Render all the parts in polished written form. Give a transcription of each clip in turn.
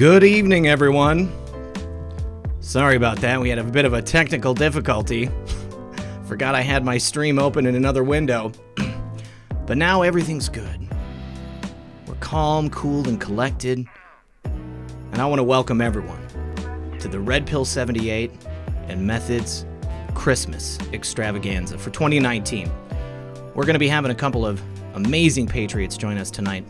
Good evening, everyone. Sorry about that. We had a bit of a technical difficulty. Forgot I had my stream open in another window. But now everything's good. We're calm, cool, and collected. And I want to welcome everyone to the RedPill78 M3thods Christmas Extravaganza for 2019. We're going to be having a couple of amazing patriots join us tonight.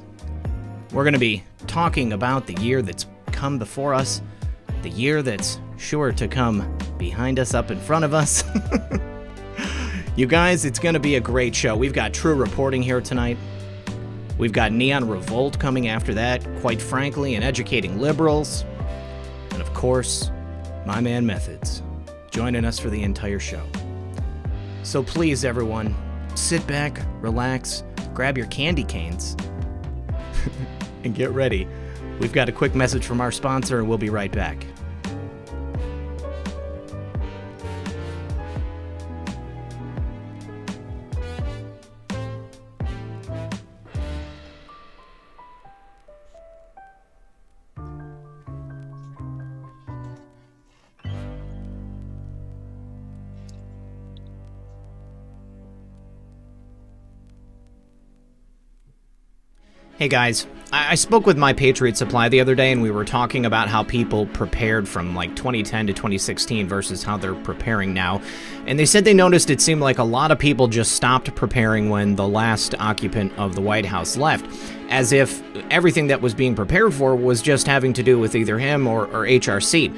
We're going to be talking about the year that's come before us, the year that's sure to come behind us, up in front of us. You guys, it's going to be a great show. We've got TRUReporting here tonight. We've got Neon Revolt coming after that, quite frankly, and educating liberals. And of course, my man Methods, joining us for the entire show. So please, everyone, sit back, relax, grab your candy canes, and get ready. We've got a quick message from our sponsor, and we'll be right back. Hey guys, I spoke with My Patriot Supply the other day, and we were talking about how people prepared from like 2010 to 2016 versus how they're preparing now. And they said they noticed it seemed like a lot of people just stopped preparing when the last occupant of the White House left, as if everything that was being prepared for was just having to do with either him or HRC.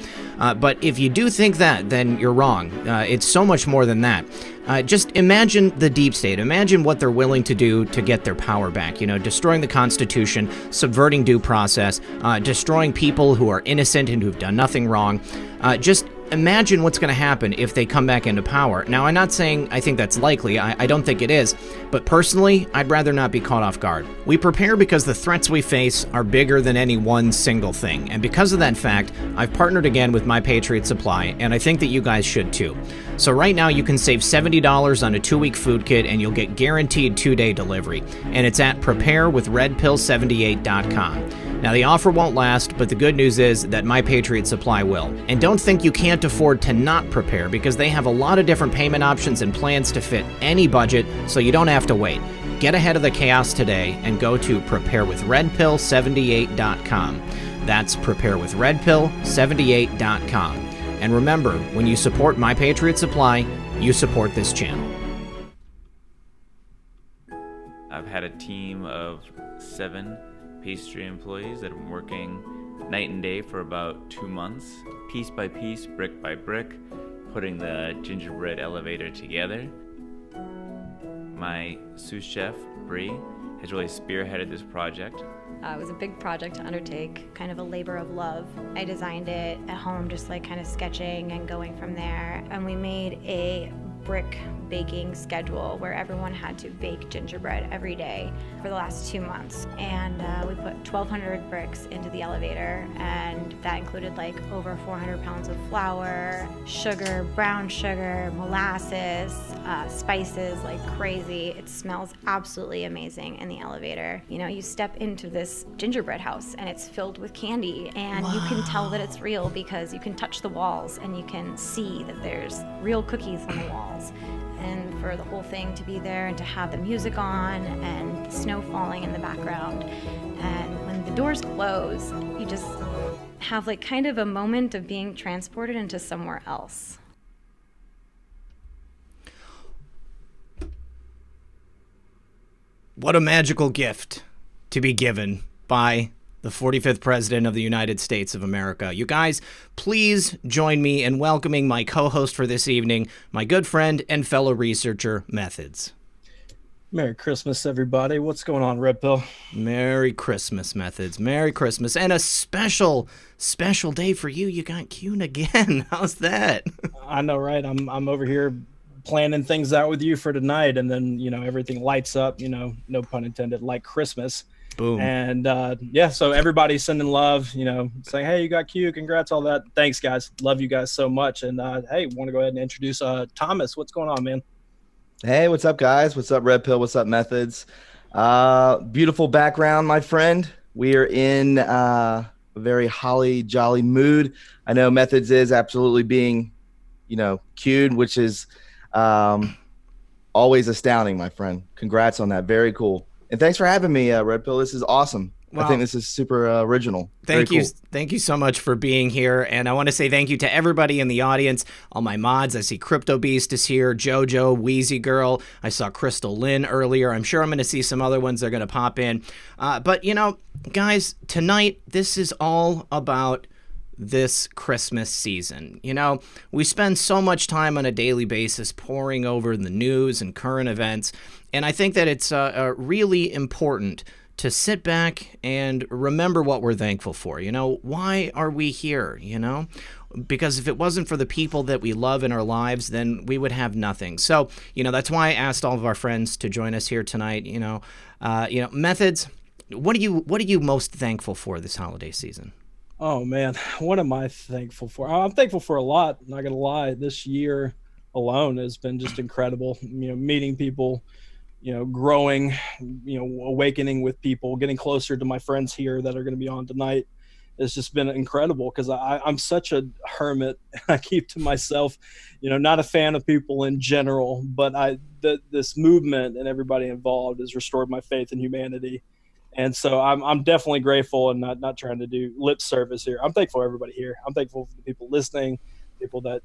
But if you do think that, then you're wrong. It's so much more than that. Just imagine the deep state. Imagine what they're willing to do to get their power back. You know, destroying the Constitution, subverting due process, destroying people who are innocent and who've done nothing wrong. Just imagine what's going to happen if they come back into power. Now, I'm not saying I think that's likely. I don't think it is. But personally, I'd rather not be caught off guard. We prepare because the threats we face are bigger than any one single thing. And because of that fact, I've partnered again with My Patriot Supply, and I think that you guys should too. So right now, you can save $70 on a 2-week food kit, and you'll get guaranteed 2-day delivery. And it's at preparewithredpill78.com. Now, the offer won't last, but the good news is that My Patriot Supply will. And don't think you can't afford to not prepare, because they have a lot of different payment options and plans to fit any budget, so you don't have to wait. Get ahead of the chaos today and go to preparewithredpill78.com. That's preparewithredpill78.com. And remember, when you support My Patriot Supply, you support this channel. I've had a team of 7 pastry employees that have been working night and day for about 2 months, piece by piece, brick by brick, putting the gingerbread elevator together. My sous chef, Brie, has really spearheaded this project. It was a big project to undertake, kind of a labor of love. I designed it at home, just like kind of sketching and going from there. And we made a brick baking schedule where everyone had to bake gingerbread every day for the last 2 months. And we put 1,200 bricks into the elevator, and that included like over 400 pounds of flour, sugar, brown sugar, molasses, spices like crazy. It smells absolutely amazing in the elevator. You know, you step into this gingerbread house and it's filled with candy, and you can tell that it's real because you can touch the walls and you can see that there's real cookies on the walls. And for the whole thing to be there and to have the music on and snow falling in the background. And when the doors close, you just have like kind of a moment of being transported into somewhere else. What a magical gift to be given by the 45th President of the United States of America. You guys, please join me in welcoming my co-host for this evening, my good friend and fellow researcher, Methods. Merry Christmas, everybody. What's going on, Red Pill? Merry Christmas, Methods. Merry Christmas. And a special day for you. You got Kuhn again. How's that? I know, right? I'm over here planning things out with you for tonight, and then, you know, everything lights up, you know, no pun intended, like Christmas. Boom. And yeah, so everybody's sending love, you know, saying, hey, you got Q, congrats, all that. Thanks, guys. Love you guys so much. And hey, want to go ahead and introduce Thomas. What's going on, man? Hey, what's up, guys? What's up, Red Pill? What's up, Methods? Beautiful background, my friend. We are in a very holly jolly mood. I know Methods is absolutely being, cued, which is always astounding, my friend. Congrats on that. Very cool. And thanks for having me, Red Pill. This is awesome. Well, I think this is super original. Thank you. Very cool. Thank you so much for being here. And I want to say thank you to everybody in the audience, all my mods. I see Crypto Beast is here, Jojo, Wheezy Girl. I saw Crystal Lynn earlier. I'm sure I'm going to see some other ones that are going to pop in. But, guys, tonight, this is all about this Christmas season. We spend so much time on a daily basis poring over the news and current events. And I think that it's really important to sit back and remember what we're thankful for. Why are we here? Because if it wasn't for the people that we love in our lives, then we would have nothing. So, that's why I asked all of our friends to join us here tonight. Methods, what are you most thankful for this holiday season? Oh man, what am I thankful for? I'm thankful for a lot. Not gonna lie, this year alone has been just incredible. Meeting people, growing, awakening with people, getting closer to my friends here that are going to be on tonight. It's just been incredible because I'm such a hermit. I keep to myself, not a fan of people in general, but this movement and everybody involved has restored my faith in humanity. And so I'm definitely grateful and not trying to do lip service here. I'm thankful for everybody here. I'm thankful for the people listening, people that,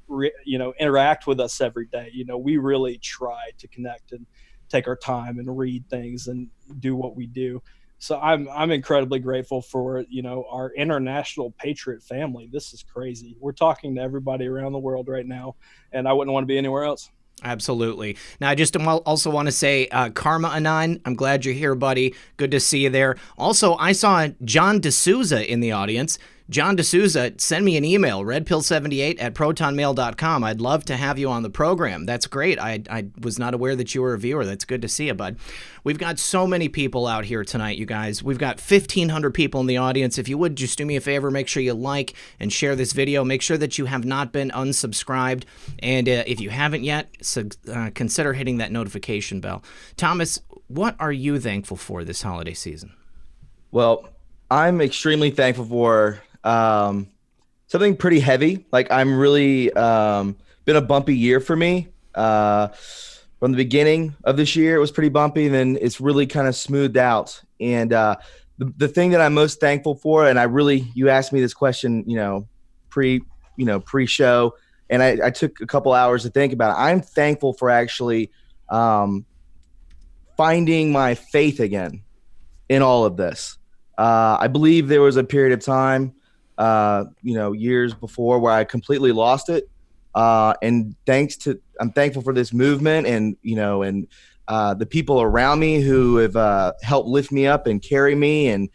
interact with us every day. We really try to connect and take our time and read things and do what we do. So I'm incredibly grateful for, our international patriot family. This is crazy. We're talking to everybody around the world right now, and I wouldn't want to be anywhere else. Absolutely. Now, I just also want to say, Karma Anon, I'm glad you're here, buddy. Good to see you there. Also, I saw John D'Souza in the audience. John D'Souza, send me an email, redpill78@protonmail.com. I'd love to have you on the program. That's great. I was not aware that you were a viewer. That's good to see you, bud. We've got so many people out here tonight, you guys. We've got 1,500 people in the audience. If you would, just do me a favor, make sure you like and share this video. Make sure that you have not been unsubscribed. And if you haven't yet, consider hitting that notification bell. Thomas, what are you thankful for this holiday season? Well, I'm extremely thankful for something pretty heavy. Like I'm really been a bumpy year for me. From the beginning of this year, it was pretty bumpy, and then it's really kind of smoothed out. And the thing that I'm most thankful for, and you asked me this question, pre-show, and I took a couple hours to think about it. I'm thankful for actually finding my faith again in all of this. I believe there was a period of time, years before where I completely lost it. And I'm thankful for this movement and the people around me who have helped lift me up and carry me. And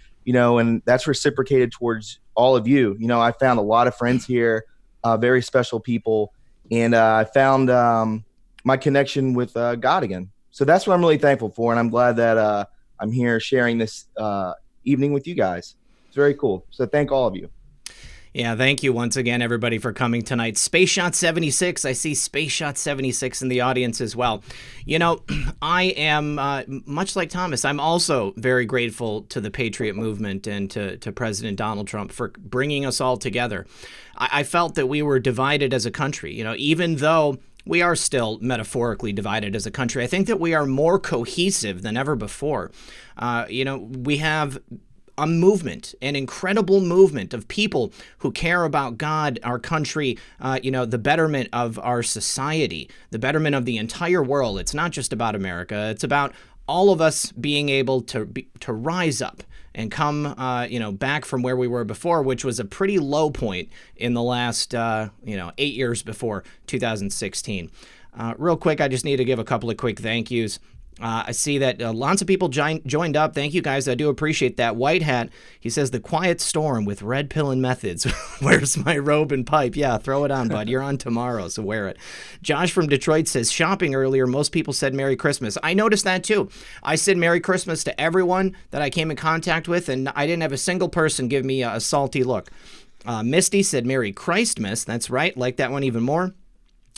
that's reciprocated towards all of you. I found a lot of friends here, very special people. And I found my connection with God again. So that's what I'm really thankful for. And I'm glad that I'm here sharing this evening with you guys. It's very cool. So thank all of you. Yeah, thank you once again, everybody, for coming tonight. Space Shot 76, I see Space Shot 76 in the audience as well. I am, much like Thomas, I'm also very grateful to the Patriot movement and to President Donald Trump for bringing us all together. I felt that we were divided as a country, even though we are still metaphorically divided as a country. I think that we are more cohesive than ever before. We have a movement, an incredible movement of people who care about God, our country, the betterment of our society, the betterment of the entire world. It's not just about America. It's about all of us being able to rise up and come, back from where we were before, which was a pretty low point in the last, 8 years before 2016. Real quick, I just need to give a couple of quick thank yous. I see that lots of people joined up. Thank you, guys. I do appreciate that. White Hat, he says, the quiet storm with red pill and methods. Where's my robe and pipe? Yeah, throw it on, bud. You're on tomorrow, so wear it. Josh from Detroit says, shopping earlier, most people said Merry Christmas. I noticed that, too. I said Merry Christmas to everyone that I came in contact with, and I didn't have a single person give me a salty look. Misty said Merry Christmas. That's right. Like that one even more.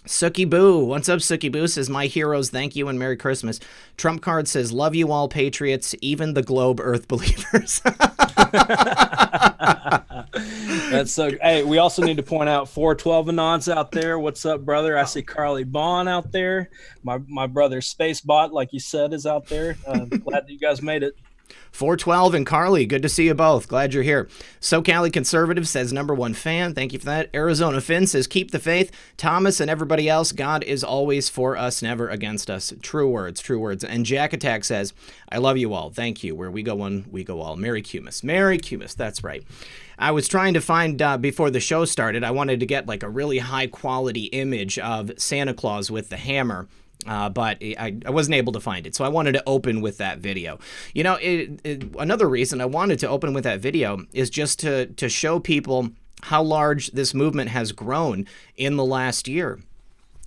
Sookie Boo, what's up, Sookie Boo? Says, my heroes, thank you and Merry Christmas. Trump Card says, love you all, patriots, even the globe earth believers. That's so. Hey, we also need to point out 412 Anons out there. What's up, brother? I see Carly Bond out there. My brother Space Bot, like you said, is out there. Glad that you guys made it. 412 and Carly, good to see you both. Glad you're here. SoCali Conservative says #1 fan. Thank you for that. Arizona Finn says keep the faith. Thomas and everybody else, God is always for us, never against us. True words, true words. And Jack Attack says, I love you all. Thank you. Where we go one, we go all. Merry Cumis. Merry Cumis. That's right. I was trying to find, before the show started, I wanted to get like a really high quality image of Santa Claus with the hammer. But I wasn't able to find it, so I wanted to open with that video. You know, another reason I wanted to open with that video is just to show people how large this movement has grown in the last year.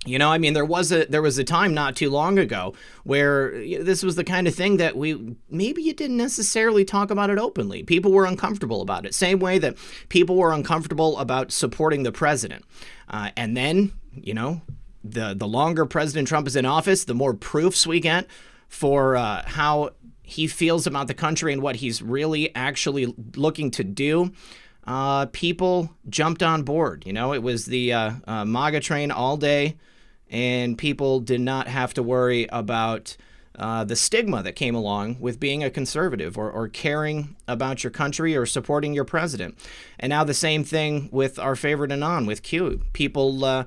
You know, I mean, there was a time not too long ago where this was the kind of thing that maybe you didn't necessarily talk about it openly. People were uncomfortable about it. Same way that people were uncomfortable about supporting the president. And then, you know, the longer President Trump is in office, the more proofs we get for how he feels about the country and what he's really actually looking to do. People jumped on board. You know, it was the MAGA train all day, and people did not have to worry about the stigma that came along with being a conservative or caring about your country or supporting your president. And now the same thing with our favorite Anon, with Q. People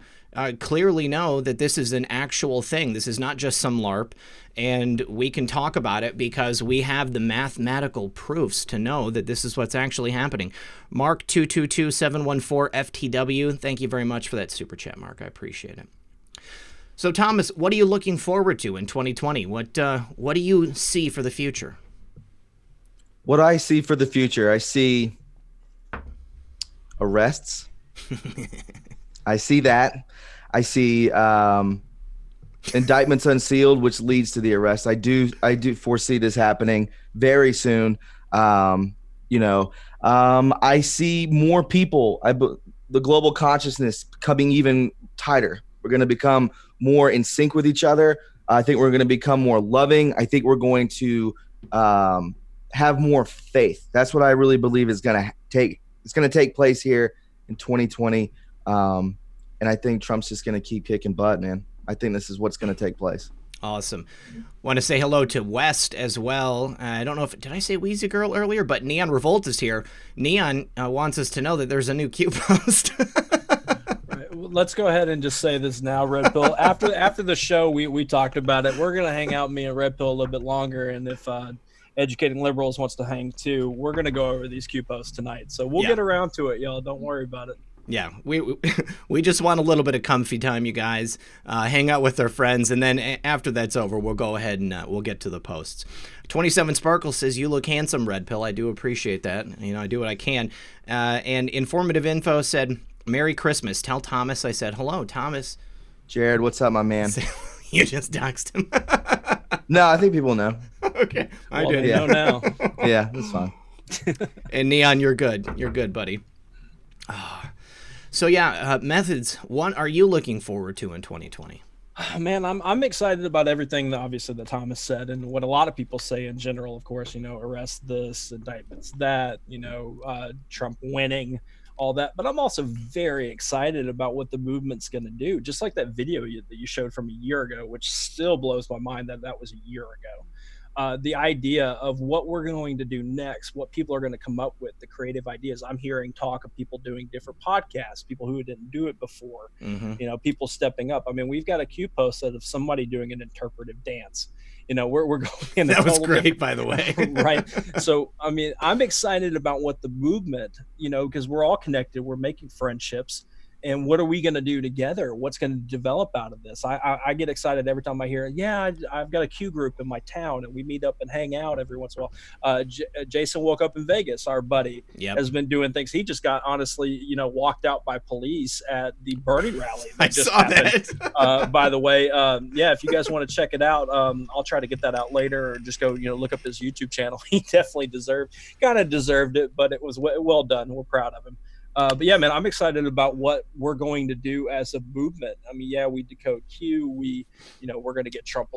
clearly know that this is an actual thing. This is not just some LARP, and we can talk about it because we have the mathematical proofs to know that this is what's actually happening. Mark 222714FTW, thank you very much for that super chat, Mark. I appreciate it. So, Thomas, what are you looking forward to in 2020? What do you see for the future? What I see for the future, I see arrests. I see that. I see indictments unsealed, which leads to the arrest. I do foresee this happening very soon. I see more people. The global consciousness becoming even tighter. We're going to become more in sync with each other. I think we're going to become more loving. I think we're going to have more faith. That's what I really believe is going to take. It's going to take place here in 2020. And I think Trump's just going to keep kicking butt, man. I think this is what's going to take place. Awesome. Want to say hello to West as well. I don't know did I say Wheezy Girl earlier? But Neon Revolt is here. Neon wants us to know that there's a new Q post. Right, well, let's go ahead and just say this now, Red Pill. After the show, we talked about it. We're going to hang out, me and Red Pill, a little bit longer. And if Educating Liberals wants to hang too, we're going to go over these Q posts tonight. So we'll get around to it, y'all. Don't worry about it. Yeah, we just want a little bit of comfy time, you guys. Hang out with our friends, and then after that's over, we'll go ahead and we'll get to the posts. 27 Sparkle says, you look handsome, Red Pill. I do appreciate that. You know, I do what I can. And Informative Info said, Merry Christmas. Tell Thomas I said hello. Thomas. Jared, what's up, my man? You just doxed him. No, I think people know. Okay. I didn't know now. Yeah, that's fine. And Neon, you're good. You're good, buddy. So yeah, methods. What are you looking forward to in 2020? Man, I'm excited about everything that obviously that Thomas said and what a lot of people say in general. Of course, you know, arrest this, indictments that, you know, Trump winning, all that. But I'm also very excited about what the movement's going to do. Just like that video that you showed from a year ago, which still blows my mind that was a year ago. The idea of what we're going to do next, what people are going to come up with, the creative ideas. I'm hearing talk of people doing different podcasts, people who didn't do it before, you know, people stepping up. I mean, we've got a Q post of somebody doing an interpretive dance. You know, we're going in that was great, by the way. Right. So, I mean, I'm excited about what the movement, you know, because we're all connected. We're making friendships. And what are we going to do together? What's going to develop out of this? I get excited every time I hear, I've got a Q group in my town, and we meet up and hang out every once in a while. Jason woke up in Vegas, our buddy, has been doing things. He just got, honestly, you know, walked out by police at the Bernie rally. I saw that. By the way, if you guys want to check it out, I'll try to get that out later, or just go, you know, look up his YouTube channel. He definitely deserved it, but it was well done. We're proud of him. But yeah, man, I'm excited about what we're going to do as a movement. I mean, yeah, we decode Q. We're going to get Trump,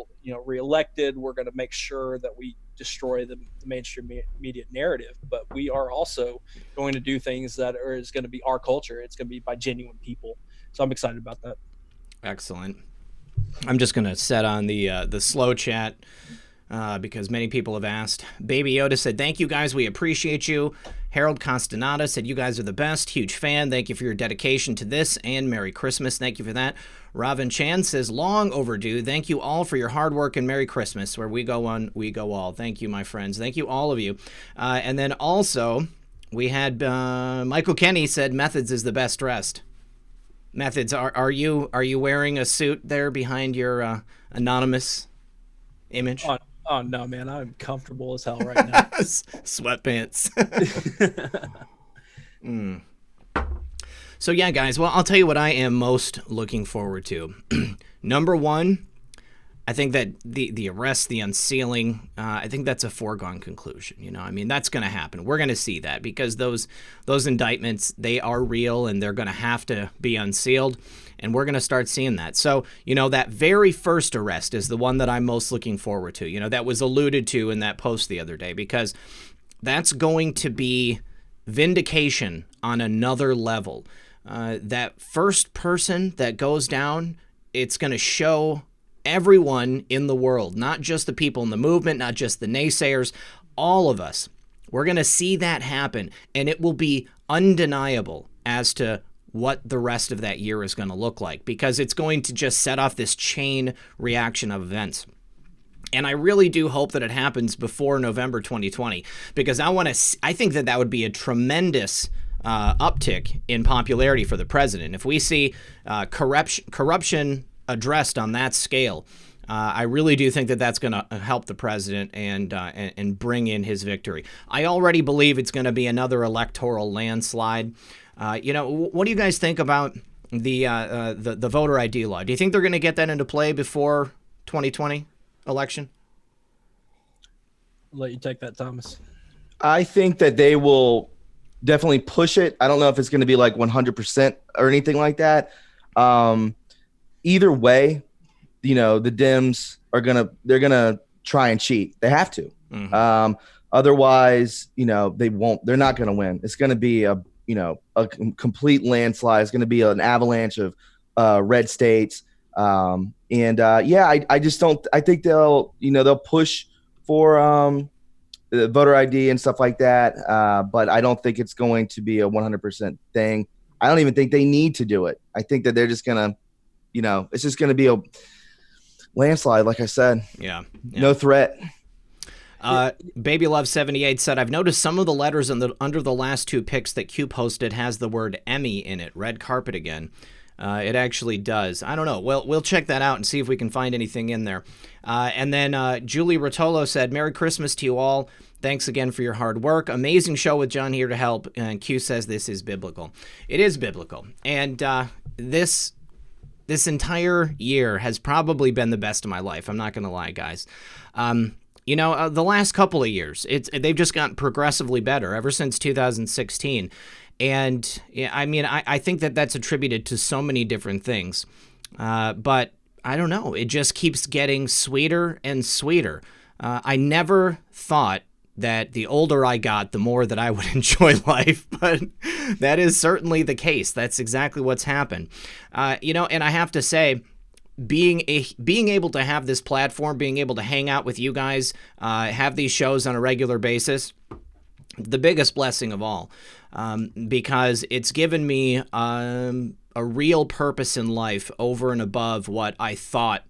reelected. We're going to make sure that we destroy the mainstream media narrative. But we are also going to do things that is going to be our culture. It's going to be by genuine people. So I'm excited about that. Excellent. I'm just going to set on the slow chat because many people have asked. Baby Yoda said, thank you guys. We appreciate you. Harold Castaneda said, you guys are the best. Huge fan. Thank you for your dedication to this, and Merry Christmas. Thank you for that. Robin Chan says, long overdue. Thank you all for your hard work, and Merry Christmas. Where we go one, we go all. Thank you, my friends. Thank you, all of you. And then also, we had Michael Kenny said, Methods is the best dressed. Methods, are you wearing a suit there behind your anonymous image? Oh no, man, I'm comfortable as hell right now. Sweatpants. So yeah, guys, well, I'll tell you what I am most looking forward to. Number one, I think that the arrest, the unsealing, I think that's a foregone conclusion. I mean, that's going to happen. We're going to see that because those indictments, they are real and they're going to have to be unsealed, and we're going to start seeing that. So, that very first arrest is the one that I'm most looking forward to. That was alluded to in that post the other day, because that's going to be vindication on another level. That first person that goes down, it's going to show everyone in the world, not just the people in the movement, not just the naysayers, all of us. We're going to see that happen, and it will be undeniable as to what the rest of that year is going to look like, because it's going to just set off this chain reaction of events. And I really do hope that it happens before November 2020, because I think that would be a tremendous uptick in popularity for the president. If we see corruption addressed on that scale, I really do think that that's going to help the president and bring in his victory. I already believe it's going to be another electoral landslide. What do you guys think about the voter ID law? Do you think they're going to get that into play before 2020 election? I'll let you take that, Thomas. I think that they will definitely push it. I don't know if it's going to be like 100% or anything like that. Either way, the Dems they're gonna try and cheat. They have to. Mm-hmm. Otherwise, they won't. They're not going to win. It's going to be a complete landslide. It's going to be an avalanche of red states. I just don't. I think they'll push for voter ID and stuff like that. But I don't think it's going to be a 100% thing. I don't even think they need to do it. I think that they're just gonna. It's just going to be a landslide, like I said. Yeah. No threat. Baby Love 78 said, I've noticed some of the letters under the last two pics that Q posted has the word Emmy in it. Red carpet again. It actually does. I don't know. Well, we'll check that out and see if we can find anything in there. And then Julie Rotolo said, Merry Christmas to you all. Thanks again for your hard work. Amazing show with John here to help. And Q says this is biblical. It is biblical. And this entire year has probably been the best of my life. I'm not going to lie, guys. The last couple of years, they've just gotten progressively better ever since 2016. And I think that that's attributed to so many different things. But I don't know. It just keeps getting sweeter and sweeter. I never thought that the older I got, the more that I would enjoy life, but that is certainly the case. That's exactly what's happened. And I have to say, being able to have this platform, being able to hang out with you guys, have these shows on a regular basis, the biggest blessing of all, because it's given me a real purpose in life over and above what I thought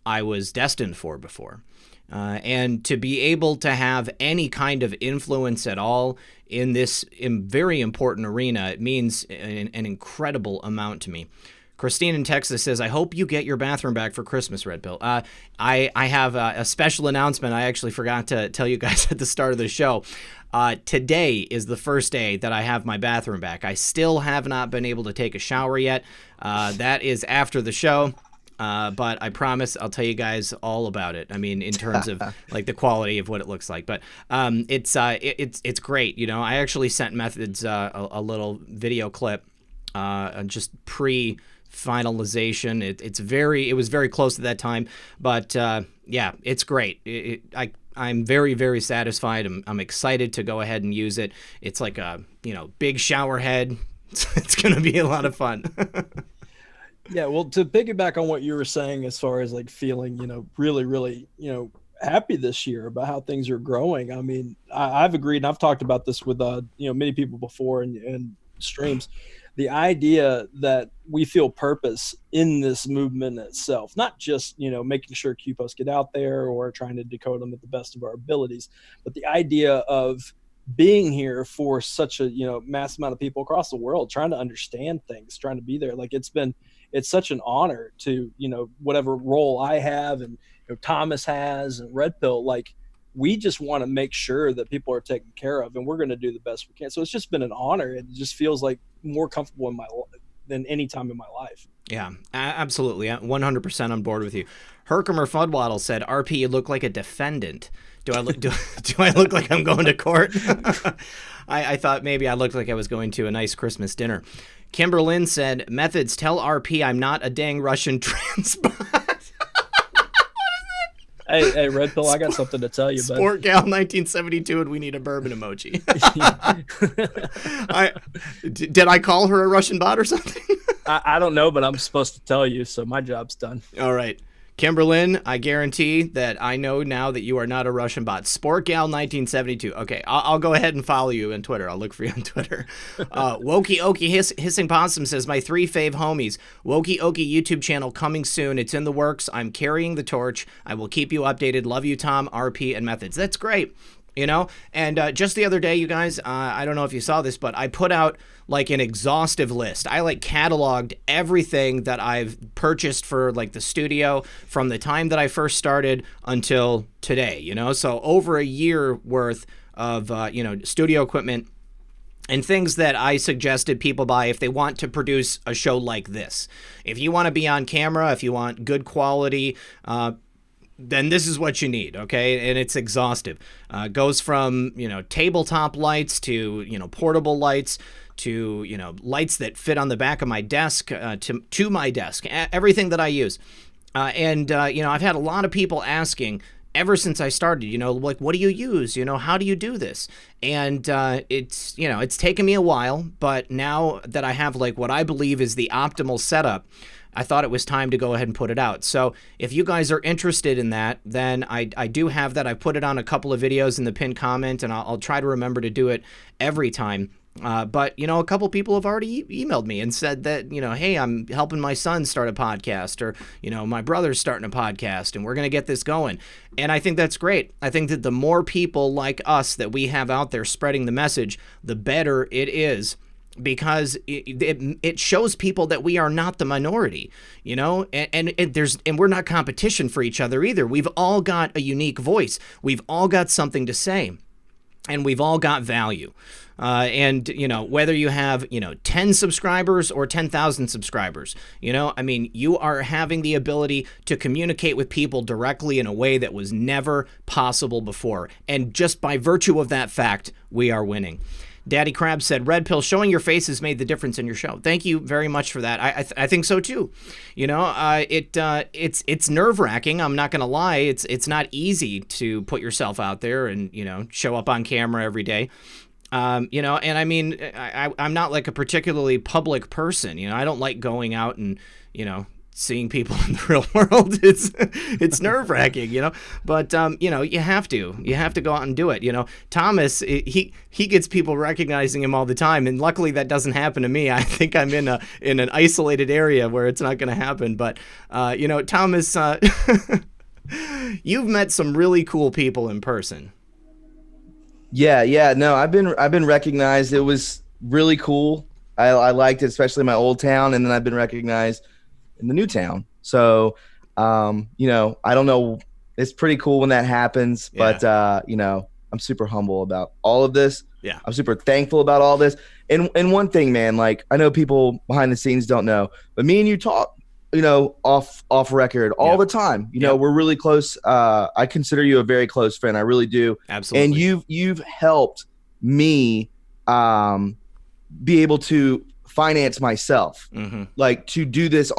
I was destined for before. And to be able to have any kind of influence at all in this very important arena, it means an incredible amount to me. Christine in Texas says, I hope you get your bathroom back for Christmas, Red Pill. I have a special announcement I actually forgot to tell you guys at the start of the show. Today is the first day that I have my bathroom back. I still have not been able to take a shower yet. That is after the show. But I promise I'll tell you guys all about it. I mean, in terms of like the quality of what it looks like. But it's great. You know, I actually sent Methods a little video clip, just pre-finalization. It was very close to that time. But yeah, it's great. I'm very, very satisfied. I'm excited to go ahead and use it. It's like a big shower head. It's going to be a lot of fun. Yeah, well, to piggyback on what you were saying as far as like feeling, really, really, happy this year about how things are growing. I mean, I've agreed, and I've talked about this with, many people before and streams, the idea that we feel purpose in this movement itself, not just, making sure QPosts get out there or trying to decode them at the best of our abilities, but the idea of being here for such a, mass amount of people across the world, trying to understand things, trying to be there. Like it's such an honor to, whatever role I have and Thomas has and Red Pill, like we just want to make sure that people are taken care of, and we're going to do the best we can. So it's just been an honor. It just feels like more comfortable in my life than any time in my life. Yeah, absolutely. 100% on board with you. Herkimer Fuddwaddle said, RP, you look like a defendant. Do I look, do I look like I'm going to court? I thought maybe I looked like I was going to a nice Christmas dinner. Kimberlyn said, Methods, tell RP I'm not a dang Russian transpot. Hey, Red Pill, I got something to tell you, bud. Sport Gal 1972, and we need a bourbon emoji. Did I call her a Russian bot or something? I don't know, but I'm supposed to tell you, so my job's done. All right. Kimberlyn, I guarantee that I know now that you are not a Russian bot. Sport Gal 1972. Okay, I'll go ahead and follow you on Twitter. I'll look for you on Twitter. Wokey Okie Hissing Possum says, my 3 fave homies. Wokey Okie YouTube channel coming soon. It's in the works. I'm carrying the torch. I will keep you updated. Love you, Tom, RP, and Methods. That's great. And just the other day, you guys, I don't know if you saw this, but I put out like an exhaustive list. I like cataloged everything that I've purchased for like the studio from the time that I first started until today, so over a year worth of, studio equipment and things that I suggested people buy if they want to produce a show like this. If you want to be on camera, if you want good quality, then this is what you need, okay? And it's exhaustive. Goes from, tabletop lights to, portable lights to, lights that fit on the back of my desk, to my desk, everything that I use. And I've had a lot of people asking ever since I started, like, what do you use? How do you do this? And it's taken me a while, but now that I have like what I believe is the optimal setup, I thought it was time to go ahead and put it out. So if you guys are interested in that, then I do have that. I put it on a couple of videos in the pinned comment, and I'll try to remember to do it every time. But, a couple people have already emailed me and said that, hey, I'm helping my son start a podcast, or, my brother's starting a podcast, and we're going to get this going. And I think that's great. I think that the more people like us that we have out there spreading the message, the better it is. Because it shows people that we are not the minority, and we're not competition for each other either. We've all got a unique voice. We've all got something to say, and we've all got value. And whether you have 10 subscribers or 10,000 subscribers, you are having the ability to communicate with people directly in a way that was never possible before. And just by virtue of that fact, we are winning. Daddy Crab said, Red Pill, showing your face has made the difference in your show. Thank you very much for that. I think so too. It's nerve-wracking. I'm not going to lie. It's not easy to put yourself out there and, show up on camera every day. And I mean, I'm not like a particularly public person. I don't like going out and, seeing people in the real world. It's nerve-wracking, but you have to go out and do it. Thomas, he gets people recognizing him all the time, and luckily that doesn't happen to me. I think I'm in an isolated area where it's not going to happen, but Thomas, you've met some really cool people in person. Yeah, no, I've been recognized. It was really cool. I liked it, especially in my old town, and then I've been recognized in the new town. So, I don't know. It's pretty cool when that happens, but, I'm super humble about all of this. Yeah. I'm super thankful about all this. And one thing, man, like I know people behind the scenes don't know, but me and you talk off record all the time. We're really close. I consider you a very close friend. I really do. Absolutely. And you've helped me be able to finance myself, like to do this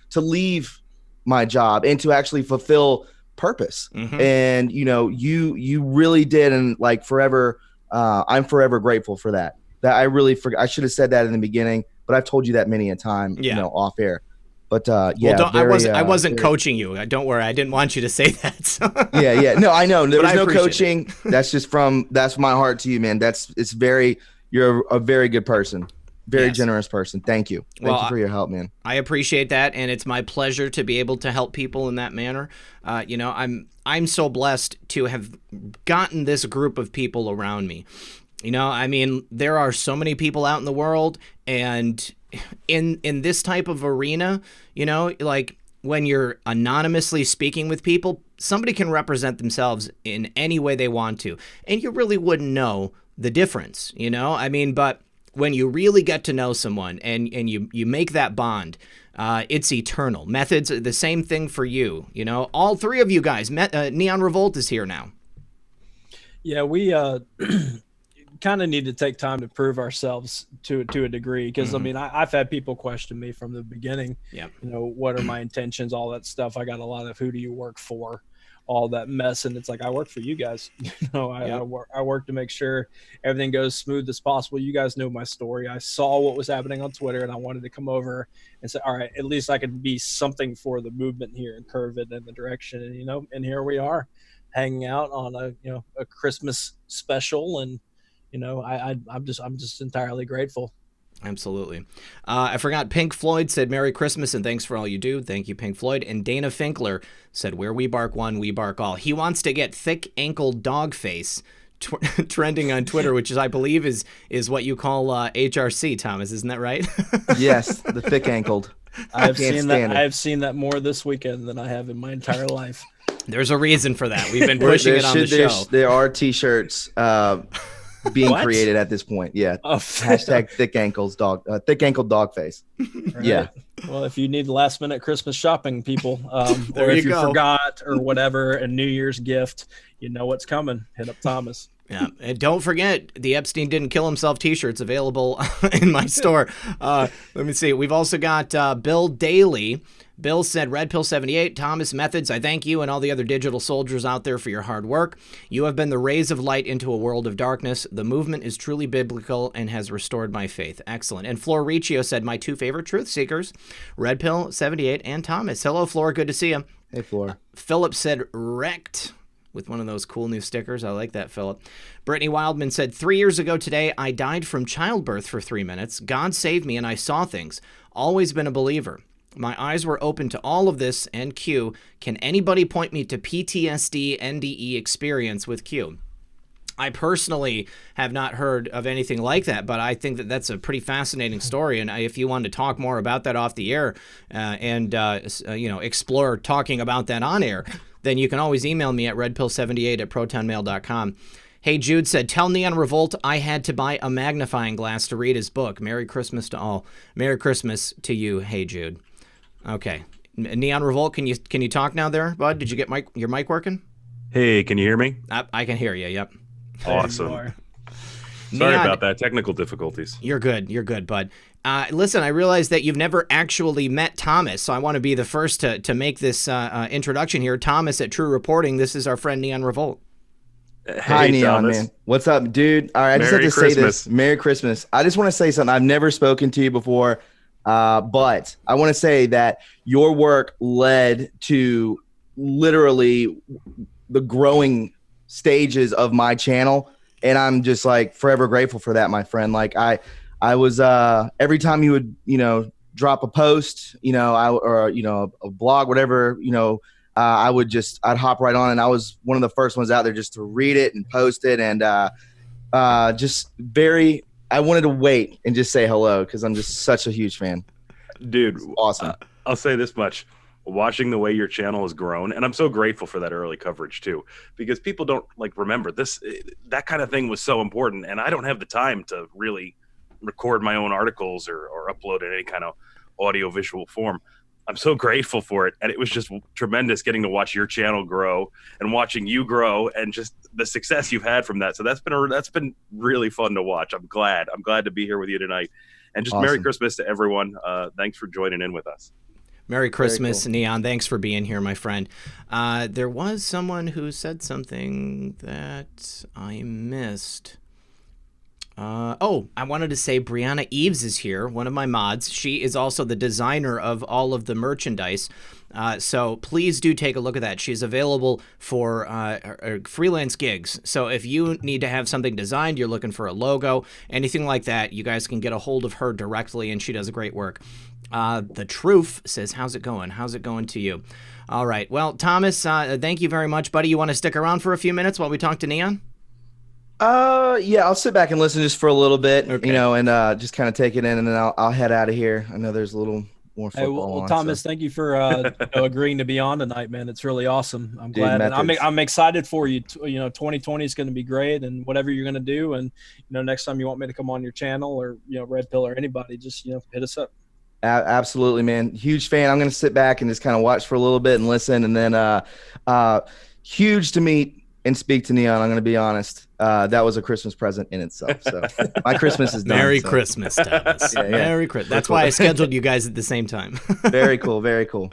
to leave my job and to actually fulfill purpose. And you really did, and like forever, I'm forever grateful for that. That I really forgot. I should have said that in the beginning, but I've told you that many a time, off air. But I wasn't coaching you. Don't worry. I didn't want you to say that. So. Yeah. No, I know. There was no coaching. It. That's my heart to you, man. You're a very good person. Very generous person. Thank you. Thank you for your help, man. I appreciate that, and it's my pleasure to be able to help people in that manner. I'm so blessed to have gotten this group of people around me. There are so many people out in the world, and in this type of arena, like when you're anonymously speaking with people, somebody can represent themselves in any way they want to, and you really wouldn't know the difference, but when you really get to know someone and you make that bond, it's eternal. Methods, the same thing for you. All three of you guys. Neon Revolt is here now. Yeah, we kind of need to take time to prove ourselves to a degree, because I've had people question me from the beginning. Yeah. What are my intentions, all that stuff. I got a lot of who do you work for, all that mess, and it's like, I work for you guys. I work to make sure everything goes smooth as possible. You guys know my story. I saw what was happening on Twitter, and I wanted to come over and say, all right, at least I could be something for the movement here and curve it in the direction. And and here we are, hanging out on a Christmas special, and I'm just entirely grateful. Absolutely. I forgot, Pink Floyd said Merry Christmas and thanks for all you do. Thank you, Pink Floyd. And Dana Finkler said, where we bark one, we bark all. He wants to get thick ankle dog face trending on Twitter, which is, I believe, is what you call HRC, Thomas. Isn't that right? Yes, the thick ankled. I've seen that more this weekend than I have in my entire life. There's a reason for that. We've been pushing it on the show. There are T-shirts being created at this point. Yeah. Hashtag thick ankles dog, thick ankle dog face. Right. Yeah. Well, if you need last minute Christmas shopping, people, or if you forgot or whatever, a New Year's gift, you know what's coming. Hit up Thomas. Yeah, and don't forget the Epstein didn't kill himself T-shirts available in my store. Let me see. We've also got Bill Daly. Bill said, RedPill78, Thomas, Methods, I thank you and all the other digital soldiers out there for your hard work. You have been the rays of light into a world of darkness. The movement is truly biblical and has restored my faith. Excellent. And Flor Riccio said, my two favorite truth seekers, RedPill78 and Thomas. Hello, Flor. Good to see you. Hey, Flor. Philip said, wrecked, with one of those cool new stickers. I like that, Philip. Brittany Wildman said, 3 years ago today, I died from childbirth for 3 minutes. God saved me and I saw things. Always been a believer. My eyes were open to all of this and Q. Can anybody point me to PTSD NDE experience with Q? I personally have not heard of anything like that, but I think that that's a pretty fascinating story. And if you want to talk more about that off the air and explore talking about that on air, then you can always email me at redpill78@protonmail.com. Hey, Jude said, tell Neon Revolt I had to buy a magnifying glass to read his book. Merry Christmas to all. Merry Christmas to you. Hey, Jude. Okay. Neon Revolt, can you talk now there, bud? Did you get your mic working? Hey, can you hear me? I can hear you, yep. Awesome. Sorry about that. Technical difficulties. You're good, bud. Listen, I realize that you've never actually met Thomas, so I want to be the first to make this introduction here. Thomas at TRUReporting, this is our friend Neon Revolt. Hey, Hi, Neon, Thomas. man. What's up, dude? All right, I just have to say this. Merry Christmas. I just want to say something. I've never spoken to you before, but I want to say that your work led to literally the growing stages of my channel, and I'm just like forever grateful for that, my friend. Like I was every time you would drop a post, a blog, whatever, I'd hop right on, and I was one of the first ones out there just to read it and post it, and I wanted to wait and just say hello because I'm just such a huge fan. Dude, awesome. I'll say this much. Watching the way your channel has grown, and I'm so grateful for that early coverage too, because people don't remember this. That kind of thing was so important, and I don't have the time to really record my own articles or upload any kind of audio-visual form. I'm so grateful for it, and it was just tremendous getting to watch your channel grow and watching you grow, and just the success you've had from that. So that's been really fun to watch. I'm glad to be here with you tonight, and just Awesome. Merry Christmas to everyone. Thanks for joining in with us. Merry Christmas, cool. Neon. Thanks for being here, my friend. There was someone who said something that I missed. I wanted to say Brianna Eves is here, one of my mods. She is also the designer of all of the merchandise. So please do take a look at that. She's available for freelance gigs. So if you need to have something designed, you're looking for a logo, anything like that, you guys can get a hold of her directly, and she does great work. The Truth says, how's it going? How's it going to you? All right. Well, Thomas, thank you very much, buddy. You want to stick around for a few minutes while we talk to Neon? Yeah, I'll sit back and listen just for a little bit, Okay. you know, and just kind of take it in, and then I'll head out of here. I know there's a little more Hey, football on, Thomas, so. thank you for agreeing to be on tonight, man. It's really awesome. I'm Dude, glad, and methods. I'm excited for you. 2020 is going to be great, and whatever you're going to do, and next time you want me to come on your channel, or Red Pill or anybody, just hit us up. Absolutely, man. Huge fan. I'm going to sit back and just kind of watch for a little bit and listen, and then huge to meet and speak to Neon. I'm going to be honest. That was a Christmas present in itself. So my Christmas is done. Merry so. Christmas, Thomas. Yeah. Merry Christmas. That's why I scheduled you guys at the same time. Very cool. Very cool.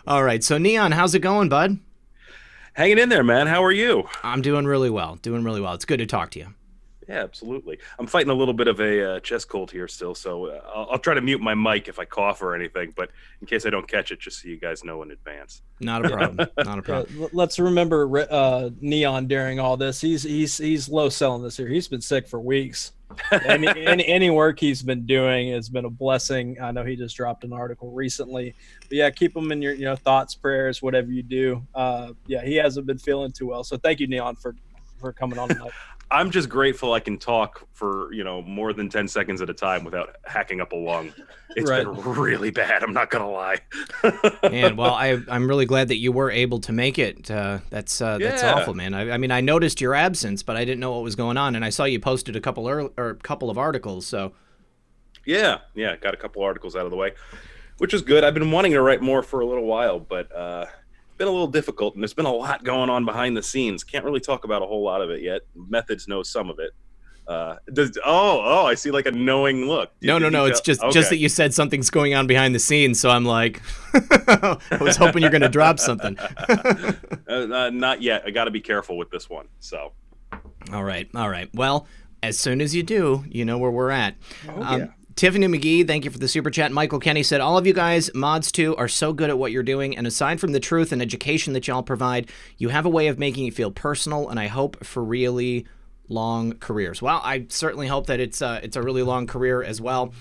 All right. So, Neon, how's it going, bud? Hanging in there, man. How are you? I'm doing really well. It's good to talk to you. Yeah, absolutely. I'm fighting a little bit of a chest cold here still, so I'll try to mute my mic if I cough or anything, but in case I don't catch it, just so you guys know in advance. Not a problem. Not a problem. Let's remember Neon during all this. He's low selling this year. He's been sick for weeks. Any work he's been doing has been a blessing. I know he just dropped an article recently, but yeah, keep him in your thoughts, prayers, whatever you do. He hasn't been feeling too well, so thank you, Neon, for coming on tonight. I'm just grateful I can talk for more than 10 seconds at a time without hacking up a lung. It's Right. been really bad. I'm not gonna lie. And well, I'm really glad that you were able to make it. That's awful, man. I mean, I noticed your absence, but I didn't know what was going on, and I saw you posted a couple of articles. So Yeah, got a couple articles out of the way, which is good. I've been wanting to write more for a little while, but been a little difficult, and there's been a lot going on behind the scenes. Can't really talk about a whole lot of it yet. Methods knows some of it. I see like a knowing look. No. It's just that you said something's going on behind the scenes, so I'm like, I was hoping you're going to drop something. Not yet. I got to be careful with this one. So, All right. Well, as soon as you do, you know where we're at. yeah. Tiffany McGee, thank you for the super chat. Michael Kenny said, all of you guys, mods too, are so good at what you're doing, and aside from the truth and education that y'all provide, you have a way of making it feel personal, and I hope for really long careers. Well, I certainly hope that it's a really long career as well,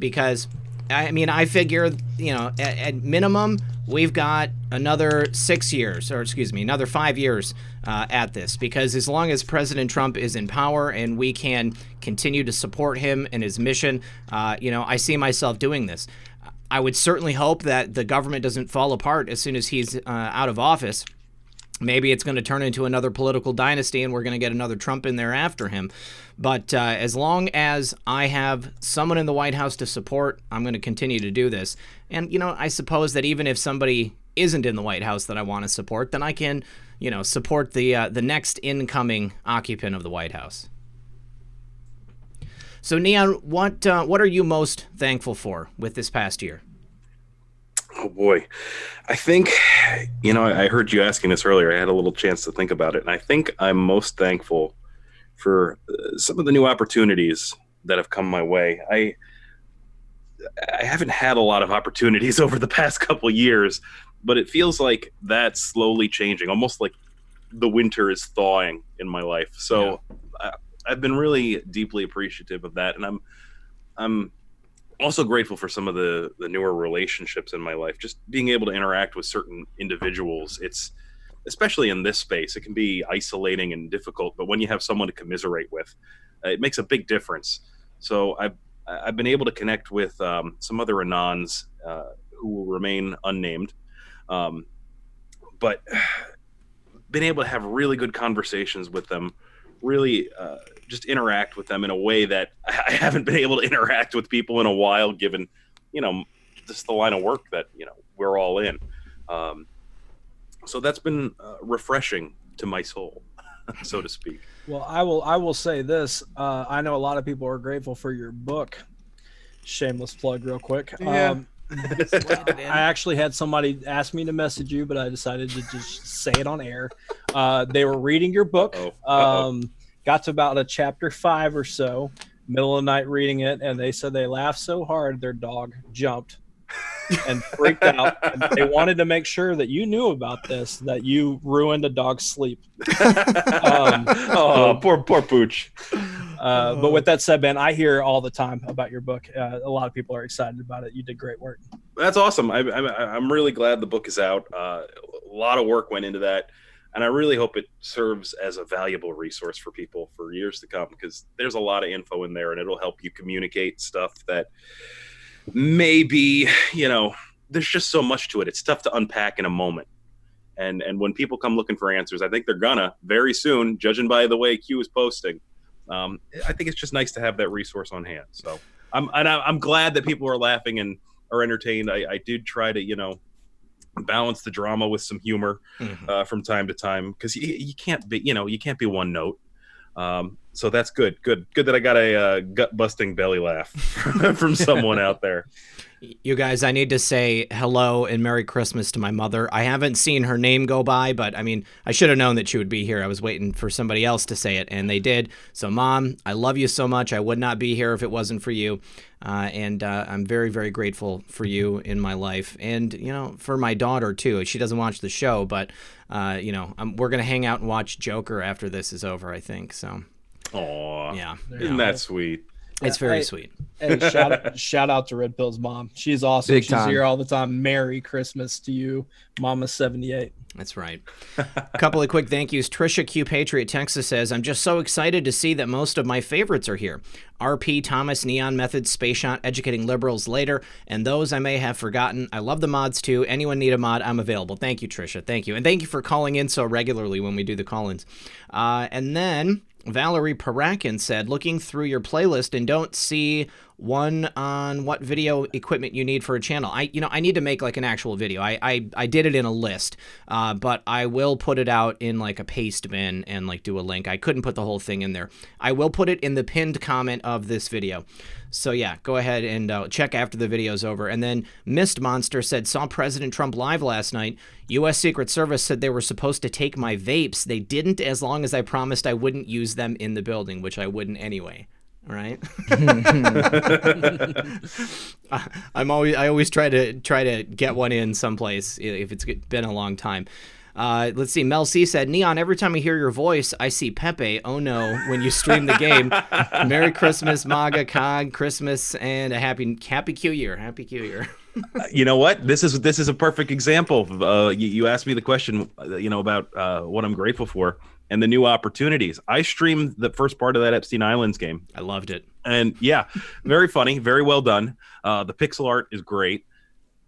because I mean, I figure, at minimum, we've got another 6 years, or excuse me, another 5 years at this, because as long as President Trump is in power and we can continue to support him and his mission, I see myself doing this. I would certainly hope that the government doesn't fall apart as soon as he's out of office. Maybe it's going to turn into another political dynasty and we're going to get another Trump in there after him. But as long as I have someone in the White House to support, I'm going to continue to do this. And, I suppose that even if somebody isn't in the White House that I want to support, then I can, support the next incoming occupant of the White House. So, Neon, what are you most thankful for with this past year? oh boy, I think, I heard you asking this earlier. I had a little chance to think about it. And I think I'm most thankful for some of the new opportunities that have come my way. I haven't had a lot of opportunities over the past couple of years, but it feels like that's slowly changing, almost like the winter is thawing in my life. So I've been really deeply appreciative of that. And I'm also grateful for some of the newer relationships in my life, just being able to interact with certain individuals. It's, especially in this space, it can be isolating and difficult, but when you have someone to commiserate with, it makes a big difference. So I've been able to connect with some other Anons who will remain unnamed, but been able to have really good conversations with them, really just interact with them in a way that I haven't been able to interact with people in a while, given, the line of work that we're all in. So that's been refreshing to my soul, so to speak. Well, I will say this. I know a lot of people are grateful for your book. Shameless plug real quick. Yeah. I actually had somebody ask me to message you, but I decided to just say it on air. They were reading your book. Got to about a chapter 5 or so, middle of the night reading it, and they said they laughed so hard their dog jumped and freaked out. And they wanted to make sure that you knew about this, that you ruined a dog's sleep. Poor Pooch. But with that said, Ben, I hear all the time about your book. A lot of people are excited about it. You did great work. That's awesome. I'm really glad the book is out. A lot of work went into that, and I really hope it serves as a valuable resource for people for years to come, because there's a lot of info in there, and it'll help you communicate stuff that maybe, there's just so much to it. It's tough to unpack in a moment. And when people come looking for answers, I think they're gonna very soon, judging by the way Q is posting. I think it's just nice to have that resource on hand. So I'm glad that people are laughing and are entertained. I did try to, balance the drama with some humor from time to time, because you can't be one note. So that's good that I got a gut busting belly laugh from someone out there. You guys, I need to say hello and Merry Christmas to my mother. I haven't seen her name go by, but I should have known that she would be here. I was waiting for somebody else to say it, and they did. So, Mom, I love you so much. I would not be here if it wasn't for you. And I'm very, very grateful for you in my life. And, for my daughter, too. She doesn't watch the show, but, we're going to hang out and watch Joker after this is over, I think. So, aw, yeah. Isn't that sweet? It's very sweet. And shout out to Red Pill's mom. She's awesome. Big She's time. here all the time. Merry Christmas to you, Mama 78. That's right. A couple of quick thank yous. Trisha Q Patriot Texas says, I'm just so excited to see that most of my favorites are here. RP, Thomas, Neon Methods, Space Shot, Educating Liberals Later, and those I may have forgotten. I love the mods too. Anyone need a mod? I'm available. Thank you, Trisha. Thank you. And thank you for calling in so regularly when we do the call-ins. And then Valerie Parakin said, looking through your playlist and don't see one on what video equipment you need for a channel. I need to make like an actual video. I did it in a list, but I will put it out in like a paste bin and like do a link. I couldn't put the whole thing in there. I will put it in the pinned comment of this video. So yeah, go ahead and check after the video's over. And then Mist Monster said, saw President Trump live last night. U.S. Secret Service said they were supposed to take my vapes. They didn't, as long as I promised I wouldn't use them in the building, which I wouldn't anyway. All right. I always try to get one in someplace if it's been a long time. Let's see. Mel C said, Neon, every time I hear your voice, I see Pepe. Oh no, when you stream the game. Merry Christmas, MAGA, COG, Christmas, and a happy Q year. Happy Q year. You know what? This is a perfect example. You asked me the question, about what I'm grateful for and the new opportunities. I streamed the first part of that Epstein Islands game. I loved it. And yeah, very funny, very well done. The pixel art is great.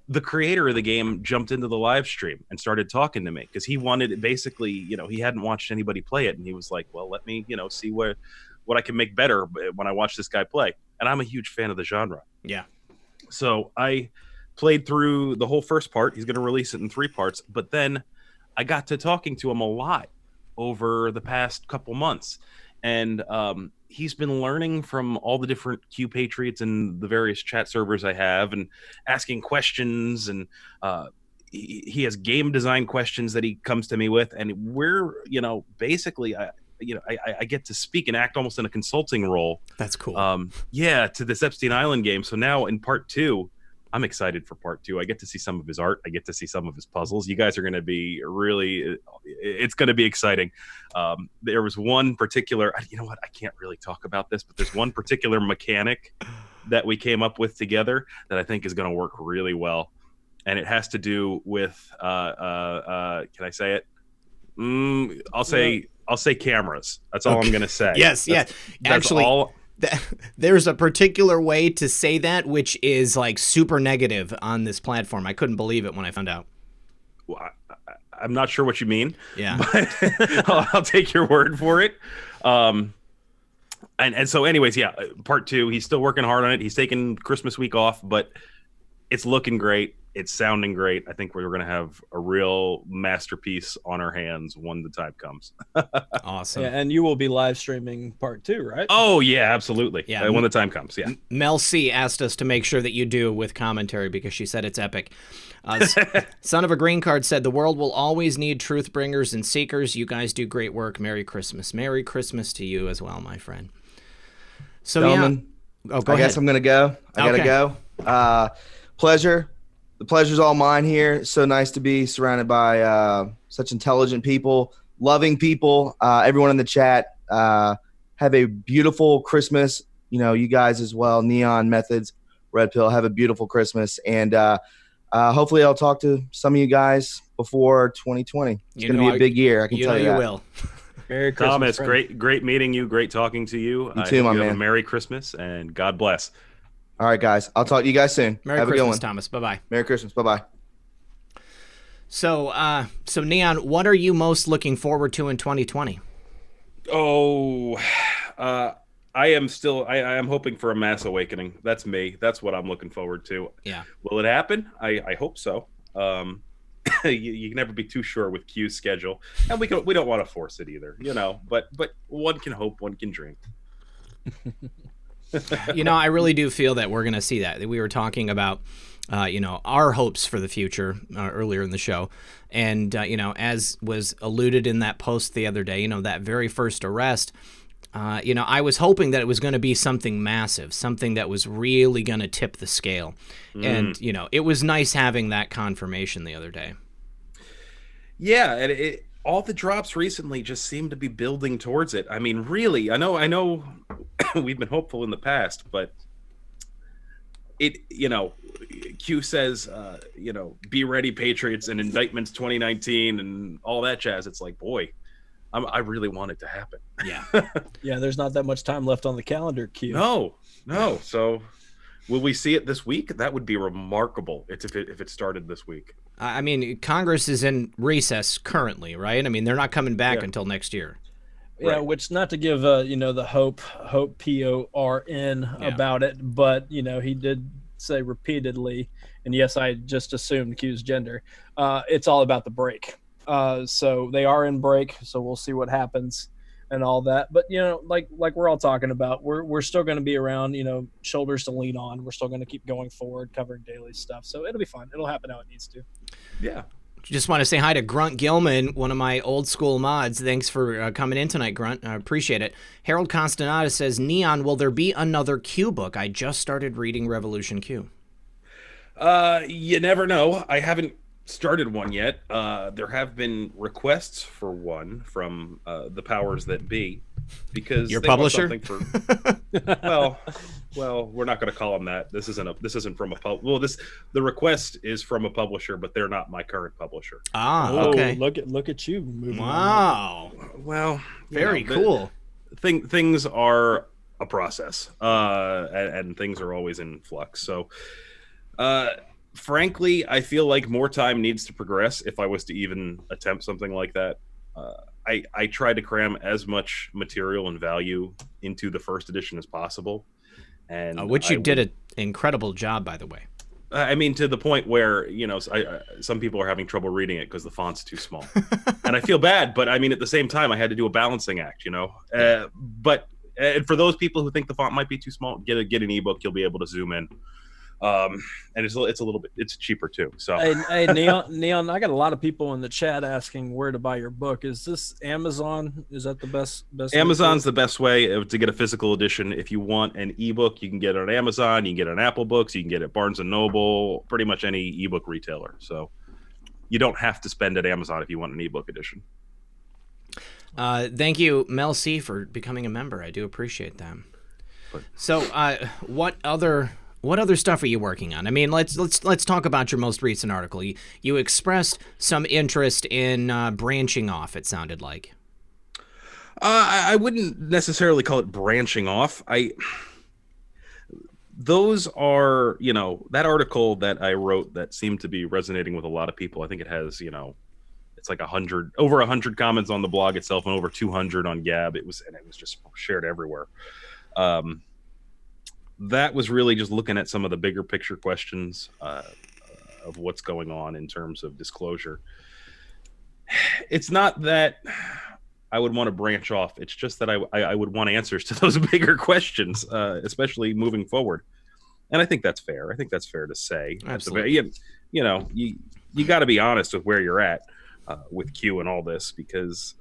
The creator of the game jumped into the live stream and started talking to me because he wanted it. Basically, he hadn't watched anybody play it, and he was like, well, let me, see what I can make better when I watch this guy play. And I'm a huge fan of the genre. Yeah. So I played through the whole first part. He's going to release it in 3 parts, but then I got to talking to him a lot over the past couple months. And he's been learning from all the different Q Patriots and the various chat servers I have and asking questions. And he has game design questions that he comes to me with. And we're, basically, I get to speak and act almost in a consulting role. That's cool. To this Epstein Island game. So now in part 2, I'm excited for part 2. I get to see some of his art. I get to see some of his puzzles. You guys are going to be it's going to be exciting. There was one particular, I can't really talk about this, but there's one particular mechanic that we came up with together that I think is going to work really well. And it has to do with, can I say it? I'll say cameras. That's all I'm going to say. Yes. That's actually all. There's a particular way to say that, which is like super negative on this platform. I couldn't believe it when I found out. Well, I'm not sure what you mean. Yeah, but I'll take your word for it. And so, anyways, part 2. He's still working hard on it. He's taking Christmas week off, but it's looking great. It's sounding great. I think we're going to have a real masterpiece on our hands when the time comes. Awesome. Yeah, and you will be live streaming part 2, right? Oh yeah, absolutely. Yeah. When the time comes. Yeah. Mel C asked us to make sure that you do with commentary because she said it's epic. Son of a Green Card said, the world will always need truth bringers and seekers. You guys do great work. Merry Christmas. Merry Christmas to you as well, my friend. So Gentlemen, yeah. Oh, go I ahead. guess I'm going to go. I got to go. Pleasure. The pleasure's all mine here. So nice to be surrounded by such intelligent people, loving people. Everyone in the chat, have a beautiful Christmas. You know, you guys as well, Neon Methods, Red Pill, have a beautiful Christmas. And hopefully I'll talk to some of you guys before 2020. It's going to be a big year. I can tell you that. You will. Merry Christmas, Thomas, friend. great meeting you. Great talking to you. You too, my Have a man. Merry Christmas and God bless. All right, guys. I'll talk to you guys soon. Merry have a good Christmas, one. Thomas. Bye-bye. Merry Christmas. Bye-bye. So Neon, what are you most looking forward to in 2020? Oh, I am hoping for a mass awakening. That's me. That's what I'm looking forward to. Yeah. Will it happen? I hope so. You can never be too sure with Q's schedule, and we don't want to force it either, you know. But one can hope, one can dream. You know, I really do feel that we're going to see that. We were talking about, you know, our hopes for the future earlier in the show. And, you know, as was alluded in that post the other day, you know, that very first arrest, you know, I was hoping that it was going to be something massive, something that was really going to tip the scale. And, you know, it was nice having that confirmation the other day. Yeah, and all the drops recently just seem to be building towards it. I mean, really, I know we've been hopeful in the past, but it, you know, Q says, you know, be ready, Patriots, and indictments 2019 and all that jazz. It's like, boy, I really want it to happen. Yeah. Yeah, there's not that much time left on the calendar, Q. No. So will we see it this week? That would be remarkable if it started this week. I mean, Congress is in recess currently, right? I mean, they're not coming back until next year. Yeah, Right. which not to give you know, the hope PORN about it, but you know, he did say repeatedly, and yes, I just assumed Q's gender. It's all about the break. So they are in break, so we'll see what happens and all that. But you know, like we're all talking about, we're still going to be around, you know, shoulders to lean on. We're still going to keep going forward, covering daily stuff. So it'll be fun. It'll happen how it needs to. Yeah. Just want to say hi to Grunt Gilman, one of my old school mods. Thanks for coming in tonight, Grunt. I appreciate it. Harold Constanata says, Neon, will there be another Q book? I just started reading Revolution Q. You never know. I haven't started one yet. There have been requests for one from the powers that be, because Your they want publisher? something for, well, we're not going to call them that. This isn't from a the request is from a publisher, but they're not my current publisher. Ah, Oh, okay. look at you moving on. Wow. Well, Very cool. Things are a process, and things are always in flux. So, frankly, I feel like more time needs to progress if I was to even attempt something like that. I tried to cram as much material and value into the first edition as possible, and Which you did an incredible job, by the way. I mean, to the point where, you know, some people are having trouble reading it because the font's too small, and I feel bad. But I mean, at the same time, I had to do a balancing act, you know. But for those people who think the font might be too small, get an ebook. You'll be able to zoom in. And it's cheaper too. So Hey, Neon, I got a lot of people in the chat asking where to buy your book. Is this Amazon? Is that the best? Amazon's the best way to get a physical edition. If you want an ebook, you can get it on Amazon, you can get it on Apple Books, you can get it at Barnes and Noble, pretty much any ebook retailer. So you don't have to spend at Amazon if you want an ebook edition. Thank you, Mel C, for becoming a member. I do appreciate that. So, what other stuff are you working on? I mean, let's talk about your most recent article. You expressed some interest in branching off, it sounded like. I wouldn't necessarily call it branching off. Those are, you know, that article that I wrote that seemed to be resonating with a lot of people. I think it has, you know, it's like over 100 comments on the blog itself and over 200 on Gab. It was just shared everywhere. that was really just looking at some of the bigger picture questions of what's going on in terms of disclosure. It's not that I would want to branch off. It's just that I would want answers to those bigger questions, especially moving forward. And I think that's fair. I think that's fair to say. Absolutely. You know, you got to be honest with where you're at with Q and all this, because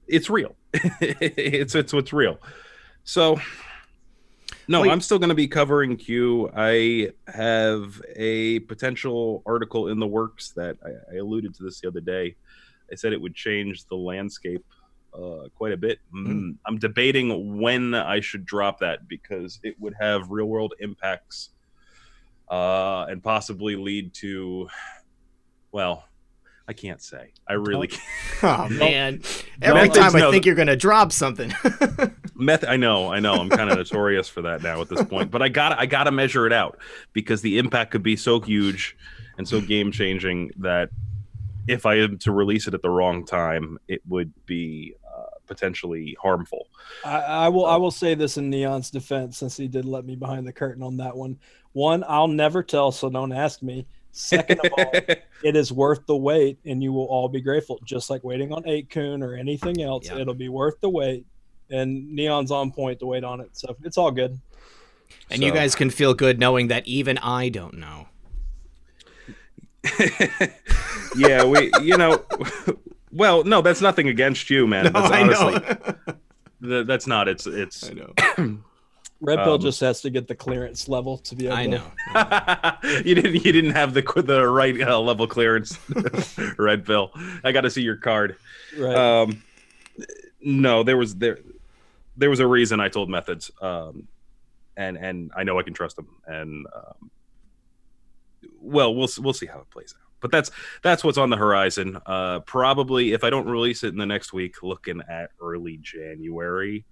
it's real. it's what's real. So, no, Well, I'm still going to be covering Q. I have a potential article in the works that I alluded to this the other day. I said it would change the landscape quite a bit. I'm debating when I should drop that, because it would have real world impacts and possibly lead to, well, I can't say. I really can't. Oh, man. Every time I think you're going to drop something. I know. I'm kind of notorious for that now at this point. But I gotta measure it out, because the impact could be so huge and so game changing that if I am to release it at the wrong time, it would be potentially harmful. I will say this in Neon's defense, since he did let me behind the curtain on that one. One, I'll never tell, so don't ask me. Second of all, it is worth the wait, and you will all be grateful. Just like waiting on 8kun or anything else, It'll be worth the wait. And Neon's on point to wait on it, so it's all good. And you guys can feel good knowing that even I don't know. Yeah, well, no, that's nothing against you, man. No, That's I know. That's not. It's. I know. Red Pill just has to get the clearance level to be able I to. know. You didn't have the right level clearance, Red Pill. I got to see your card. Right. No, there was a reason I told Methods, and I know I can trust them. And well, we'll see how it plays out. But that's what's on the horizon. Probably, if I don't release it in the next week, looking at early January.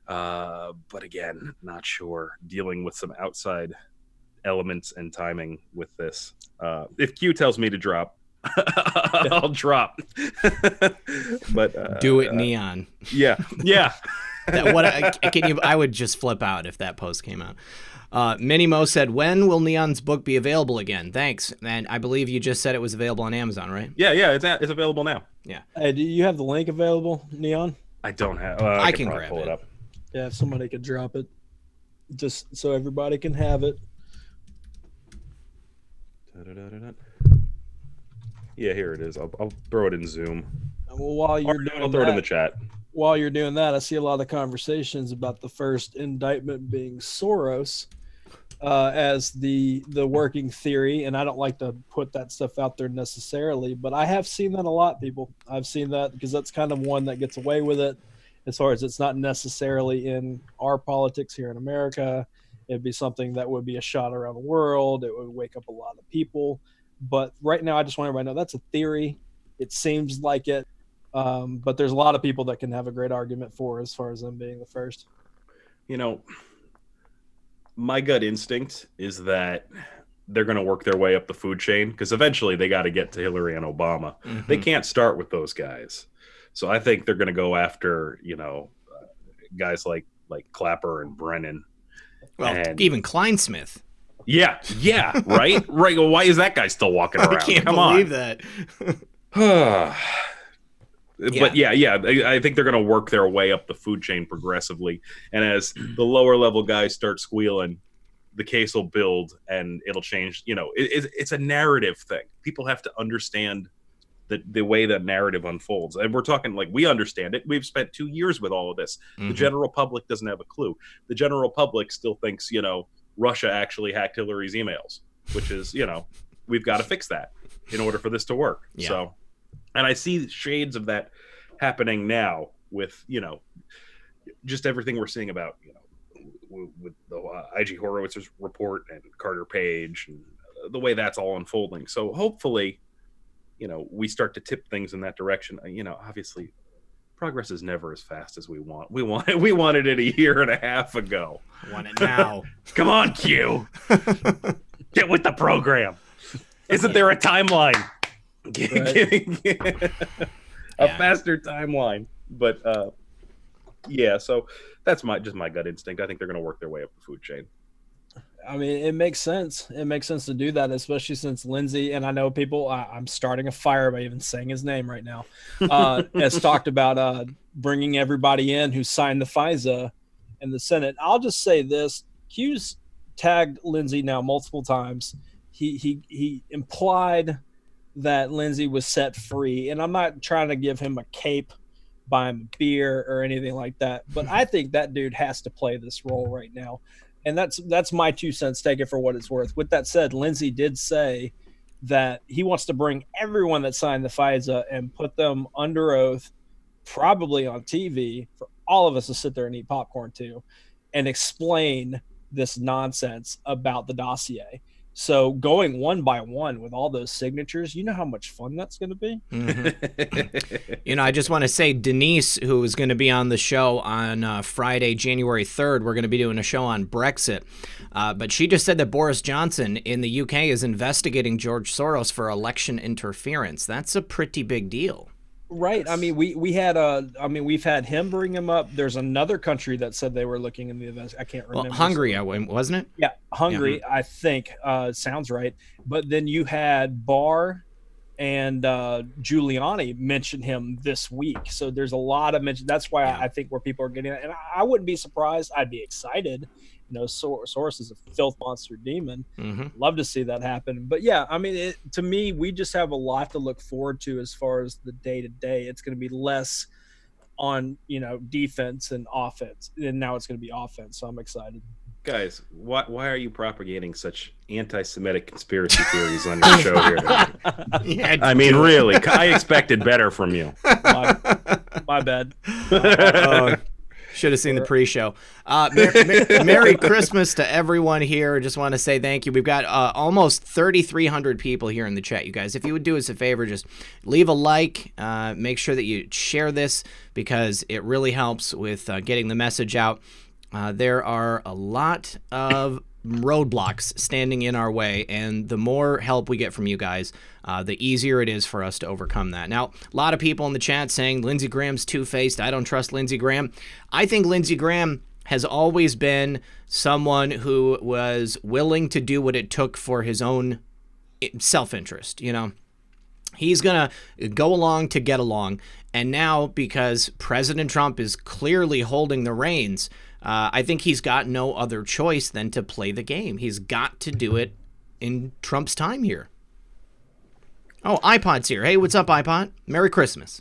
But again, not sure. Dealing with some outside elements and timing with this. If Q tells me to drop, I'll drop. But do it, Neon. Yeah. I would just flip out if that post came out. Minnie Mo said, "When will Neon's book be available again?" Thanks. And I believe you just said it was available on Amazon, right? Yeah, it's available now. Yeah. Hey, do you have the link available, Neon? I don't have. I can grab pull it up. Yeah, if somebody could drop it, just so everybody can have it. Yeah, here it is. I'll throw it in Zoom. Well, while you're doing I'll throw it in the chat. While you're doing that, I see a lot of conversations about the first indictment being Soros as the working theory, and I don't like to put that stuff out there necessarily, but I have seen that a lot, people. I've seen that because that's kind of one that gets away with it, as far as it's not necessarily in our politics here in America. It'd be something that would be a shot around the world. It would wake up a lot of people. But right now, I just want everybody to know that's a theory. It seems like it. But there's a lot of people that can have a great argument for as far as them being the first. You know, my gut instinct is that they're going to work their way up the food chain, because eventually they got to get to Hillary and Obama. Mm-hmm. They can't start with those guys. So I think they're going to go after, guys like Clapper and Brennan. Well, and even Kleinsmith. Yeah, right? Right. Well, why is that guy still walking around? I can't believe that. But yeah, I think they're going to work their way up the food chain progressively. And as the lower level guys start squealing, the case will build and it'll change. It's a narrative thing. People have to understand the way that narrative unfolds. And we're talking like we understand it. We've spent 2 years with all of this. Mm-hmm. The general public doesn't have a clue. The general public still thinks, Russia actually hacked Hillary's emails, which is, we've got to fix that in order for this to work. Yeah. So, and I see shades of that happening now with, just everything we're seeing about, with the IG Horowitz's report and Carter Page and the way that's all unfolding. So hopefully, we start to tip things in that direction. Obviously progress is never as fast as we want. We wanted it a year and a half ago. I want it now. Come on, Q. Get with the program. Isn't there a timeline? A faster timeline. But Yeah, so that's just my gut instinct. I think they're going to work their way up the food chain. I mean, it makes sense. It makes sense to do that, especially since Lindsay, and I know people, I'm starting a fire by even saying his name right now, has talked about bringing everybody in who signed the FISA in the Senate. I'll just say this. Q's tagged Lindsay now multiple times. He implied that Lindsay was set free, and I'm not trying to give him a cape, buy him a beer or anything like that, but I think that dude has to play this role right now. And that's my 2 cents. Take it for what it's worth. With that said, Lindsay did say that he wants to bring everyone that signed the FISA and put them under oath, probably on TV, for all of us to sit there and eat popcorn too, and explain this nonsense about the dossier. So going one by one with all those signatures, you know how much fun that's going to be? Mm-hmm. I just want to say Denise, who is going to be on the show on Friday, January 3rd, we're going to be doing a show on Brexit. But she just said that Boris Johnson in the UK is investigating George Soros for election interference. That's a pretty big deal. Right. I mean, we've had him bring him up. There's another country that said they were looking in the event. I can't remember. Well, Hungary, wasn't it? Yeah, Hungary, yeah. I think sounds right. But then you had Barr and Giuliani mention him this week. So there's a lot of mention. That's why I think where people are getting it. And I wouldn't be surprised. I'd be excited. Soros is a filth monster demon. Mm-hmm. Love to see that happen. But yeah, I mean, to me, we just have a lot to look forward to as far as the day to day. It's going to be less on, defense and offense. And now it's going to be offense. So I'm excited. Guys, why are you propagating such anti-Semitic conspiracy theories on your show here tonight? I mean, really, I expected better from you. My bad. Should have seen the pre-show. Merry Christmas to everyone here. Just want to say thank you. We've got almost 3,300 people here in the chat, you guys. If you would do us a favor, just leave a like. Make sure that you share this because it really helps with getting the message out. There are a lot of roadblocks standing in our way, and the more help we get from you guys, the easier it is for us to overcome that. Now, a lot of people in the chat saying Lindsey Graham's two-faced. I don't trust Lindsey Graham. I think Lindsey Graham has always been someone who was willing to do what it took for his own self-interest. He's going to go along to get along, and now because President Trump is clearly holding the reins, I think he's got no other choice than to play the game. He's got to do it in Trump's time here. Oh, iPod's here. Hey, what's up, iPod? Merry Christmas.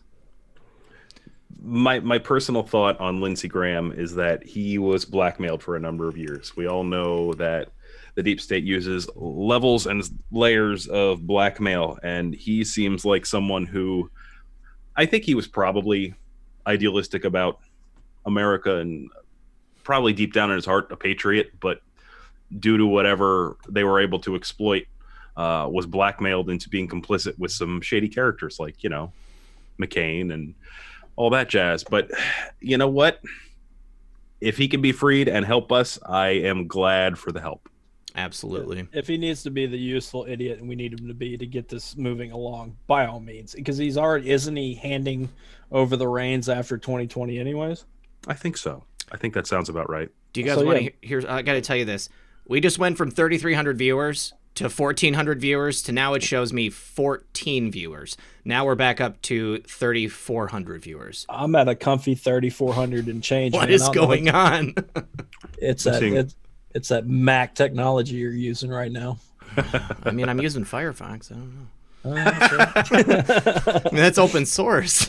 My personal thought on Lindsey Graham is that he was blackmailed for a number of years. We all know that the deep state uses levels and layers of blackmail, and he seems like someone who, I think he was probably idealistic about America and probably deep down in his heart a patriot, but due to whatever they were able to exploit, was blackmailed into being complicit with some shady characters like, McCain and all that jazz. But you know what? If he can be freed and help us, I am glad for the help. Absolutely. If he needs to be the useful idiot and we need him to be to get this moving along, by all means, because isn't he handing over the reins after 2020 anyways? I think so. I think that sounds about right. Do you guys want to hear? I got to tell you this. We just went from 3,300 viewers to 1,400 viewers to now it shows me 14 viewers. Now we're back up to 3,400 viewers. I'm at a comfy 3,400 and change. What is going on? It's that Mac technology you're using right now. I mean, I'm using Firefox. I don't know. That's open source.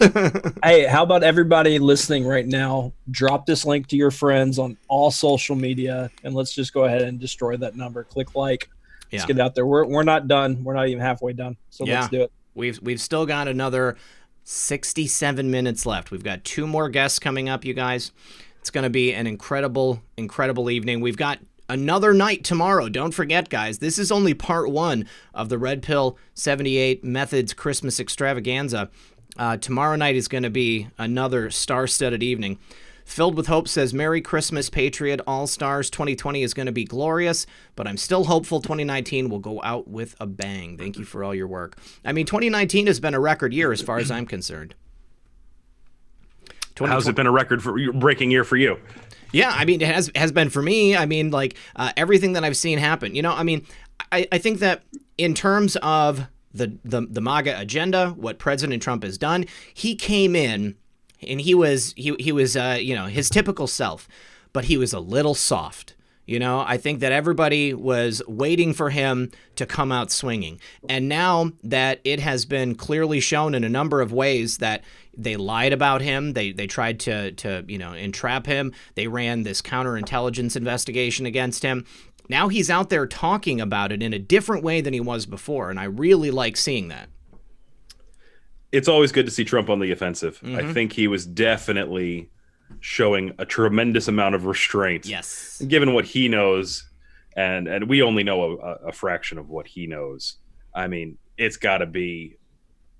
Hey, how about everybody listening right now? Drop this link to your friends on all social media, and let's just go ahead and destroy that number. Click like. Let's get out there. We're not done. We're not even halfway done. So let's do it. We've still got another 67 minutes left. We've got 2 more guests coming up, you guys. It's going to be an incredible evening. We've got another night tomorrow. Don't forget, guys, this is only part 1 of the RedPill78 Methods Christmas Extravaganza. Tomorrow night is going to be another star-studded evening. Filled with Hope says, Merry Christmas, Patriot All-Stars. 2020 is going to be glorious, but I'm still hopeful 2019 will go out with a bang. Thank you for all your work. I mean, 2019 has been a record year as far as I'm concerned. How's it been a record-breaking year for you? Yeah, I mean, it has been for me. I mean, like, everything that I've seen happen. You know, I mean, I think that in terms of the MAGA agenda, what President Trump has done, he came in and he was you know, his typical self, but he was a little soft. You know, I think that everybody was waiting for him to come out swinging. And now that it has been clearly shown in a number of ways that they lied about him, they tried to you know, entrap him, they ran this counterintelligence investigation against him. Now he's out there talking about it in a different way than he was before, and I really like seeing that. It's always good to see Trump on the offensive. I think he was definitely showing a tremendous amount of restraint. Yes. Given what he knows, and we only know a fraction of what he knows. I mean, it's got to be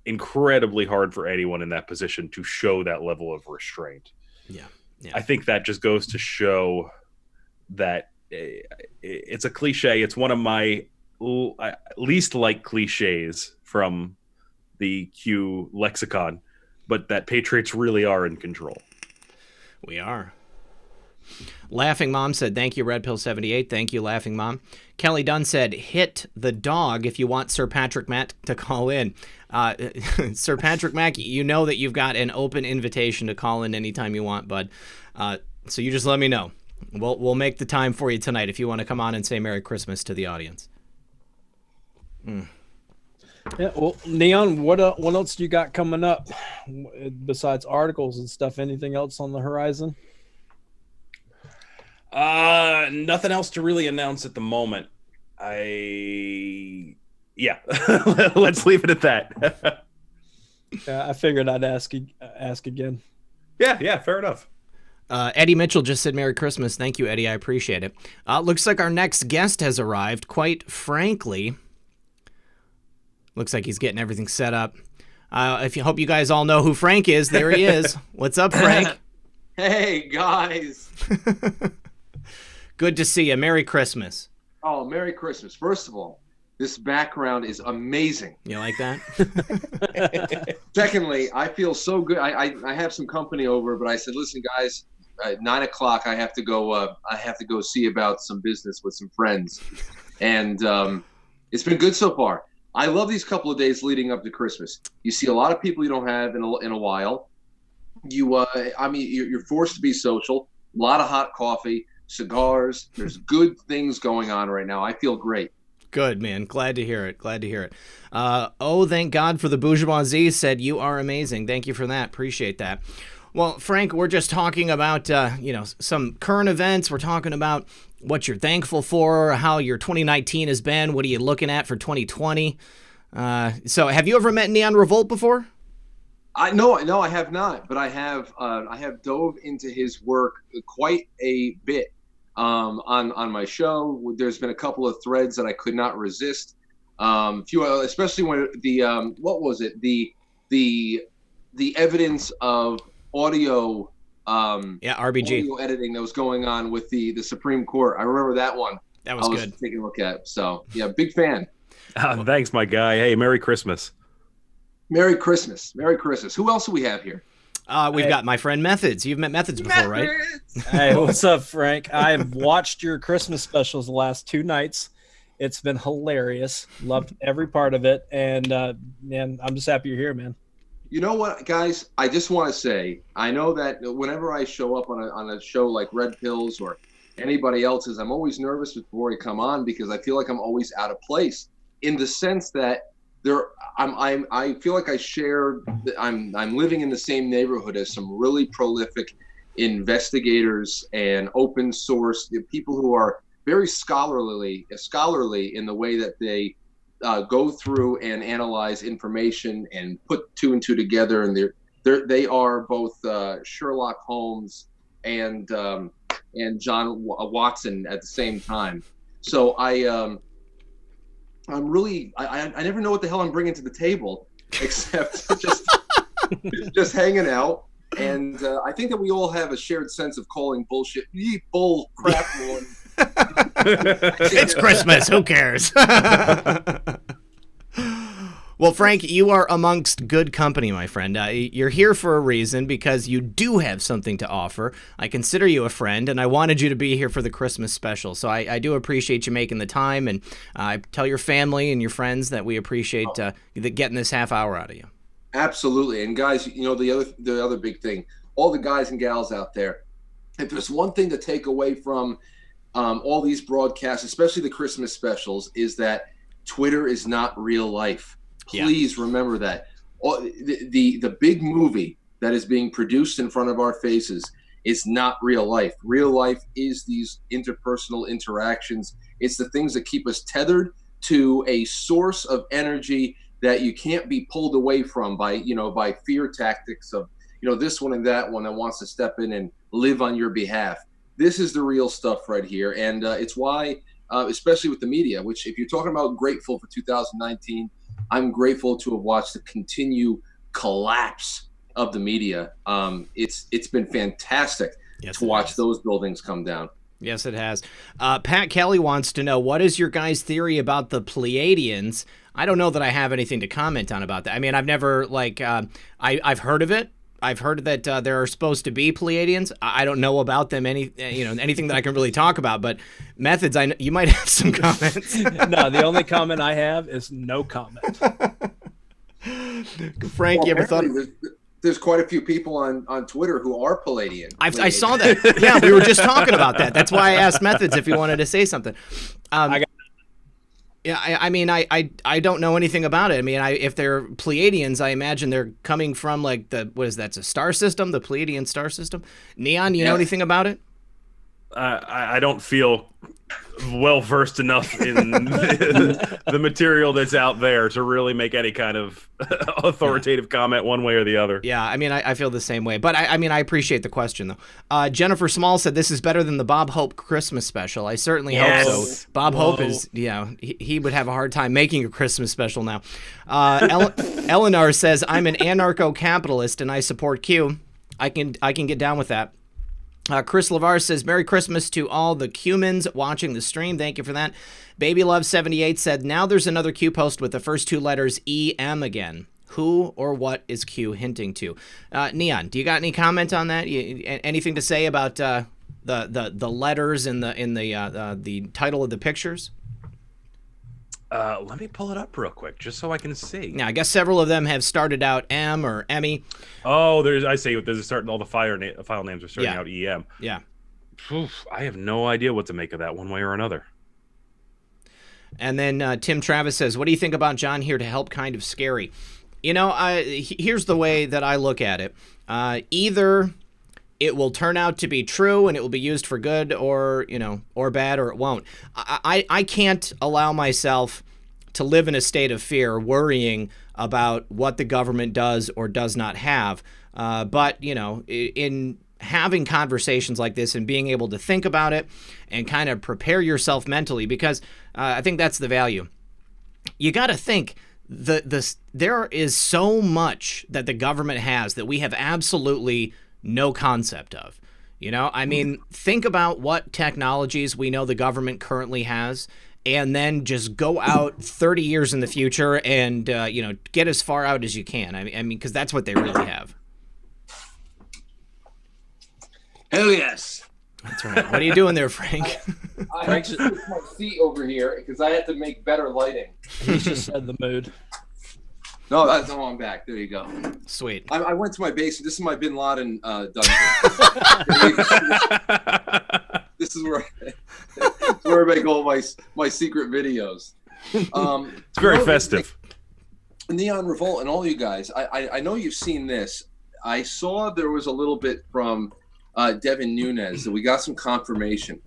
incredibly hard for anyone in that position to show that level of restraint. Yeah. I think that just goes to show that it's a cliche. It's one of my least liked cliches from the Q lexicon, but that patriots really are in control. We are. Laughing Mom said, thank you, RedPill78. Thank you, Laughing Mom. Kelly Dunn said, hit the dog if you want Sir Patrick Mack to call in. Sir Patrick Mack, you know that you've got an open invitation to call in anytime you want, bud. So you just let me know. We'll make the time for you tonight if you want to come on and say Merry Christmas to the audience. Yeah, well, Neon, what else do you got coming up besides articles and stuff? Anything else on the horizon? Nothing else to really announce at the moment. Let's leave it at that. Yeah, I figured I'd ask again. Yeah, fair enough. Eddie Mitchell just said Merry Christmas. Thank you, Eddie. I appreciate it. Looks like our next guest has arrived. Quite frankly, looks like he's getting everything set up. If you hope you guys all know who Frank is, there he is. What's up, Frank? Hey, guys. Good to see you. Merry Christmas. Oh, Merry Christmas. First of all, this background is amazing. You like that? Secondly, I feel so good. I have some company over, but I said, listen, guys, at 9 o'clock, I have to go see about some business with some friends. And it's been good so far. I love these couple of days leading up to Christmas. You see a lot of people you don't have in a while. You're forced to be social. A lot of hot coffee, cigars. There's good things going on right now. I feel great. Good, man. Glad to hear it. Thank God for the bourgeoisie said you are amazing. Thank you for that. Appreciate that. Well, Frank, we're just talking about, some current events. We're talking about what you're thankful for, how your 2019 has been. What are you looking at for 2020? So have you ever met Neon Revolt before? No, I have not, but I have dove into his work quite a bit on my show. There's been a couple of threads that I could not resist. Especially when the evidence of audio RBG audio editing that was going on with the Supreme Court. I remember that one. That was good. Taking a look at. So yeah, big fan. Thanks, my guy. Hey, Merry Christmas. Merry Christmas. Merry Christmas. Who else do we have here? We've got my friend Methods. You've met Methods before, right? Hey, what's up, Frank? I've watched your Christmas specials the last 2 nights. It's been hilarious. Loved every part of it. And man, I'm just happy you're here, man. You know what, guys? I just want to say, I know that whenever I show up on a show like Red Pills or anybody else's, I'm always nervous before I come on because I feel like I'm always out of place in the sense that I feel like I'm living in the same neighborhood as some really prolific investigators and open source people who are very scholarly in the way that they go through and analyze information and put 2 and 2 together, and they are both Sherlock Holmes and John Watson at the same time. So I never know what the hell I'm bringing to the table except just hanging out. And I think that we all have a shared sense of calling bullshit bull crap one. It's Christmas. Who cares? Well, Frank, you are amongst good company, my friend. You're here for a reason because you do have something to offer. I consider you a friend, and I wanted you to be here for the Christmas special. So I do appreciate you making the time, and I tell your family and your friends that we appreciate getting this half hour out of you. Absolutely. And guys, you know, the other big thing, all the guys and gals out there, if there's one thing to take away from all these broadcasts, especially the Christmas specials, is that Twitter is not real life. Please remember that. The big movie that is being produced in front of our faces is not real life. Real life is these interpersonal interactions. It's the things that keep us tethered to a source of energy that you can't be pulled away from by fear tactics of, this one and that one that wants to step in and live on your behalf. This is the real stuff right here. And it's why, especially with the media, which if you're talking about grateful for 2019, I'm grateful to have watched the continued collapse of the media. It's been fantastic to watch those buildings come down. Yes, it has. Pat Kelly wants to know, what is your guys' theory about the Pleiadians? I don't know that I have anything to comment on about that. I mean, I've never, I've heard of it. I've heard that there are supposed to be Pleiadians. I don't know about them, anything that I can really talk about. But Methods, you might have some comments. No, the only comment I have is no comment. Frank, you ever thought? There's quite a few people on Twitter who are Palladian. I saw that. Yeah, we were just talking about that. That's why I asked Methods if he wanted to say something. Yeah, I don't know anything about it. I mean, if they're Pleiadians, I imagine they're coming from that's a star system, the Pleiadian star system. Neon, you know anything about it? I don't feel well versed enough in the material that's out there to really make any kind of authoritative comment one way or the other. Yeah, I mean, I feel the same way. But I appreciate the question, though. Jennifer Small said this is better than the Bob Hope Christmas special. I certainly hope so. Bob Hope is, he would have a hard time making a Christmas special now. Eleanor says, I'm an anarcho-capitalist and I support Q. I can get down with that. Chris LeVar says, Merry Christmas to all the Qmans watching the stream. Thank you for that. BabyLove78 said, now there's another Q post with the first two letters EM again. Who or what is Q hinting to? Neon, do you got any comment on that? Anything to say about the letters in the title of the pictures? Let me pull it up real quick, just so I can see. Now, I guess several of them have started out M or Emmy. Oh, there's all the file names are starting out EM. Yeah. Oof, I have no idea what to make of that one way or another. And then Tim Travis says, what do you think about John here to help kind of scary? Here's the way that I look at it. Either it will turn out to be true and it will be used for good or bad, or it won't. I can't allow myself to live in a state of fear, worrying about what the government does or does not have. But in having conversations like this and being able to think about it and kind of prepare yourself mentally, because I think that's the value. You got to think there is so much that the government has that we have absolutely no concept of. Think about what technologies we know the government currently has, and then just go out 30 years in the future and get as far out as you can. I mean, because that's what they really have. Hell yes. That's right. What are you doing there, Frank? I had to put my seat over here because I had to make better lighting. He's just in the mood. No, I'm back. There you go. Sweet. I went to my basement. This is my Bin Laden dungeon. This is where I make all my secret videos. It's very festive. Neon Revolt and all you guys, I know you've seen this. I saw there was a little bit from Devin Nunes that we got some confirmation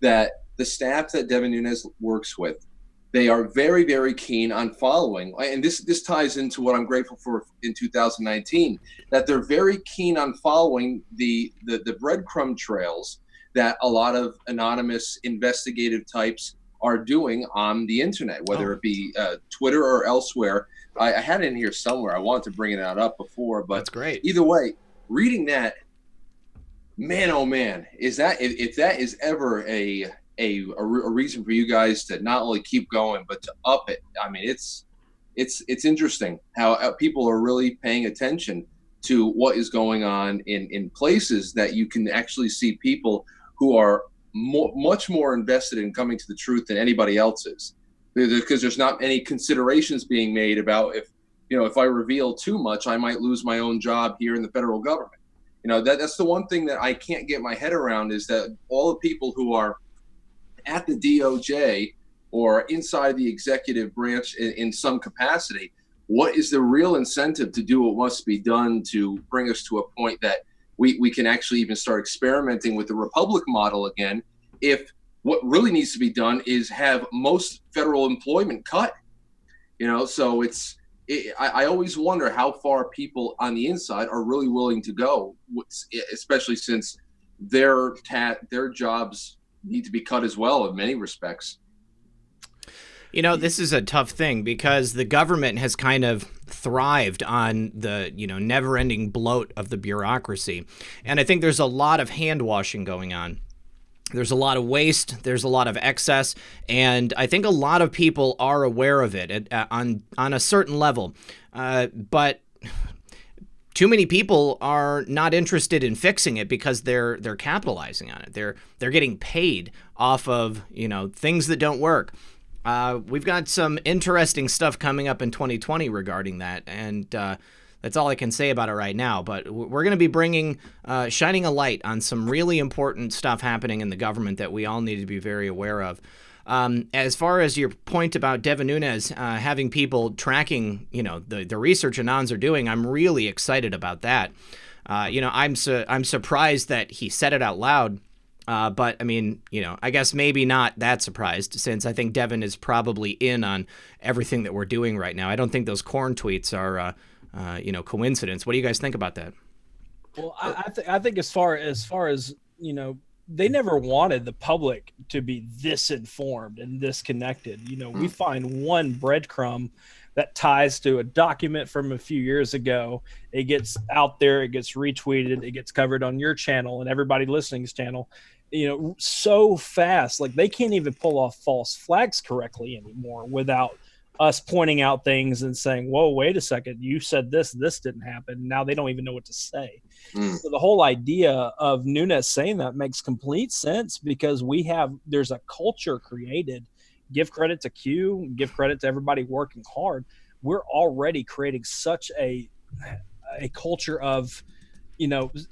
that the staff that Devin Nunes works with, they are very, very keen on following. And this ties into what I'm grateful for in 2019, that they're very keen on following the breadcrumb trails that a lot of anonymous investigative types are doing on the internet, whether it be Twitter or elsewhere. I had it in here somewhere. I wanted to bring it up before, but that's great. Either way, reading that, man, oh man, is that if that is ever a reason for you guys to not only keep going but to up it. I mean, it's interesting how people are really paying attention to what is going on in places that you can actually see people who are much more invested in coming to the truth than anybody else is, because there's not any considerations being made about if I reveal too much, I might lose my own job here in the federal government. That's the one thing that I can't get my head around, is that all the people who are at the DOJ or inside the executive branch in some capacity, what is the real incentive to do what must be done to bring us to a point that we can actually even start experimenting with the republic model again, if what really needs to be done is have most federal employment cut? So I always wonder how far people on the inside are really willing to go, especially since their jobs need to be cut as well in many respects. This is a tough thing because the government has kind of thrived on the, never-ending bloat of the bureaucracy. And I think there's a lot of hand washing going on. There's a lot of waste, there's a lot of excess, and I think a lot of people are aware of it on a certain level. But too many people are not interested in fixing it because they're capitalizing on it. They're getting paid off of, things that don't work. We've got some interesting stuff coming up in 2020 regarding that, and that's all I can say about it right now. But we're going to be shining a light on some really important stuff happening in the government that we all need to be very aware of. As far as your point about Devin Nunes having people tracking, the research Anons are doing, I'm really excited about that. I'm surprised that he said it out loud. But I mean, I guess maybe not that surprised, since I think Devin is probably in on everything that we're doing right now. I don't think those corn tweets are, coincidence. What do you guys think about that? Well, I think as far as they never wanted the public to be this informed and this connected. We find one breadcrumb that ties to a document from a few years ago. It gets out there, it gets retweeted, it gets covered on your channel and everybody listening's channel, so fast. Like, they can't even pull off false flags correctly anymore without us pointing out things and saying, whoa, wait a second, you said this didn't happen. Now they don't even know what to say. So the whole idea of Nunes saying that makes complete sense, because there's a culture created. Give credit to Q, give credit to everybody working hard. We're already creating such a culture of,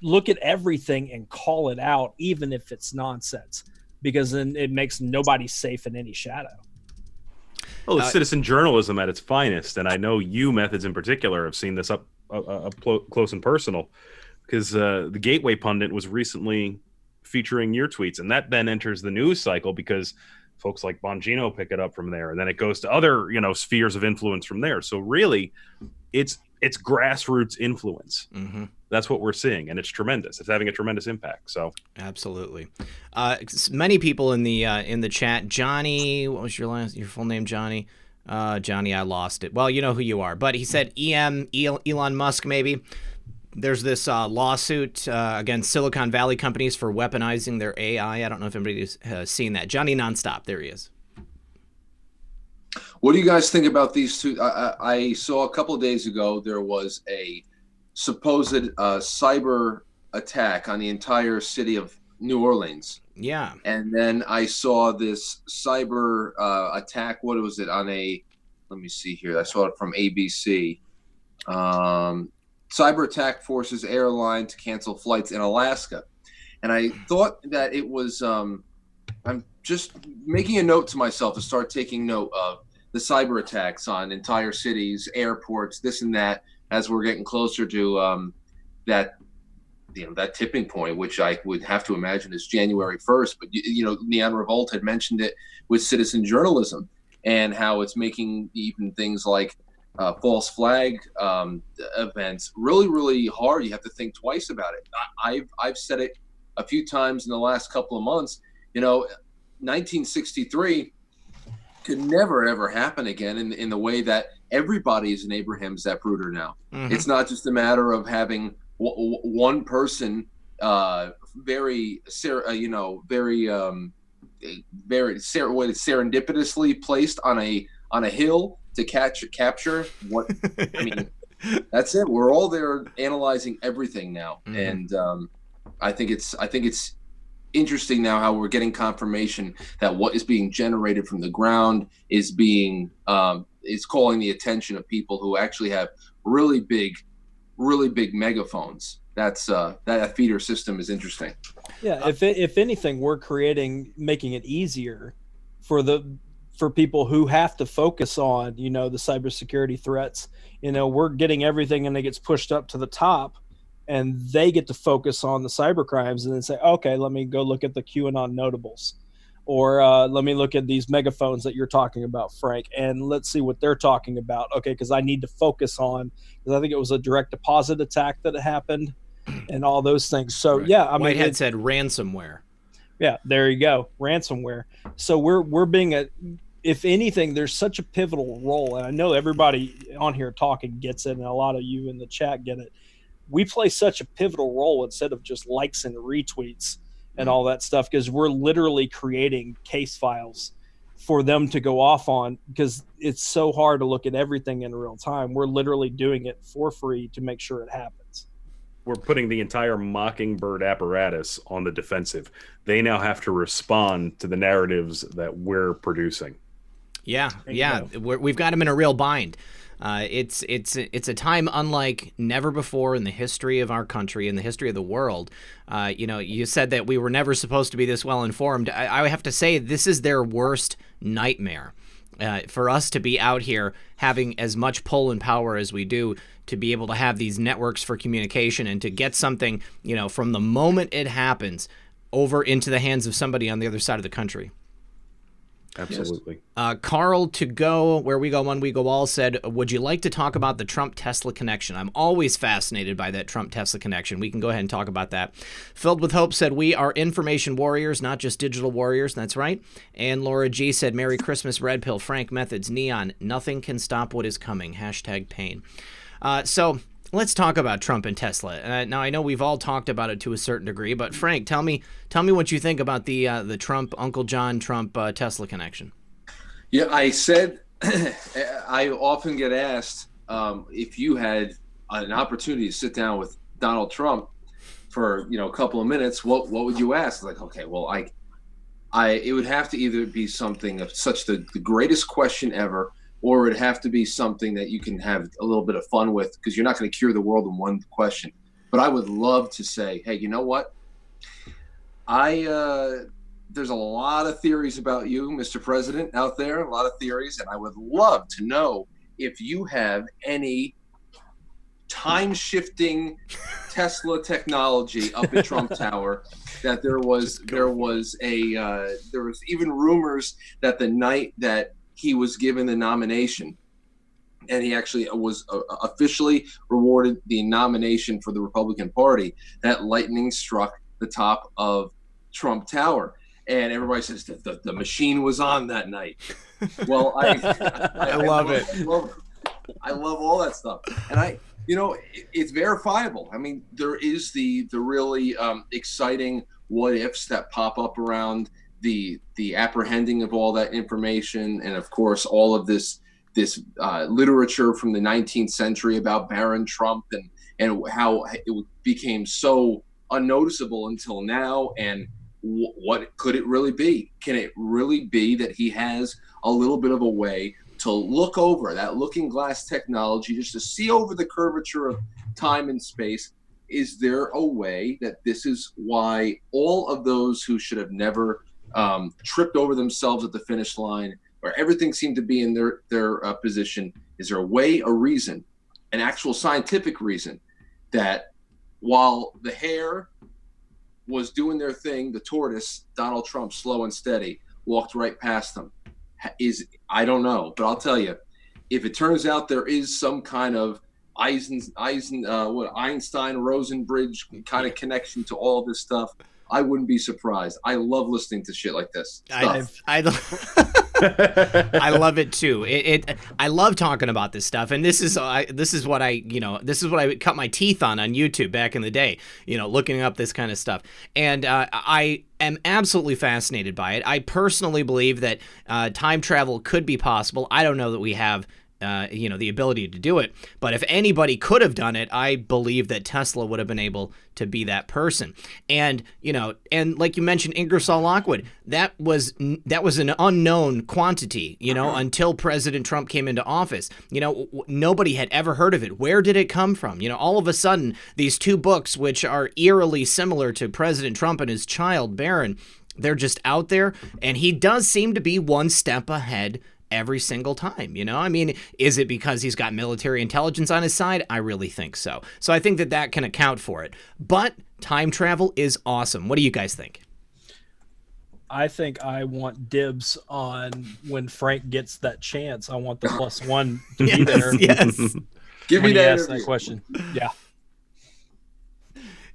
look at everything and call it out, even if it's nonsense, because then it makes nobody safe in any shadow. Well, it's citizen journalism at its finest, and I know you, Methods in particular, have seen this up close and personal, because the Gateway Pundit was recently featuring your tweets, and that then enters the news cycle because folks like Bongino pick it up from there, and then it goes to other spheres of influence from there. So really, it's grassroots influence. Mm-hmm. That's what we're seeing, and it's tremendous. It's having a tremendous impact. So absolutely, many people in the chat. Johnny, what was your full name? Johnny. Johnny, I lost it. Well, you know who you are, but he said Elon Musk maybe. There's this lawsuit against Silicon Valley companies for weaponizing their AI. I don't know if anybody's seen that. Johnny Nonstop, there he is. What do you guys think about these two? I saw a couple of days ago there was a supposed cyber attack on the entire city of New Orleans. Yeah. And then I saw this cyber attack. What was it on let me see here. I saw it from ABC. Cyber attack forces airline to cancel flights in Alaska. And I thought that it was, I'm just making a note to myself to start taking note of the cyber attacks on entire cities, airports, this and that, as we're getting closer to that tipping point, which I would have to imagine is January 1st. But, Neon Revolt had mentioned it with citizen journalism and how it's making even things like false flag events really, really hard. You have to think twice about it. I've said it a few times in the last couple of months. 1963 could never ever happen again in the way that everybody is an Abraham Zapruder now. Mm-hmm. It's not just a matter of having one person very serendipitously placed on a hill to capture what I mean. That's it. We're all there analyzing everything now, and I think it's interesting now how we're getting confirmation that what is being generated from the ground is being is calling the attention of people who actually have really big megaphones. That's that feeder system is interesting. Yeah, if anything, we're making it easier for people who have to focus on, the cybersecurity threats. We're getting everything and it gets pushed up to the top, and they get to focus on the cyber crimes and then say, okay, let me go look at the QAnon notables, or let me look at these megaphones that you're talking about, Frank, and let's see what they're talking about. Okay, because I need to focus on, because I think it was a direct deposit attack that happened and all those things. So, Right. yeah, I mean, Whitehead said ransomware. Yeah, there you go. Ransomware. So we're being if anything, there's such a pivotal role, and I know everybody on here talking gets it, and a lot of you in the chat get it. We play such a pivotal role instead of just likes and retweets and all that stuff, because we're literally creating case files for them to go off on, because it's so hard to look at everything in real time. We're literally doing it for free to make sure it happens. We're putting the entire Mockingbird apparatus on the defensive. They now have to respond to the narratives that we're producing. Yeah, we've got them in a real bind. It's a time unlike never before in the history of our country, in the history of the world. You said that we were never supposed to be this well informed. I have to say this is their worst nightmare. For us to be out here having as much pull and power as we do, to be able to have these networks for communication and to get something, from the moment it happens over into the hands of somebody on the other side of the country. Absolutely. Carl to go, where we go one, we go all, said, would you like to talk about the Trump-Tesla connection? I'm always fascinated by that Trump-Tesla connection. We can go ahead and talk about that. Filled with Hope said, we are information warriors, not just digital warriors. That's right. And Laura G said, Merry Christmas, Red Pill, Frank Methods, Neon. Nothing can stop what is coming. #Pain. So let's talk about Trump and Tesla. Now, I know we've all talked about it to a certain degree, but Frank, tell me what you think about the Trump, Uncle John Trump Tesla connection. Yeah, I said I often get asked if you had an opportunity to sit down with Donald Trump for a couple of minutes, what would you ask? Like, okay, well, it would have to either be something of such the greatest question ever, or it would have to be something that you can have a little bit of fun with, because you're not going to cure the world in one question. But I would love to say, hey, you know what? There's a lot of theories about you, Mr. President, out there, a lot of theories, and I would love to know if you have any time-shifting Tesla technology up at Trump Tower. That there was even rumors that the night that he was given the nomination, and he actually was officially rewarded the nomination for the Republican Party, that lightning struck the top of Trump Tower. And everybody says that the machine was on that night. Well, I love it. I love all that stuff. And it's verifiable. I mean, there is the really exciting what ifs that pop up around the apprehending of all that information, and of course all of this literature from the 19th century about Baron Trump and how it became so unnoticeable until now. And what could it really be? Can it really be that he has a little bit of a way to look over that looking glass technology, just to see over the curvature of time and space? Is there a way that this is why all of those who should have never tripped over themselves at the finish line, where everything seemed to be in their position, is there a way, a reason, an actual scientific reason, that while the hare was doing their thing, the tortoise, Donald Trump, slow and steady, walked right past them? I don't know, but I'll tell you, if it turns out there is some kind of Einstein-Rosenbridge kind of connection to all this stuff, I wouldn't be surprised. I love listening to shit like this. I love it too. I love talking about this stuff, and this is what I cut my teeth on YouTube back in the day. Looking up this kind of stuff, and I am absolutely fascinated by it. I personally believe that time travel could be possible. I don't know that we have the ability to do it. But if anybody could have done it, I believe that Tesla would have been able to be that person. And, and like you mentioned, Ingersoll Lockwood, that was an unknown quantity, until President Trump came into office. Nobody had ever heard of it. Where did it come from? All of a sudden, these two books, which are eerily similar to President Trump and his child, Barron, they're just out there. And he does seem to be one step ahead every single time. Is it because he's got military intelligence on his side? I really think so. So I think that can account for it. But time travel is awesome. What do you guys think? I think I want dibs on when Frank gets that chance. I want the +1 to be there. Yes. Give me that question. Yeah.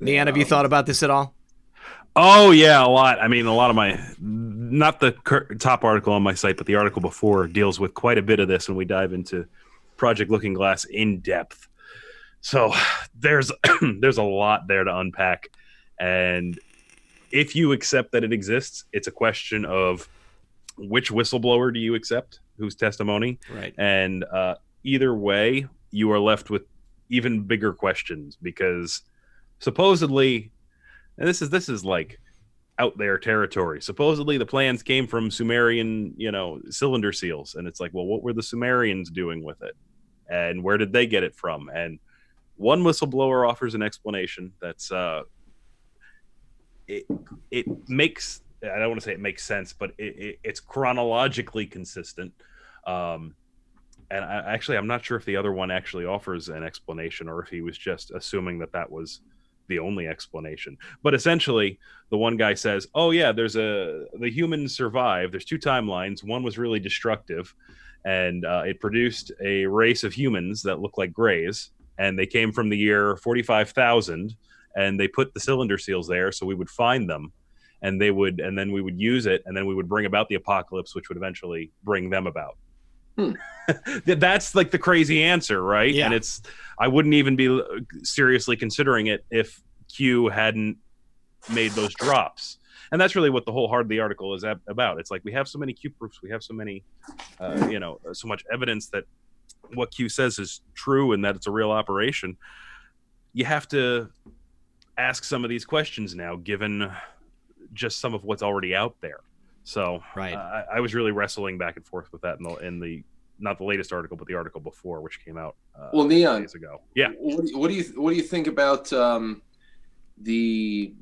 Neon, have you thought about this at all? Oh yeah, a lot. I mean, a lot of not the top article on my site, but the article before deals with quite a bit of this, and we dive into Project Looking Glass in depth. So there's a lot there to unpack, and if you accept that it exists, it's a question of which whistleblower do you accept, whose testimony, right? And either way, you are left with even bigger questions, because supposedly, and this is like out there territory. Supposedly the plans came from Sumerian, cylinder seals. And it's like, well, what were the Sumerians doing with it? And where did they get it from? And one whistleblower offers an explanation that's, it makes, I don't want to say it makes sense, but it's chronologically consistent. And I'm not sure if the other one actually offers an explanation or if he was just assuming that was the only explanation. But essentially, the one guy says, oh yeah, the humans survived. There's two timelines. One was really destructive, and it produced a race of humans that look like Greys, and they came from the year 45,000, and they put the cylinder seals there so we would find them, and then we would use it, and then we would bring about the apocalypse, which would eventually bring them about. That's like the crazy answer, right? Yeah. And I wouldn't even be seriously considering it if Q hadn't made those drops. And that's really what the whole heart of the article is about. It's like, we have so many Q proofs, we have so many, so much evidence that what Q says is true and that it's a real operation. You have to ask some of these questions now, given just some of what's already out there. So right. I was really wrestling back and forth with that in the not the latest article, but the article before, which came out Neon, days ago. Yeah. What do you think about the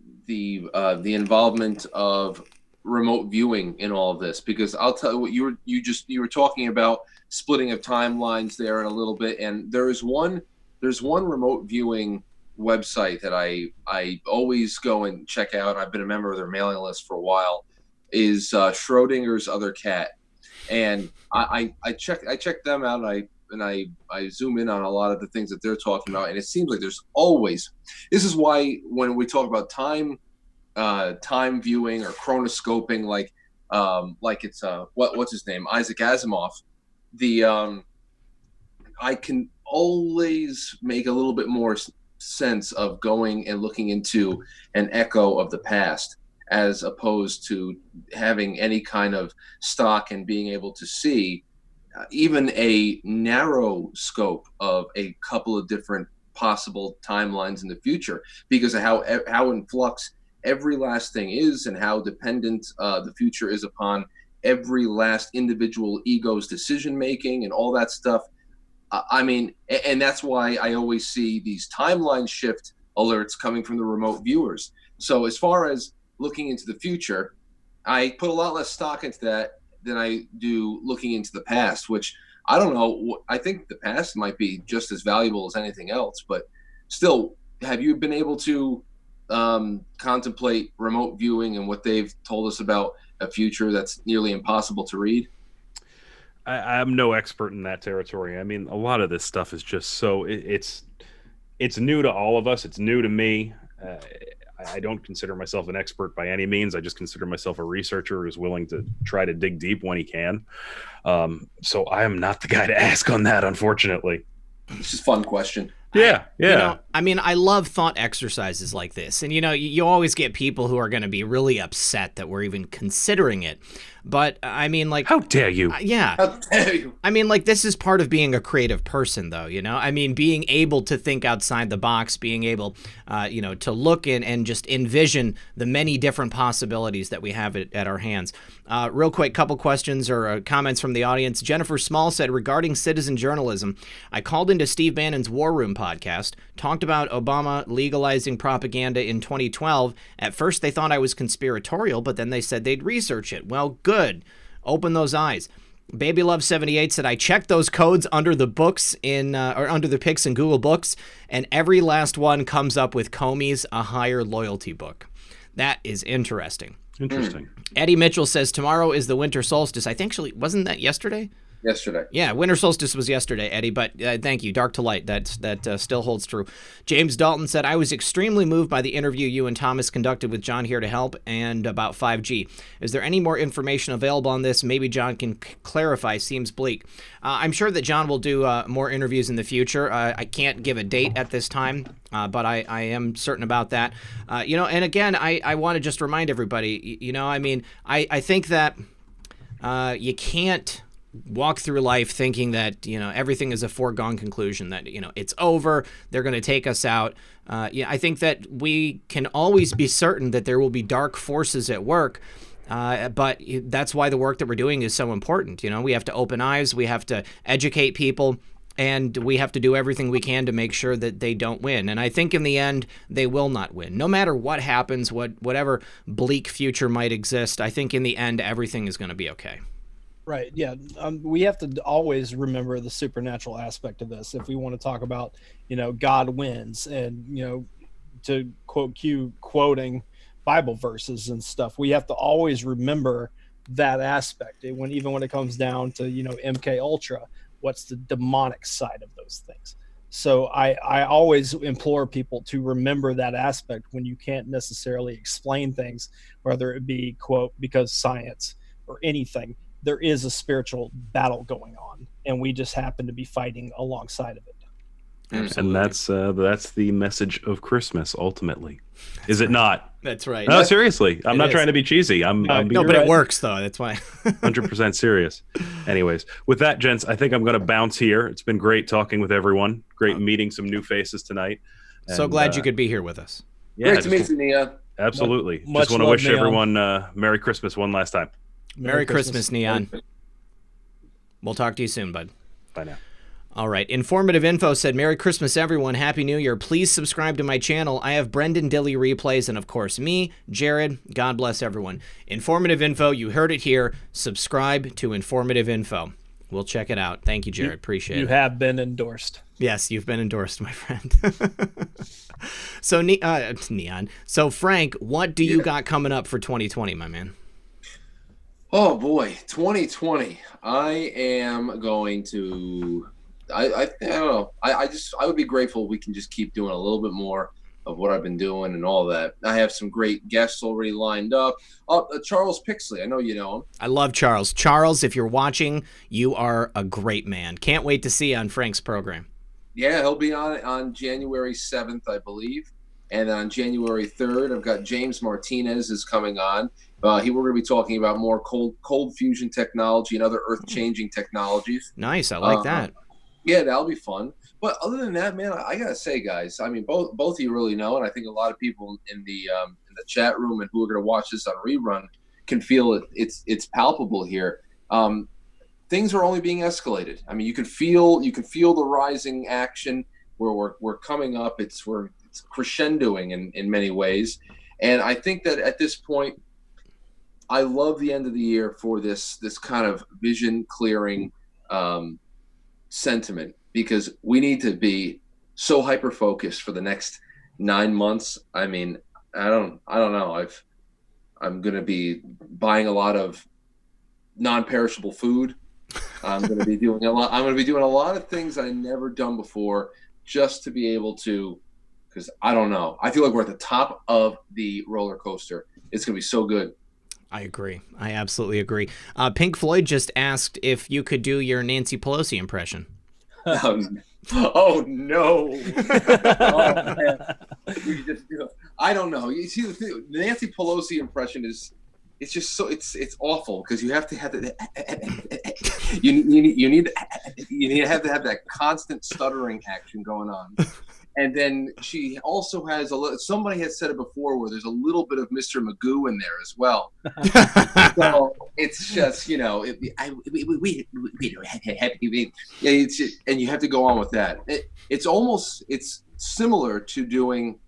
involvement of remote viewing in all of this? Because I'll tell you what, you were talking about splitting of timelines there in a little bit, and there's one remote viewing website that I always go and check out. I've been a member of their mailing list for a while. Is Schrodinger's Other Cat, and I check them out, and I zoom in on a lot of the things that they're talking about, and it seems like there's always. This is why when we talk about time viewing or chronoscoping, like it's what's his name, Isaac Asimov, I can always make a little bit more sense of going and looking into an echo of the past, as opposed to having any kind of stock and being able to see even a narrow scope of a couple of different possible timelines in the future, because of how in flux every last thing is, and how dependent the future is upon every last individual ego's decision making and all that stuff. I mean, and that's why I always see these timeline shift alerts coming from the remote viewers. So as far as looking into the future, I put a lot less stock into that than I do looking into the past, which I don't know. I think the past might be just as valuable as anything else, but still, have you been able to contemplate remote viewing and what they've told us about a future that's nearly impossible to read? I'm no expert in that territory. I mean, a lot of this stuff is just so it's new to all of us. It's new to me. I don't consider myself an expert by any means. I just consider myself a researcher who's willing to try to dig deep when he can. So I am not the guy to ask on that, unfortunately. It's just a fun question. Yeah, yeah. You know, I mean, I love thought exercises like this. And, you know, you always get people who are going to be really upset that we're even considering it. But, I mean, like... How dare you? Yeah. How dare you? I mean, like, this is part of being a creative person, though, you know? I mean, being able to think outside the box, being able, you know, to look in and just envision the many different possibilities that we have at our hands. Real quick, couple questions or comments from the audience. Jennifer Small said, regarding citizen journalism, I called into Steve Bannon's War Room podcast, talked about Obama legalizing propaganda in 2012. At first, they thought I was conspiratorial, but then they said they'd research it. Well, good. Open those eyes. Baby Love 78 said, I checked those codes under the books or under the picks in Google Books, and every last one comes up with Comey's A Higher Loyalty book. That is interesting. Interesting. Eddie Mitchell says, tomorrow is the winter solstice. I think, actually, wasn't that yesterday? Yesterday. Yeah, winter solstice was yesterday, Eddie, but thank you. Dark to light, that still holds true. James Dalton said, I was extremely moved by the interview you and Thomas conducted with John Here to Help and about 5G. Is there any more information available on this? Maybe John can clarify. Seems bleak. I'm sure that John will do more interviews in the future. I can't give a date at this time, but I am certain about that. You know, and again, I want to just remind everybody, you know, I mean, I think that you can't walk through life thinking that, you know, everything is a foregone conclusion, that, you know, it's over, they're going to take us out. Yeah, I think that we can always be certain that there will be dark forces at work, but that's why the work that we're doing is so important. You know, we have to open eyes, we have to educate people, and we have to do everything we can to make sure that they don't win. And I think in the end, they will not win. No matter what happens, whatever bleak future might exist, I think in the end, everything is going to be okay. Right. Yeah. We have to always remember the supernatural aspect of this. If we want to talk about, you know, God wins and, you know, to quote Q quoting Bible verses and stuff, we have to always remember that aspect. Even when it comes down to, you know, MK Ultra, what's the demonic side of those things? So I always implore people to remember that aspect when you can't necessarily explain things, whether it be, quote, because science or anything. There is a spiritual battle going on, and we just happen to be fighting alongside of it. Absolutely. And that's the message of Christmas, ultimately. Is it not? That's right. No, seriously. I'm not trying to be cheesy. I'm being no, but it works, though. That's why. 100% serious. Anyways, with that, gents, I think I'm going to bounce here. It's been great talking with everyone. Great meeting some new faces tonight. So glad you could be here with us. Yeah, great to meet you, Nia. Absolutely. Much just want to wish Neon. everyone Merry Christmas one last time. Merry Christmas, Neon. We'll talk to you soon, bud. Bye now. All right. Informative Info said, Merry Christmas, everyone. Happy New Year. Please subscribe to my channel. I have Brendan Dilly replays and, of course, me, Jared. God bless everyone. Informative Info, you heard it here. Subscribe to Informative Info. We'll check it out. Thank you, Jared. Appreciate it. You have been endorsed. Yes, you've been endorsed, my friend. So, Neon. So, Frank, what do you got coming up for 2020, my man? Oh boy, 2020. I am going to. I don't know. I would be grateful if we can just keep doing a little bit more of what I've been doing and all that. I have some great guests already lined up. Charles Pixley, I know you know him. I love Charles. Charles, if you're watching, you are a great man. Can't wait to see you on Frank's program. Yeah, he'll be on January 7th, I believe. And on January 3rd, I've got James Martinez is coming on. We're going to be talking about more cold fusion technology and other earth-changing technologies. Nice, I like that. Yeah, that'll be fun. But other than that, man, I gotta say, guys, I mean, both of you really know, and I think a lot of people in the chat room and who are going to watch this on rerun can feel it. It's palpable here. Things are only being escalated. I mean, you can feel the rising action where we're coming up. It's crescendoing in many ways, and I think that at this point, I love the end of the year for this kind of vision clearing sentiment, because we need to be so hyper focused for the next 9 months. I mean, I don't know. I'm going to be buying a lot of non-perishable food. I'm going to be doing a lot of things I never done before, just to be able to, because I don't know. I feel like we're at the top of the roller coaster. It's going to be so good. I agree. I absolutely agree. Pink Floyd just asked if you could do your Nancy Pelosi impression. Oh no! Oh, man. You just do it. I don't know. You see, the Nancy Pelosi impression is, it's just so it's awful because you have to have that. You need to have that constant stuttering action going on. And then she also has somebody has said it before where there's a little bit of Mr. Magoo in there as well. So it's just, we don't have and you have to go on with that. It's similar to doing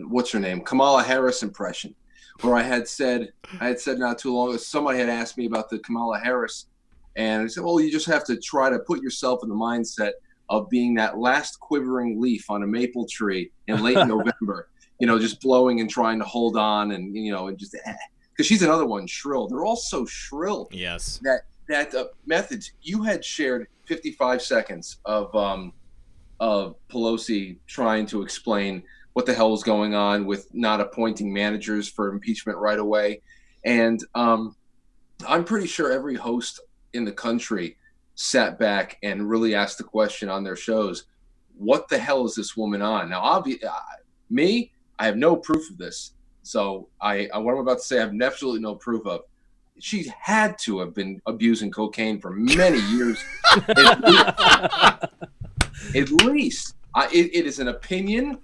what's her name, Kamala Harris impression, where I had said not too long ago, somebody had asked me about the Kamala Harris, and I said, well, you just have to try to put yourself in the mindset of being that last quivering leaf on a maple tree in late November, just blowing and trying to hold on, and and just because she's another one, shrill. They're all so shrill. Yes. That methods you had shared 55 seconds of Pelosi trying to explain what the hell was going on with not appointing managers for impeachment right away, and I'm pretty sure every host in the country sat back and really asked the question on their shows, what the hell is this woman on? Now, I have no proof of this. So what I'm about to say, I have absolutely no proof of. She had to have been abusing cocaine for many years. At least. It is an opinion.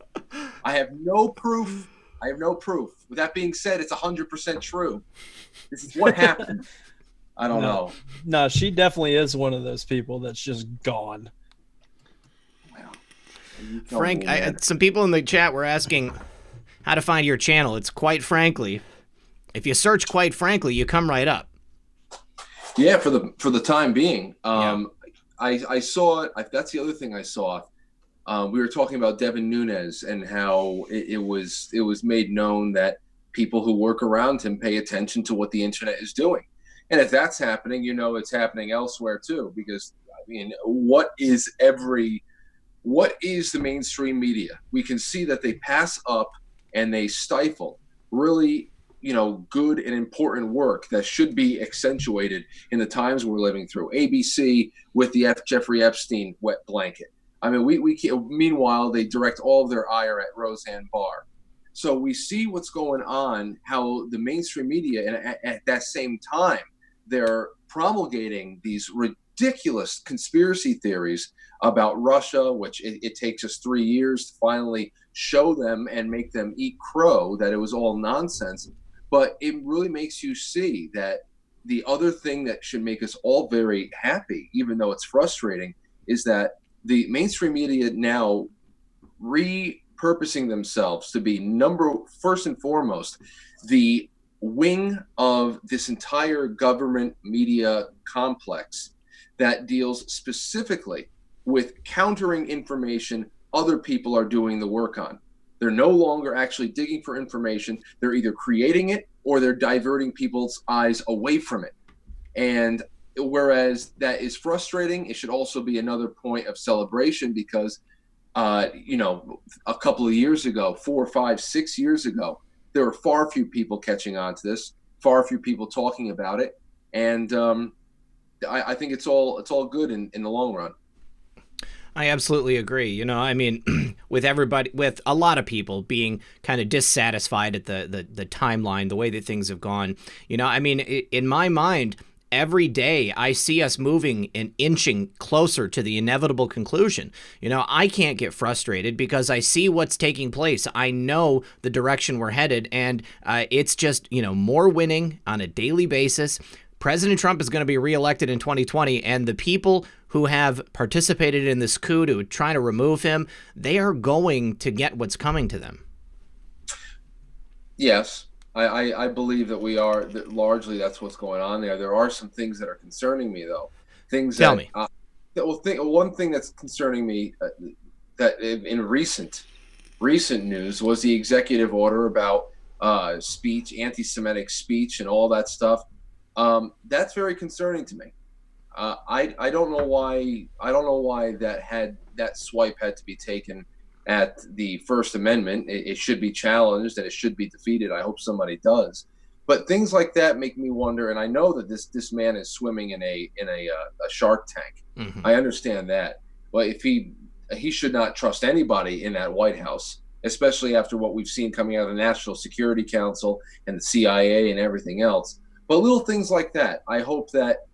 I have no proof. With that being said, it's 100% true. This is what happened. I don't know. No, she definitely is one of those people that's just gone. Well, Frank, some people in the chat were asking how to find your channel. It's Quite Frankly. If you search Quite Frankly, you come right up. Yeah, for the time being. I saw it. That's the other thing I saw. We were talking about Devin Nunes and how it was made known that people who work around him pay attention to what the internet is doing. And if that's happening, it's happening elsewhere too, because what is the mainstream media? We can see that they pass up and they stifle really, good and important work that should be accentuated in the times we're living through. ABC with the Jeffrey Epstein wet blanket. Meanwhile, they direct all of their ire at Roseanne Barr. So we see what's going on, how the mainstream media, and at that same time, they're promulgating these ridiculous conspiracy theories about Russia, which it takes us 3 years to finally show them and make them eat crow that it was all nonsense. But it really makes you see that the other thing that should make us all very happy, even though it's frustrating, is that the mainstream media now repurposing themselves to be first and foremost, the wing of this entire government media complex that deals specifically with countering information other people are doing the work on. They're no longer actually digging for information. They're either creating it or they're diverting people's eyes away from it. And whereas that is frustrating, it should also be another point of celebration because, a couple of years ago, 4, 5, 6 years ago, there were far few people catching on to this, far few people talking about it. And I think it's all good in the long run. I absolutely agree. With a lot of people being kind of dissatisfied at the timeline, the way that things have gone, in my mind, every day I see us moving and inching closer to the inevitable conclusion. I can't get frustrated because I see what's taking place. I know the direction we're headed, and it's just, more winning on a daily basis. President Trump is going to be reelected in 2020, and the people who have participated in this coup to try to remove him, they are going to get what's coming to them. Yes, I believe that we are, that largely that's what's going on there. There are some things that are concerning me, though. Tell me. One thing that's concerning me that in recent news was the executive order about speech, anti-Semitic speech, and all that stuff. That's very concerning to me. I don't know why that swipe had to be taken at the First Amendment. It should be challenged and it should be defeated. I hope somebody does. But things like that make me wonder, and I know that this man is swimming in a shark tank. Mhm. I understand that, but if he should not trust anybody in that White House, especially after what we've seen coming out of the National Security Council and the CIA and everything else. But little things like that, I hope that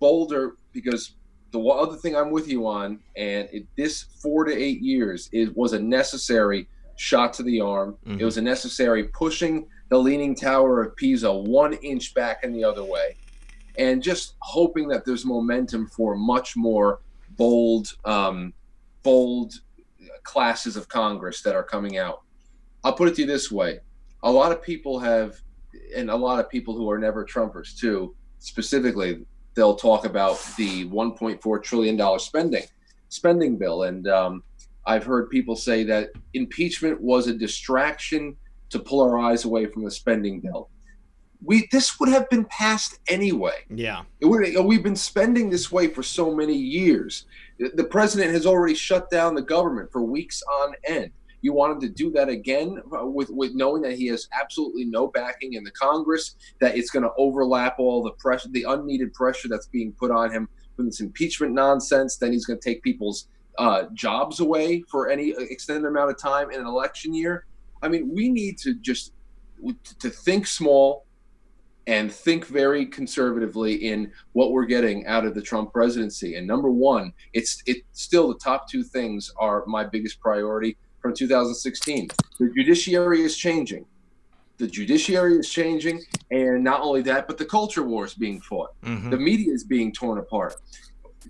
Boulder, because the other thing I'm with you on, and this 4 to 8 years was a necessary shot to the arm. Mhm. It was a necessary pushing the Leaning Tower of Pisa 1 inch back in the other way, and just hoping that there's momentum for much more bold classes of Congress that are coming out. I'll put it to you this way. A lot of people have, and a lot of people who are never Trumpers too, specifically, they'll talk about the $1.4 trillion spending bill. And I've heard people say that impeachment was a distraction to pull our eyes away from the spending bill. This would have been passed anyway. Yeah. We've been spending this way for so many years. The president has already shut down the government for weeks on end. You want him to do that again with knowing that he has absolutely no backing in the Congress, that it's going to overlap all the pressure, the unneeded pressure that's being put on him from this impeachment nonsense. Then he's going to take people's jobs away for any extended amount of time in an election year. I mean, we need to just to think small and think very conservatively in what we're getting out of the Trump presidency. And number one, it's still the top two things are my biggest priority from 2016. The judiciary is changing. And not only that, but the culture war is being fought. Mhm. The media is being torn apart.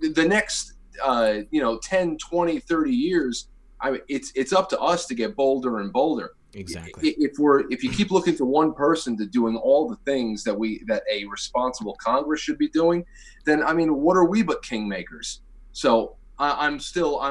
The next 10, 20, 30 years, it's up to us to get bolder and bolder. Exactly. If you keep looking to one person to doing all the things that a responsible Congress should be doing, then I mean, what are we but kingmakers? So I'm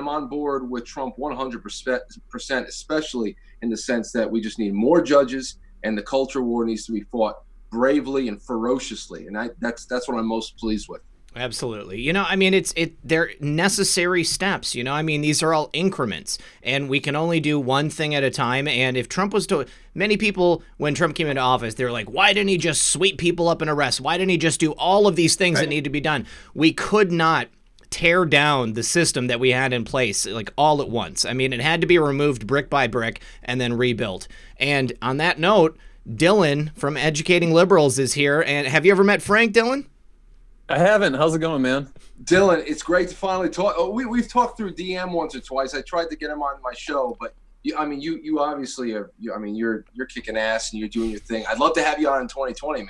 on board with Trump 100%, especially in the sense that we just need more judges, and the culture war needs to be fought bravely and ferociously, and that's what I'm most pleased with. Absolutely. You know, I mean, they're necessary steps. You know, I mean, these are all increments, and we can only do one thing at a time. And if Trump was to, many people, when Trump came into office, they were like, why didn't he just sweep people up and arrest? Why didn't he just do all of these things that need to be done? We could not tear down the system that we had in place like all at once. I mean, it had to be removed brick by brick and then rebuilt. And on that note, Dylan from Educating Liberals is here. And have you ever met Frank, Dylan? I haven't. How's it going, man? Dylan, it's great to finally talk. We've talked through DM once or twice. I tried to get him on my show, but you obviously you're kicking ass and you're doing your thing. I'd love to have you on in 2020, man.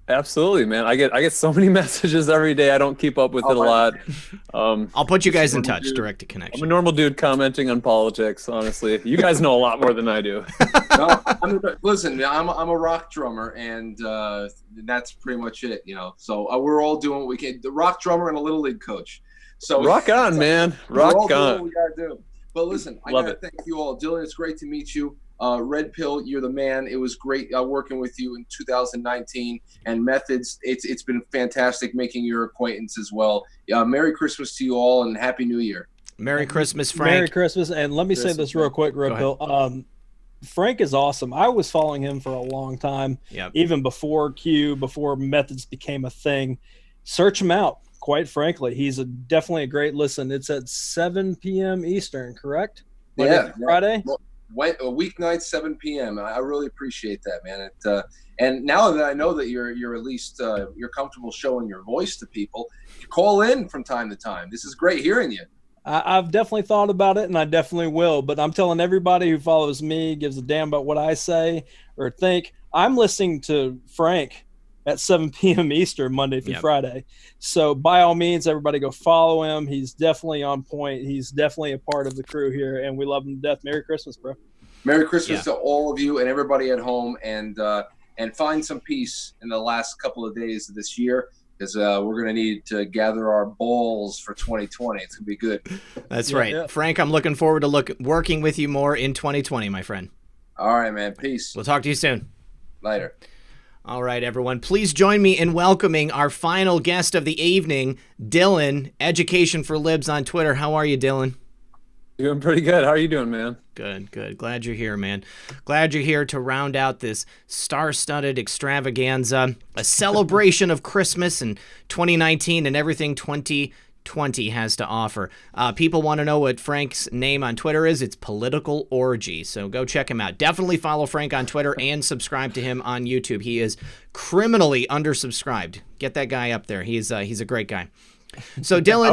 Absolutely, man. I get so many messages every day. I don't keep up with it a lot. I'll put you guys in touch. Direct connection. I'm a normal dude commenting on politics. Honestly, you guys know a lot more than I do. No, listen, I'm a rock drummer, and that's pretty much it. You know, so we're all doing what we can. The rock drummer and a little league coach. So rock on, man. Rock we're all on. doing what we gotta do. But listen, I gotta thank you all, Dylan. It's great to meet you. Red Pill, you're the man. It was great working with you in 2019. And Methods, it's been fantastic making your acquaintance as well. Merry Christmas to you all and Happy New Year. Merry Christmas, Frank. Merry Christmas. And let me say this real quick, Red Pill. Frank is awesome. I was following him for a long time, even before before Methods became a thing. Search him out, quite frankly. He's definitely a great listen. It's at 7 p.m. Eastern, correct? Monday through Friday? A weeknight, 7 p.m. I really appreciate that, man. And now that I know that you're at least you're comfortable showing your voice to people, you call in from time to time. This is great hearing you. I've definitely thought about it, and I definitely will. But I'm telling everybody who follows me, gives a damn about what I say or think, I'm listening to Frank at 7 p.m. Eastern, Monday through Friday. So by all means, everybody go follow him. He's definitely on point. He's definitely a part of the crew here, and we love him to death. Merry Christmas, bro. Merry Christmas to all of you and everybody at home, and find some peace in the last couple of days of this year, because we're going to need to gather our balls for 2020. It's going to be good. That's right. Yeah. Frank, I'm looking forward to working with you more in 2020, my friend. All right, man. Peace. We'll talk to you soon. Later. All right, everyone. Please join me in welcoming our final guest of the evening, Dylan, Education for Libs on Twitter. How are you, Dylan? Doing pretty good. How are you doing, man? Good, good. Glad you're here, man. Glad you're here to round out this star-studded extravaganza, a celebration of Christmas and 2019 and everything 2020 has to offer. People want to know what Frank's name on Twitter is. It's Political Orgy, so go check him out. Definitely follow Frank on Twitter and subscribe to him on YouTube. He is criminally undersubscribed. Get that guy up there. He's a great guy. So Dylan,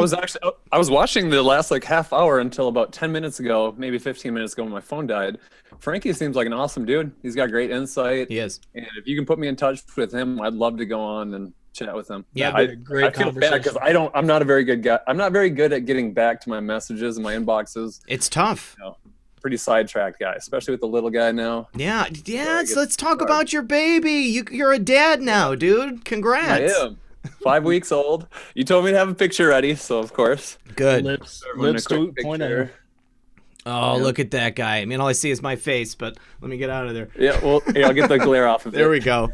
I was watching the last like half hour until about 10 minutes ago, maybe 15 minutes ago when my phone died. Frankie seems like an awesome dude. He's got great insight. He is. And if you can put me in touch with him, I'd love to go on and chat with him. Yeah, That'd be a great I feel bad because I'm not a very good guy. I'm not very good at getting back to my messages and my inboxes. It's tough. You know, pretty sidetracked guy, especially with the little guy now. Yeah. So let's talk about your baby. You're a dad now, dude. Congrats. I am. 5 weeks old. You told me to have a picture ready, so of course. Good. Lips 2.0. Oh, look at that guy. I mean, all I see is my face, but let me get out of there. Yeah, well, I'll get the glare off of it. There we go.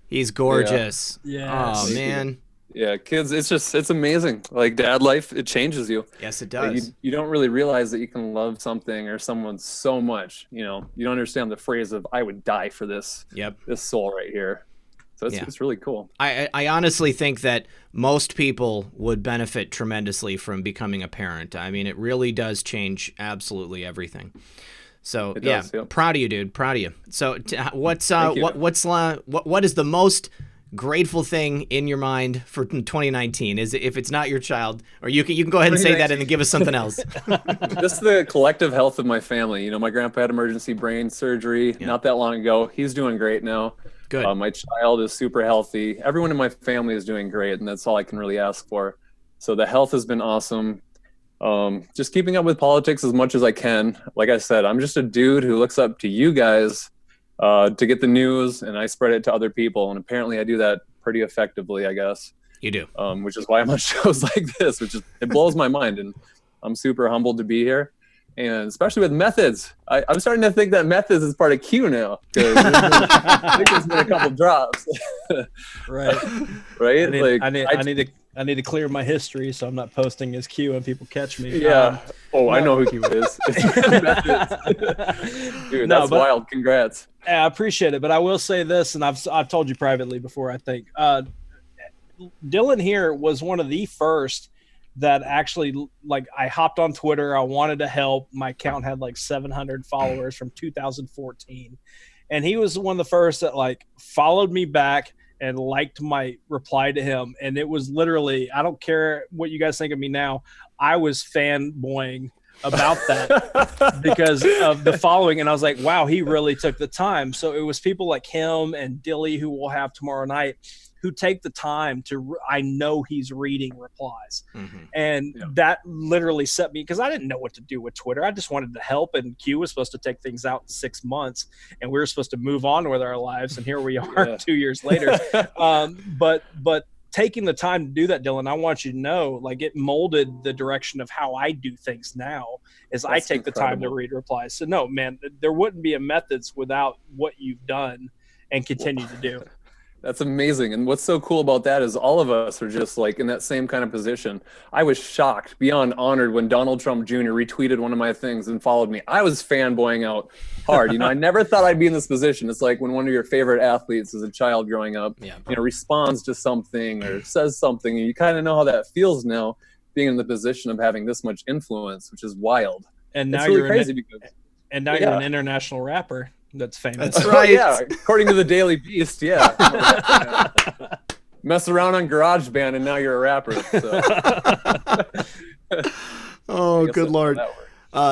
He's gorgeous. Yeah. Oh, man. Yeah, kids, it's amazing. Like dad life, it changes you. Yes, it Like, does. you don't really realize that you can love something or someone so much. You know, you don't understand the phrase of "I would die for this." Yep. This soul right here. So it's really cool. I honestly think that most people would benefit tremendously from becoming a parent. I mean, it really does change absolutely everything. So It does, yeah. Proud of you, dude. Proud of you. So what is the most grateful thing in your mind for 2019? Is it, if it's not your child, or you can go ahead and say that and then give us something else. Just the collective health of my family. You know, my grandpa had emergency brain surgery not that long ago. He's doing great now. Good. My child is super healthy. Everyone in my family is doing great, and that's all I can really ask for. So the health has been awesome. Just keeping up with politics as much as I can. Like I said, I'm just a dude who looks up to you guys to get the news, and I spread it to other people. And apparently I do that pretty effectively, I guess. You do. Which is why I'm on shows like this, it blows my mind. And I'm super humbled to be here. And especially with Methods, I'm starting to think that Methods is part of Q now. I think there's been a couple drops. Right. Right? I need to clear my history so I'm not posting as Q and people catch me. Yeah. I know who Q is. Dude, that's wild. Congrats. I appreciate it, but I will say this, and I've told you privately before, I think. Dylan here was one of the first that actually, like, I hopped on Twitter. I wanted to help. My account had like 700 followers from 2014. And he was one of the first that like followed me back and liked my reply to him. And it was literally, I don't care what you guys think of me now, I was fanboying about that because of the following. And I was like, wow, he really took the time. So it was people like him and Dilly, who we'll have tomorrow night, who take the time to, I know he's reading replies. Mm-hmm. And that literally set me, because I didn't know what to do with Twitter. I just wanted to help, and Q was supposed to take things out in 6 months, and we were supposed to move on with our lives, and here we are 2 years later. But taking the time to do that, Dylan, I want you to know, like, it molded the direction of how I do things now, is that's I take incredible. The time to read replies. So no, man, there wouldn't be a Methods without what you've done and continue to do. That's amazing. And what's so cool about that is all of us are just like in that same kind of position. I was shocked, beyond honored, when Donald Trump Jr. retweeted one of my things and followed me. I was fanboying out hard. You know, I never thought I'd be in this position. It's like when one of your favorite athletes as a child growing up, you know, responds to something or says something, and you kind of know how that feels now, being in the position of having this much influence, which is wild. And now it's really crazy because you're an international rapper. That's famous. That's right. Yeah, according to the Daily Beast, yeah. Mess around on GarageBand and now you're a rapper. So. Oh, good Lord.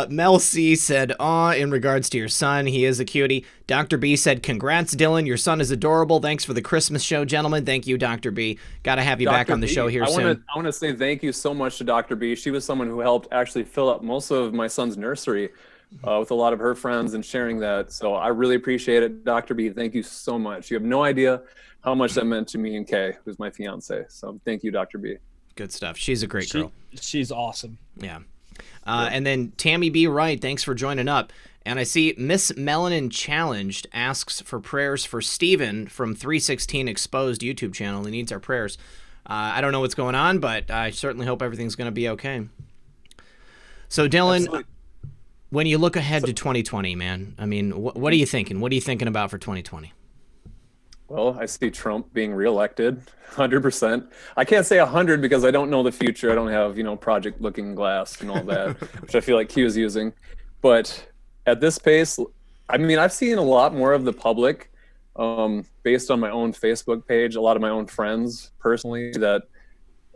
Mel C said, in regards to your son, he is a cutie. Dr. B said, congrats, Dylan. Your son is adorable. Thanks for the Christmas show, gentlemen. Thank you, Dr. B. Got to have you back on the show here soon. I want to say thank you so much to Dr. B. She was someone who helped actually fill up most of my son's nursery with a lot of her friends and sharing that. So I really appreciate it, Dr. B. Thank you so much. You have no idea how much that meant to me and Kay, who's my fiance. So thank you, Dr. B. Good stuff. She's a great girl. She's awesome. Yeah. And then Tammy B. Wright, thanks for joining up. And I see Miss Melanin Challenged asks for prayers for Steven from 316 Exposed YouTube channel. He needs our prayers. I don't know what's going on, but I certainly hope everything's going to be okay. So Dylan, When you look ahead to 2020, man, I mean, what are you thinking? What are you thinking about for 2020? Well, I see Trump being reelected, 100%. I can't say 100 because I don't know the future. I don't have, Project Looking Glass and all that, which I feel like Q is using. But at this pace, I mean, I've seen a lot more of the public, based on my own Facebook page, a lot of my own friends personally that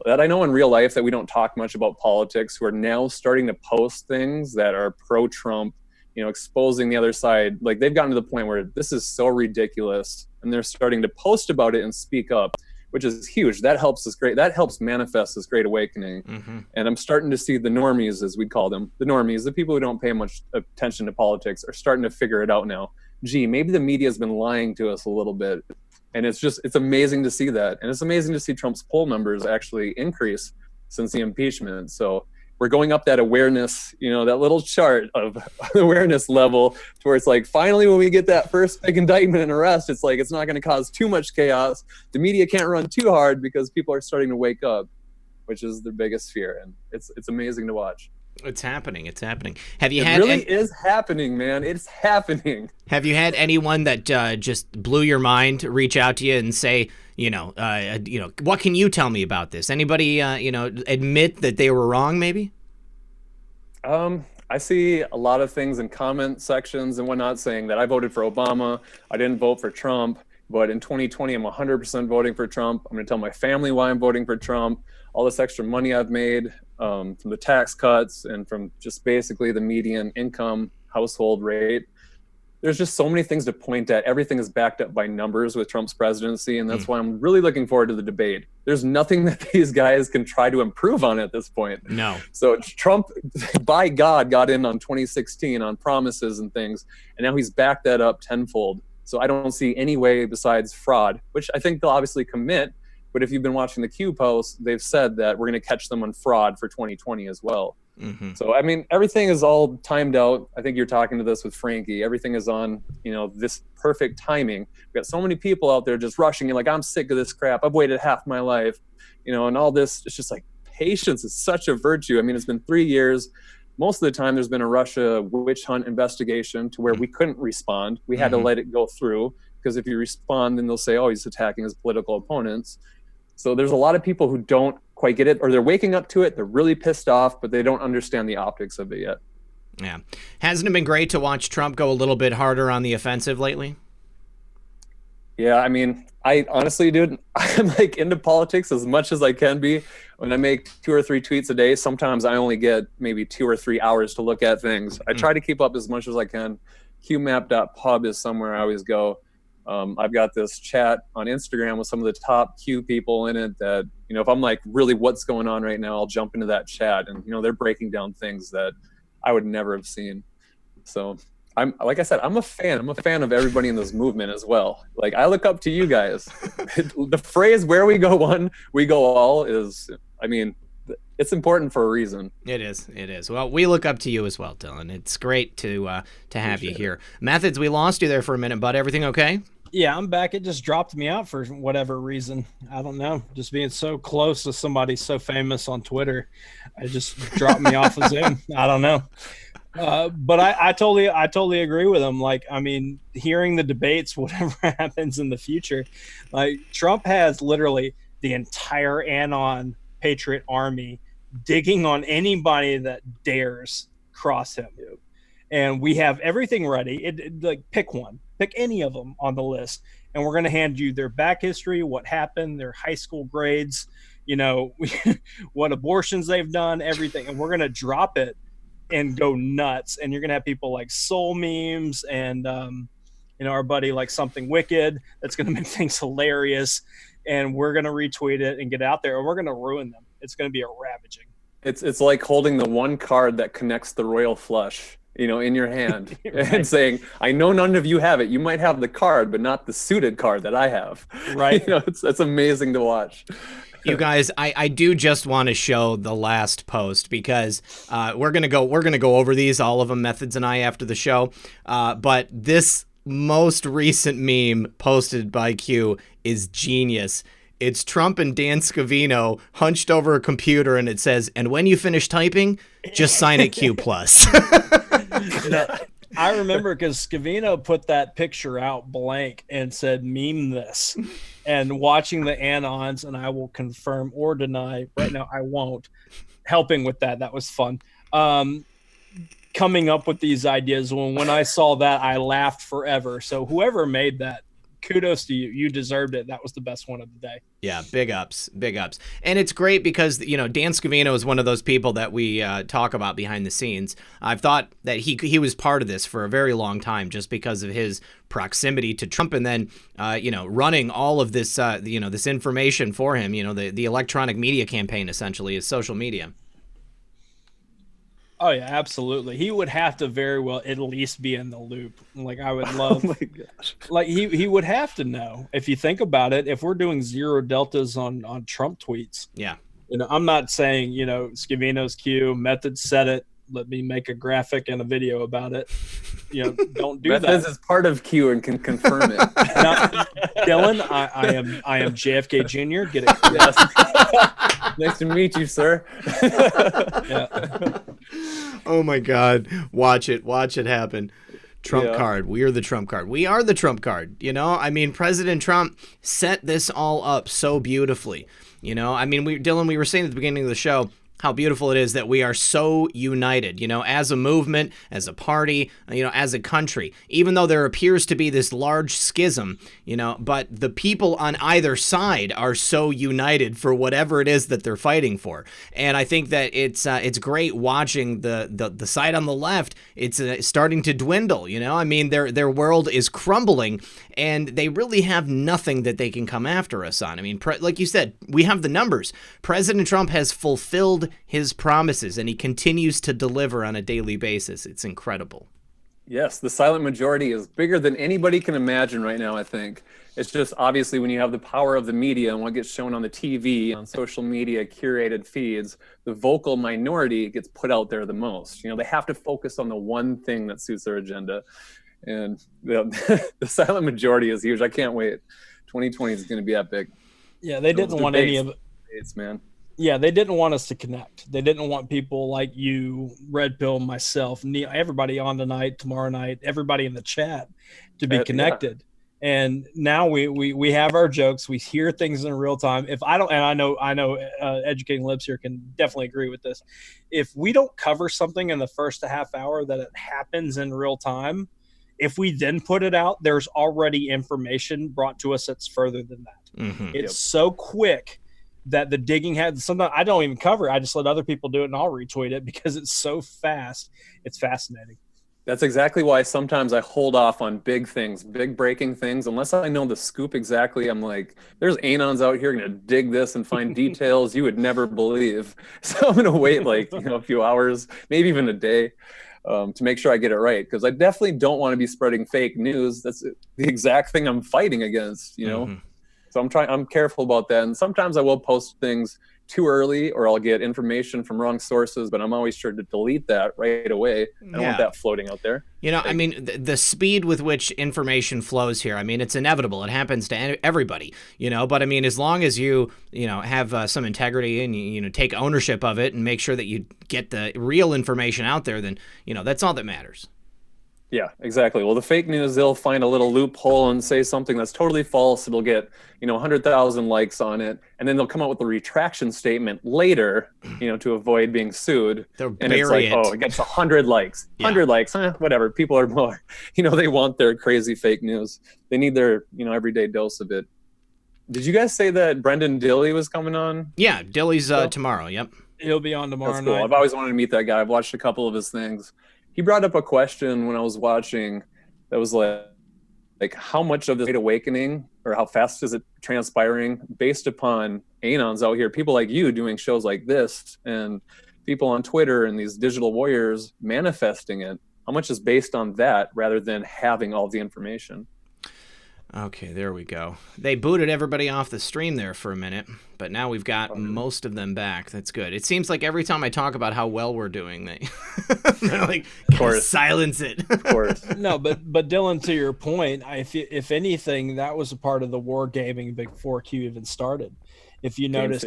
I know in real life that we don't talk much about politics, who are now starting to post things that are pro-Trump, exposing the other side. Like, they've gotten to the point where this is so ridiculous, and they're starting to post about it and speak up, which is huge. That helps us great. That helps manifest this great awakening. Mm-hmm. And I'm starting to see the normies, as we'd call them, the normies, the people who don't pay much attention to politics, are starting to figure it out now. Gee, maybe the media has been lying to us a little bit. And it's amazing to see that. And it's amazing to see Trump's poll numbers actually increase since the impeachment. So we're going up that awareness, that little chart of awareness level, to where it's like, finally, when we get that first big indictment and arrest, it's like, it's not going to cause too much chaos. The media can't run too hard because people are starting to wake up, which is their biggest fear. And it's amazing to watch. It's happening. It's happening. It really is happening, man. It's happening. Have you had anyone that just blew your mind reach out to you and say, what can you tell me about this? Anybody, admit that they were wrong, maybe? I see a lot of things in comment sections and whatnot saying that I voted for Obama. I didn't vote for Trump. But in 2020, I'm 100% voting for Trump. I'm going to tell my family why I'm voting for Trump. All this extra money I've made from the tax cuts and from just basically the median income household rate. There's just so many things to point at. Everything is backed up by numbers with Trump's presidency, and that's why I'm really looking forward to the debate. There's nothing that these guys can try to improve on at this point. No. So Trump, by God, got in on 2016 on promises and things, and now he's backed that up tenfold. So I don't see any way besides fraud, which I think they'll obviously commit. But if you've been watching the Q posts, they've said that we're going to catch them on fraud for 2020 as well. Mm-hmm. So, I mean, everything is all timed out. I think you're talking to this with Frankie. Everything is on, this perfect timing. We've got so many people out there just rushing in, like, I'm sick of this crap. I've waited half my life, and all this. It's just like, patience is such a virtue. I mean, it's been 3 years. Most of the time there's been a Russia witch hunt investigation to where we couldn't respond. We had to let it go through, because if you respond, then they'll say, oh, he's attacking his political opponents. So there's a lot of people who don't quite get it, or they're waking up to it. They're really pissed off, but they don't understand the optics of it yet. Yeah. Hasn't it been great to watch Trump go a little bit harder on the offensive lately? Yeah, I mean, I honestly, dude, I'm like into politics as much as I can be. When I make 2 or 3 tweets a day, sometimes I only get maybe 2 or 3 hours to look at things. I try to keep up as much as I can. qmap.pub is somewhere I always go. I've got this chat on Instagram with some of the top Q people in it that, if I'm like, really, what's going on right now, I'll jump into that chat, and, they're breaking down things that I would never have seen. So like I said, I'm a fan. I'm a fan of everybody in this movement as well. Like, I look up to you guys. The phrase, where we go one, we go all, is, I mean, it's important for a reason. It is. It is. Well, we look up to you as well, Dylan. It's great to have you here. Methods, we lost you there for a minute, bud. Everything okay? Yeah, I'm back. It just dropped me out for whatever reason. I don't know. Just being so close to somebody so famous on Twitter, it just dropped me off of Zoom. I don't know. But I totally agree with him. Like, I mean, hearing the debates, whatever happens in the future, like, Trump has literally the entire Anon Patriot Army digging on anybody that dares cross him. And we have everything ready. Like, pick one. Pick any of them on the list, and we're going to hand you their back history, what happened, their high school grades, what abortions they've done, everything. And we're going to drop it and go nuts. And you're going to have people like soul memes and, our buddy like Something Wicked. That's going to make things hilarious. And we're going to retweet it and get out there, and we're going to ruin them. It's going to be a ravaging. It's like holding the one card that connects the royal flush, in your hand, right, and saying, I know none of you have it. You might have the card, but not the suited card that I have. Right. It's amazing to watch. You guys, I do just want to show the last post, because we're gonna go over these, all of them, Methods and I, after the show. But this most recent meme posted by Q is genius. It's Trump and Dan Scavino hunched over a computer, and it says, "And when you finish typing, just sign it Q+." I remember because Scavino put that picture out blank and said, meme this. And watching the Anons, and I will confirm or deny, right now I won't, helping with that. That was fun. Coming up with these ideas. When I saw that, I laughed forever. So whoever made that, kudos to you. You deserved it. That was the best one of the day. Yeah, big ups. And it's great because, you know, Dan Scavino is one of those people that we talk about behind the scenes. I've thought that he was part of this for a very long time just because of his proximity to Trump and then, you know, running all of this, you know, this information for him, you know, the electronic media campaign essentially is social media. Oh yeah, absolutely. He would have to very well at least be in the loop. Like I would love. Oh my gosh. Like he would have to know. If you think about it, if we're doing zero deltas on Trump tweets, yeah. You know, I'm not saying, you know, Scavino's Q, Methods said it. Let me make a graphic and a video about it. You know, don't do Methods that. is part of Q and can confirm it. Now, Dylan, I am JFK Jr. Get it? Yes. Nice to meet you, sir. Yeah. Oh my God. Watch it happen. Trump card. We are the Trump card. We are the Trump card. You know, I mean, President Trump set this all up so beautifully. You know, I mean, Dylan, we were saying at the beginning of the show how beautiful it is that we are so united, you know, as a movement, as a party, you know, as a country, even though there appears to be this large schism, you know, but the people on either side are so united for whatever it is that they're fighting for. And I think that it's great watching the side on the left. It's starting to dwindle, you know, I mean, their world is crumbling and they really have nothing that they can come after us on. I mean, like you said, we have the numbers. President Trump has fulfilled his promises and he continues to deliver on a daily basis. It's incredible. Yes, the silent majority is bigger than anybody can imagine right now, I think. It's just obviously when you have the power of the media and what gets shown on the TV, on social media, curated feeds, the vocal minority gets put out there the most. You know, they have to focus on the one thing that suits their agenda. And the silent majority is huge. I can't wait. 2020 is going to be epic. Yeah, they didn't want any of it. It's, man. Yeah, they didn't want us to connect. They didn't want people like you, Red Pill, myself, Neil, everybody on tonight, tomorrow night, everybody in the chat to be connected. Yeah. And now we have our jokes. We hear things in real time. If I don't, and I know, Educating Libs here can definitely agree with this. If we don't cover something in the first half hour that it happens in real time, if we then put it out, there's already information brought to us that's further than that. Mm-hmm. It's so quick that the digging had sometimes I don't even cover it. I just let other people do it and I'll retweet it because it's so fast. It's fascinating. That's exactly why sometimes I hold off on big things, big breaking things, unless I know the scoop exactly. I'm like, there's anons out here going to dig this and find details you would never believe. So I'm going to wait like, you know, a few hours, maybe even a day to make sure I get it right. Because I definitely don't want to be spreading fake news. That's the exact thing I'm fighting against, you know? Mm-hmm. So I'm careful about that. And sometimes I will post things too early or I'll get information from wrong sources, but I'm always sure to delete that right away. I don't want that floating out there. You know, I mean, the speed with which information flows here, I mean, it's inevitable. It happens to everybody, you know, but I mean, as long as you know, have some integrity and, you know, take ownership of it and make sure that you get the real information out there, then, you know, that's all that matters. Yeah, exactly. Well, the fake news, they'll find a little loophole and say something that's totally false. It'll get, you know, 100,000 likes on it. And then they'll come out with a retraction statement later, you know, to avoid being sued. They'll and it's like, oh, it gets 100 likes. 100 likes, whatever. People are more, you know, they want their crazy fake news. They need their, you know, everyday dose of it. Did you guys say that Brendan Dilley was coming on? Yeah, Dilley's tomorrow. Yep. He'll be on tomorrow That's cool. night. I've always wanted to meet that guy. I've watched a couple of his things. He brought up a question when I was watching that was like how much of the Great Awakening or how fast is it transpiring based upon anons out here, people like you doing shows like this and people on Twitter and these digital warriors manifesting it. How much is based on that rather than having all the information? Okay, there we go. They booted everybody off the stream there for a minute, but now we've got most of them back. That's good. It seems like every time I talk about how well we're doing, they're like, silence it. Of course. No, but Dylan, to your point, if anything, that was a part of the war gaming before Q even started. If you notice,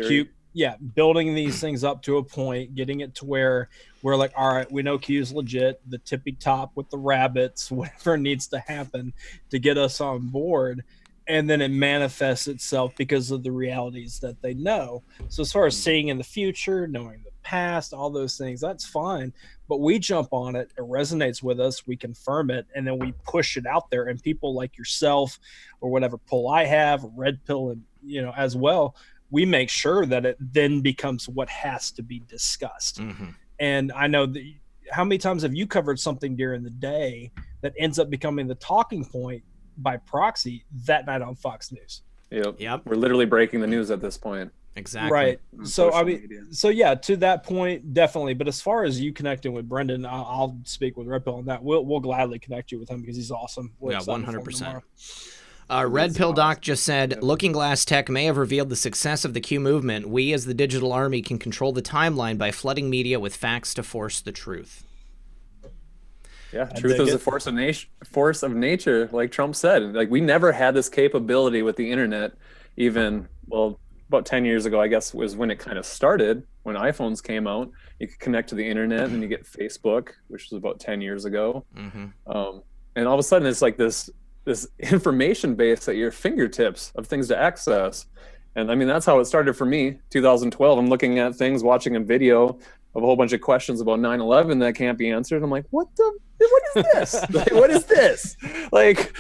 building these things up to a point, getting it to where we're like, all right, we know Q's legit, the tippy top with the rabbits, whatever needs to happen to get us on board. And then it manifests itself because of the realities that they know. So as far as seeing in the future, knowing the past, all those things, that's fine. But we jump on it, it resonates with us, we confirm it, and then we push it out there. And people like yourself or whatever poll I have, Red Pill, and as well, we make sure that it then becomes what has to be discussed. Mm-hmm. And I know that how many times have you covered something during the day that ends up becoming the talking point by proxy that night on Fox News? Yep. We're literally breaking the news at this point. Exactly. Right. So to that point, definitely. But as far as you connecting with Brendan, I'll speak with Red Pill on that. We'll gladly connect you with him because he's awesome. We're 100%. Red Pill Doc just said, Looking Glass Tech may have revealed the success of the Q movement. We, as the digital army, can control the timeline by flooding media with facts to force the truth. Yeah, truth is a force of nature, like Trump said. Like, we never had this capability with the internet. Even, about 10 years ago, I guess, was when it kind of started. When iPhones came out, you could connect to the internet, and you get Facebook, which was about 10 years ago. Mm-hmm. And all of a sudden, it's like this information base at your fingertips of things to access. And I mean, that's how it started for me. 2012, I'm looking at things, watching a video of a whole bunch of questions about 9/11 that can't be answered. I'm like, what is this? Like, what is this? Like,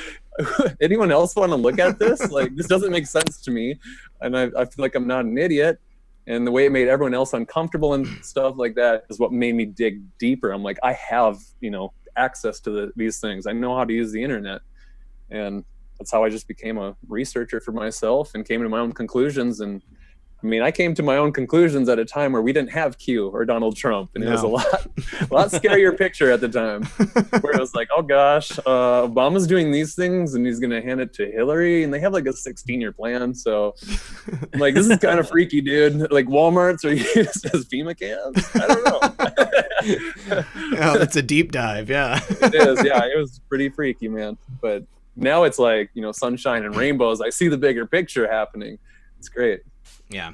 anyone else want to look at this? Like, this doesn't make sense to me. And I feel like I'm not an idiot. And the way it made everyone else uncomfortable and stuff like that is what made me dig deeper. I'm like, I have, access to these things. I know how to use the internet. And that's how I just became a researcher for myself and came to my own conclusions. And I mean, I came to my own conclusions at a time where we didn't have Q or Donald Trump. And it was a lot scarier picture at the time where it was like, oh gosh, Obama's doing these things and he's going to hand it to Hillary. And they have like a 16-year plan. So I'm like, this is kind of freaky, dude. Like, Walmarts are used as FEMA camps. I don't know. Oh, that's a deep dive. Yeah, it is. Yeah, it was pretty freaky, man. But now it's like, sunshine and rainbows. I see the bigger picture happening. It's great. Yeah.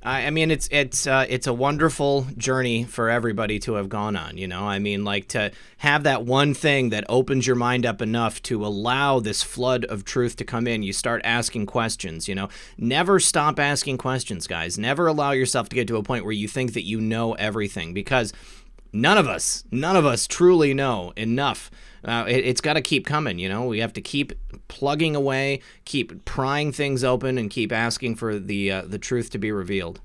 I mean, it's a wonderful journey for everybody to have gone on, I mean, like, to have that one thing that opens your mind up enough to allow this flood of truth to come in. You start asking questions, Never stop asking questions, guys. Never allow yourself to get to a point where you think that you know everything, because none of us truly know enough. It's got to keep coming, We have to keep plugging away, keep prying things open, and keep asking for the truth to be revealed.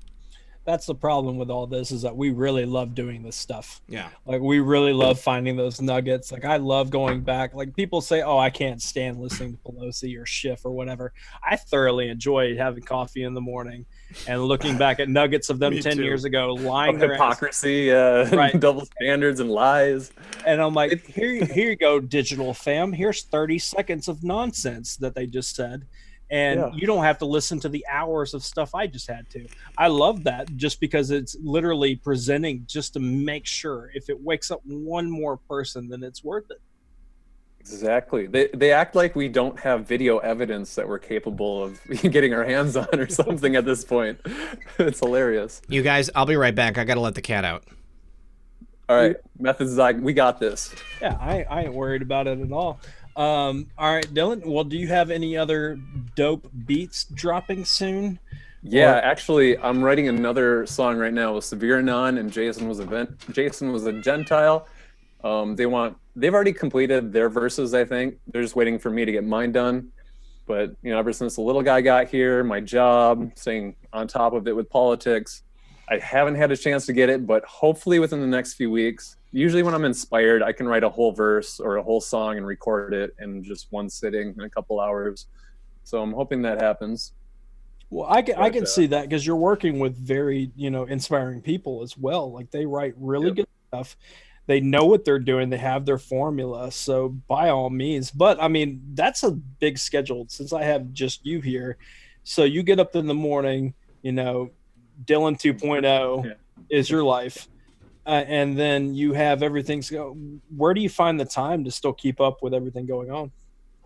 That's the problem with all this, is that we really love doing this stuff. Yeah. Like, we really love finding those nuggets. Like, I love going back. Like, people say, oh, I can't stand listening to Pelosi or Schiff or whatever. I thoroughly enjoy having coffee in the morning and looking back at nuggets of them 10 years ago, lying their hypocrisy, right. Double standards and lies. And I'm like, here you go, digital fam. Here's 30 seconds of nonsense that they just said. And you don't have to listen to the hours of stuff I just had to. I love that, just because it's literally presenting just to make sure if it wakes up one more person, then it's worth it. Exactly. They act like we don't have video evidence that we're capable of getting our hands on or something at this point. It's hilarious. You guys, I'll be right back. I got to let the cat out. All right. Methods, we got this. Yeah, I ain't worried about it at all. All right, Dylan. Well, do you have any other dope beats dropping soon? Yeah, actually, I'm writing another song right now with Severe Anon and Jason was a Gentile. They've already completed their verses. I think they're just waiting for me to get mine done. But ever since the little guy got here, my job, staying on top of it with politics, I haven't had a chance to get it. But hopefully, within the next few weeks. Usually when I'm inspired, I can write a whole verse or a whole song and record it in just one sitting in a couple hours. So I'm hoping that happens. Well, I can see that, because you're working with very, inspiring people as well. Like, they write really good stuff. They know what they're doing. They have their formula. So by all means, but I mean, that's a big schedule since I have just you here. So you get up in the morning, Dylan 2.0 is your life. And then you have everything. So where do you find the time to still keep up with everything going on?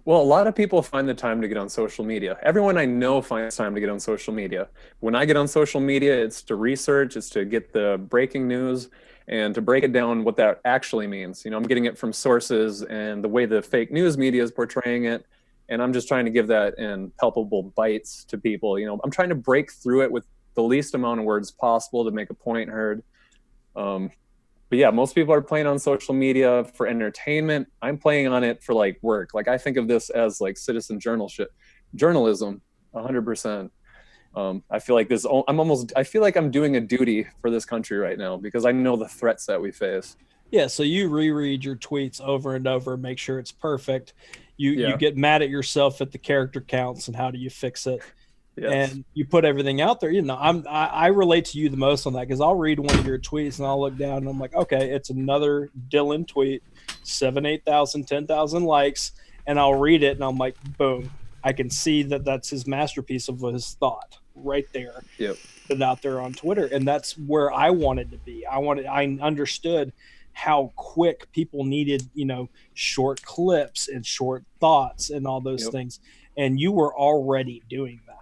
Well, a lot of people find the time to get on social media. Everyone I know finds time to get on social media. When I get on social media, it's to research, it's to get the breaking news, and to break it down what that actually means. You know, I'm getting it from sources and the way the fake news media is portraying it. And I'm just trying to give that in palpable bites to people. You know, I'm trying to break through it with the least amount of words possible to make a point heard. But yeah, most people are playing on social media for entertainment. I'm playing on it for like work. Like I think of this as like citizen journalism, 100%. I feel like I feel like I'm doing a duty for this country right now because I know the threats that we face. Yeah, so you reread your tweets over and over, make sure it's perfect. You get mad at yourself at the character counts and how do you fix it? Yes. And you put everything out there. You know, I relate to you the most on that because I'll read one of your tweets and I'll look down and I'm like, okay, it's another Dylan tweet, 7,000, 8,000, 10,000 likes, and I'll read it and I'm like, boom, I can see that that's his masterpiece of his thought right there. Yep. Put it out there on Twitter, and that's where I wanted to be. I understood how quick people needed, you know, short clips and short thoughts and all those things, and you were already doing that.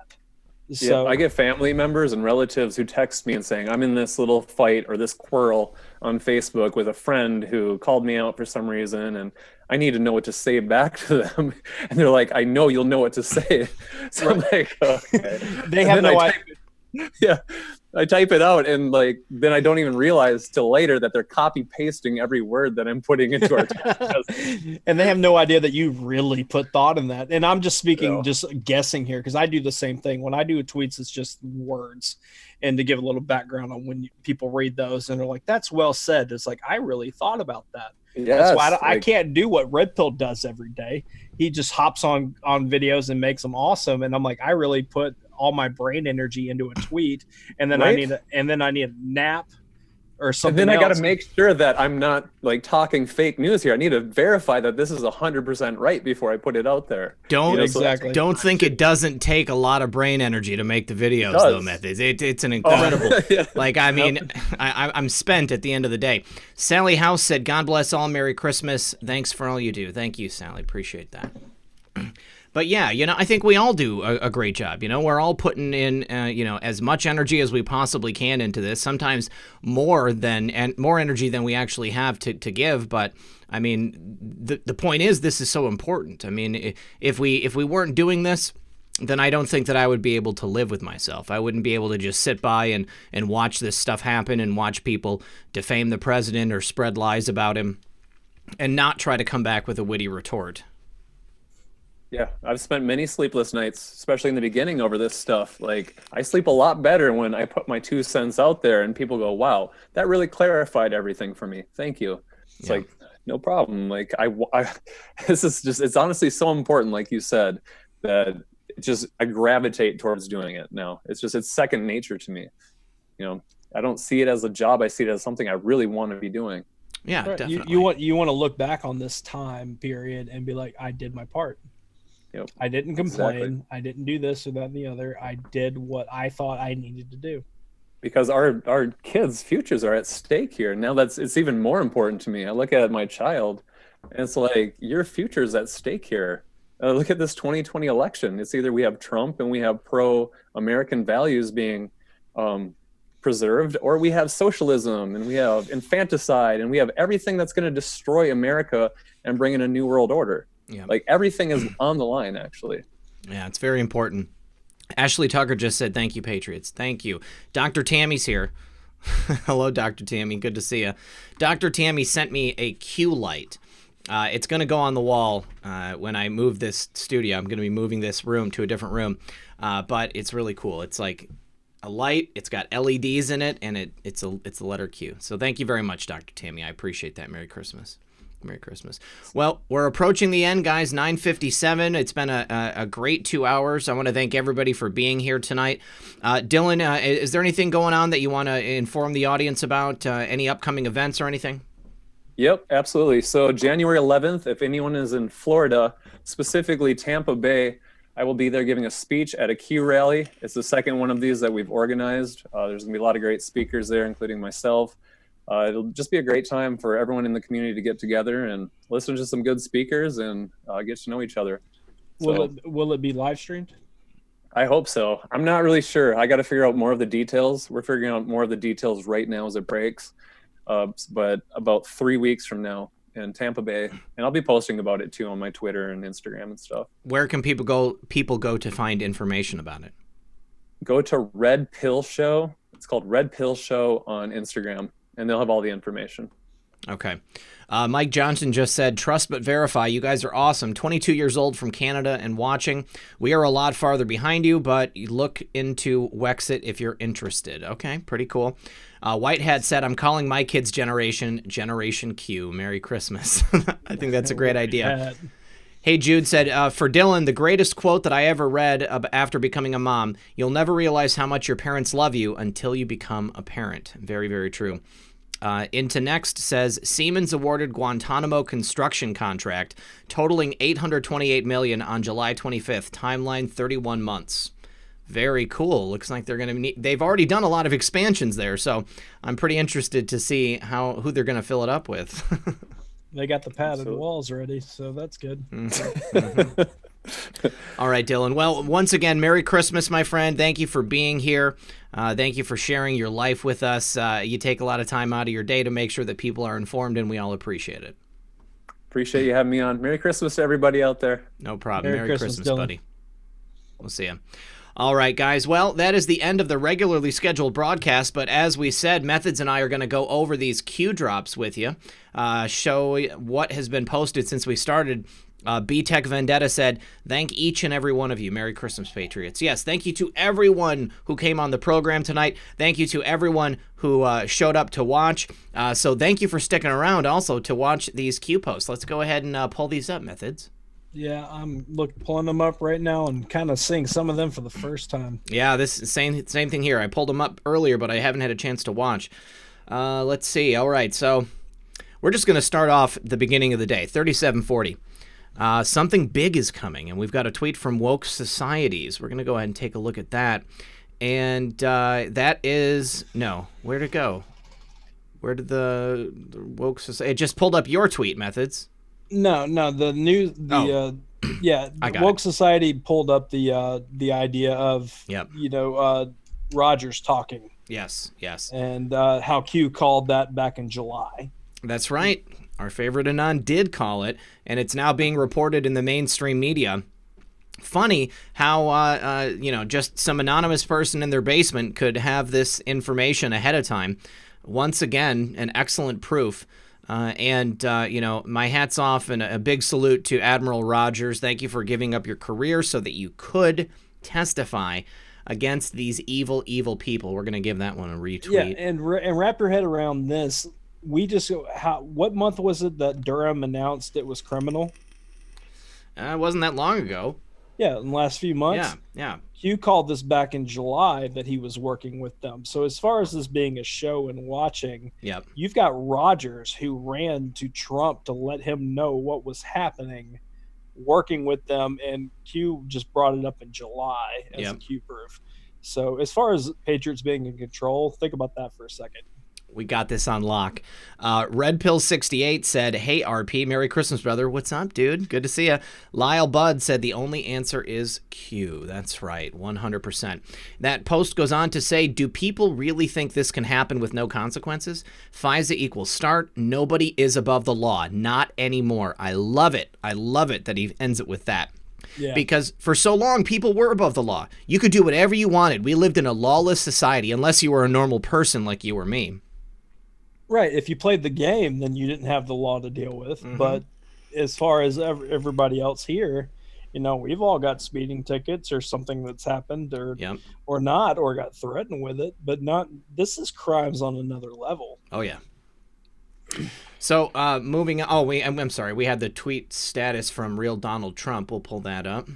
So yeah, I get family members and relatives who text me and saying, I'm in this little fight or this quarrel on Facebook with a friend who called me out for some reason, and I need to know what to say back to them. And they're like, I know you'll know what to say. So I'm like, okay. They have no idea. Yeah, I type it out and like then I don't even realize till later that they're copy pasting every word that I'm putting into our text. And they have no idea that you really put thought in that. And I'm just speaking, just guessing here because I do the same thing. When I do tweets, it's just words. And to give a little background on when people read those and they're like, "That's well said." It's like I really thought about that. Yes, that's why I can't do what Red Pill does every day. He just hops on videos and makes them awesome. And I'm like, I really put all my brain energy into a tweet, and then I need a nap or something. And then I got to make sure that I'm not like talking fake news here. I need to verify that this is 100% right before I put it out there. Don't think it doesn't take a lot of brain energy to make the videos though, Methods. It's an incredible like I mean I'm spent at the end of the day. Sally House said, God bless all, Merry Christmas. Thanks for all you do. Thank you, Sally. Appreciate that. But yeah, you know, I think we all do a great job. You know, we're all putting in, you know, as much energy as we possibly can into this. Sometimes more energy than we actually have to give. But I mean, the point is, this is so important. I mean, if we weren't doing this, then I don't think that I would be able to live with myself. I wouldn't be able to just sit by and watch this stuff happen and watch people defame the president or spread lies about him and not try to come back with a witty retort. Yeah, I've spent many sleepless nights, especially in the beginning, over this stuff. Like, I sleep a lot better when I put my 2 cents out there and people go, wow, that really clarified everything for me. Thank you. It's like, no problem. Like, this is just, it's honestly so important, like you said, that I gravitate towards doing it now. It's second nature to me. You know, I don't see it as a job. I see it as something I really want to be doing. Yeah, right. definitely. You want to look back on this time period and be like, I did my part. Yep. I didn't complain. Exactly. I didn't do this or that and the other. I did what I thought I needed to do. Because our kids' futures are at stake here. Now it's even more important to me. I look at my child and it's like, your future's at stake here. Look at this 2020 election. It's either we have Trump and we have pro-American values being preserved, or we have socialism and we have infanticide and we have everything that's going to destroy America and bring in a new world order. Yeah. Like everything is on the line, actually. Yeah, it's very important. Ashley Tucker just said, thank you, Patriots. Thank you. Dr. Tammy's here. Hello, Dr. Tammy. Good to see you. Dr. Tammy sent me a Q light. It's going to go on the wall when I move this studio. I'm going to be moving this room to a different room. But it's really cool. It's like a light. It's got LEDs in it, and it's a letter Q. So thank you very much, Dr. Tammy. I appreciate that. Merry Christmas. Merry Christmas. Well, we're approaching the end, guys. 9:57. It's been a great 2 hours. I want to thank everybody for being here tonight. Dylan, is there anything going on that you want to inform the audience about? Any upcoming events or anything? Yep, absolutely. So January 11th, if anyone is in Florida, specifically Tampa Bay, I will be there giving a speech at a Q rally. It's the second one of these that we've organized. There's going to be a lot of great speakers there, including myself. It'll just be a great time for everyone in the community to get together and listen to some good speakers and get to know each other. Will it be live streamed? I hope so. I'm not really sure. I got to figure out more of the details. We're figuring out more of the details right now as it breaks. But about 3 weeks from now in Tampa Bay, and I'll be posting about it too on my Twitter and Instagram and stuff. Where can people go to find information about it? Go to Red Pill Show. It's called Red Pill Show on Instagram, and they'll have all the information. Okay. Mike Johnson just said, trust but verify. You guys are awesome. 22 years old from Canada and watching. We are a lot farther behind you, but you look into Wexit if you're interested. Okay, pretty cool. Whitehead said, I'm calling my kids' generation Generation Q. Merry Christmas. I think that's a great idea. Hey, Jude said, for Dylan, the greatest quote that I ever read after becoming a mom, you'll never realize how much your parents love you until you become a parent. Very, very true. Into Next says, Siemens awarded Guantanamo construction contract totaling $828 million on July 25th. Timeline 31 months. Very cool. Looks like they're going to they've already done a lot of expansions there, so I'm pretty interested to see who they're going to fill it up with. They got the padded walls ready, so that's good. Mm-hmm. All right, Dylan. Well, once again, Merry Christmas, my friend. Thank you for being here. Thank you for sharing your life with us. You take a lot of time out of your day to make sure that people are informed, and we all appreciate it. Appreciate you having me on. Merry Christmas to everybody out there. No problem. Merry Christmas Dylan. buddy. We'll see you. All right, guys. Well, that is the end of the regularly scheduled broadcast, but as we said, Methods and I are going to go over these Q drops with you, show what has been posted since we started. B-Tech Vendetta said, thank each and every one of you. Merry Christmas, Patriots. Yes, thank you to everyone who came on the program tonight. Thank you to everyone who showed up to watch. So thank you for sticking around also to watch these Q posts. Let's go ahead and pull these up, Methods. Yeah, I'm pulling them up right now and kind of seeing some of them for the first time. Yeah, this same thing here. I pulled them up earlier, but I haven't had a chance to watch. Let's see. All right, so we're just going to start off the beginning of the day, 3740. Something big is coming, and we've got a tweet from Woke Societies. We're going to go ahead and take a look at that. And that is... No, where'd it go? Where did the Woke Society... It just pulled up your tweet, Methods. No, the news... Woke Society pulled up the idea of, Rogers talking. Yes. And how Q called that back in July. That's right. Our favorite Anon did call it, and it's now being reported in the mainstream media. Funny how, just some anonymous person in their basement could have this information ahead of time. Once again, an excellent proof. My hat's off and a big salute to Admiral Rogers. Thank you for giving up your career so that you could testify against these evil, evil people. We're going to give that one a retweet. Yeah, and wrap your head around this. What month was it that Durham announced it was criminal? It wasn't that long ago. Yeah, in the last few months. Yeah. Hugh called this back in July that he was working with them. So as far as this being a show and watching, you've got Rogers, who ran to Trump to let him know what was happening, working with them, and Q just brought it up in July as a Q proof. So as far as Patriots being in control, think about that for a second. We got this on lock. RedPill78 said, hey, RP, Merry Christmas, brother. What's up, dude? Good to see you. Lyle Budd said the only answer is Q. That's right, 100%. That post goes on to say, do people really think this can happen with no consequences? FISA equals start. Nobody is above the law. Not anymore. I love it. I love it that he ends it with that. Yeah. Because for so long, people were above the law. You could do whatever you wanted. We lived in a lawless society unless you were a normal person like you or me. Right. If you played the game, then you didn't have the law to deal with. Mm-hmm. But as far as everybody else here, we've all got speeding tickets or something that's happened or not, or got threatened with it. But this is crimes on another level. Oh, yeah. So moving on. Oh, I'm sorry. We had the tweet status from Real Donald Trump. We'll pull that up.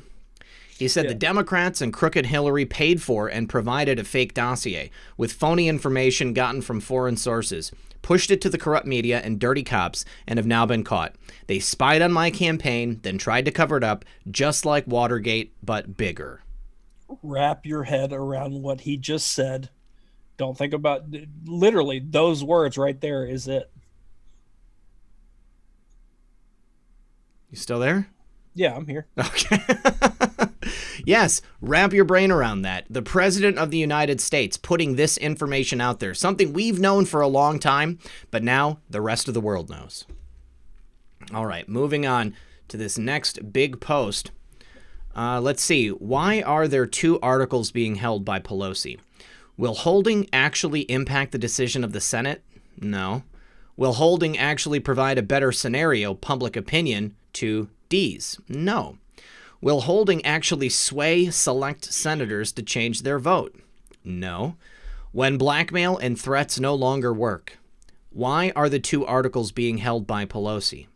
He said the Democrats and crooked Hillary paid for and provided a fake dossier with phony information gotten from foreign sources, pushed it to the corrupt media and dirty cops, and have now been caught. They spied on my campaign, then tried to cover it up, just like Watergate, but bigger. Wrap your head around what he just said. Don't think about literally those words right there is it. You still there? Yeah, I'm here. Okay. Yes, wrap your brain around that. The President of the United States putting this information out there, something we've known for a long time, but now the rest of the world knows. All right, moving on to this next big post. Let's see. Why are there 2 articles being held by Pelosi? Will holding actually impact the decision of the Senate? No. Will holding actually provide a better scenario, public opinion, to D's? No. Will holding actually sway select senators to change their vote? No. When blackmail and threats no longer work? Why are the 2 articles being held by Pelosi?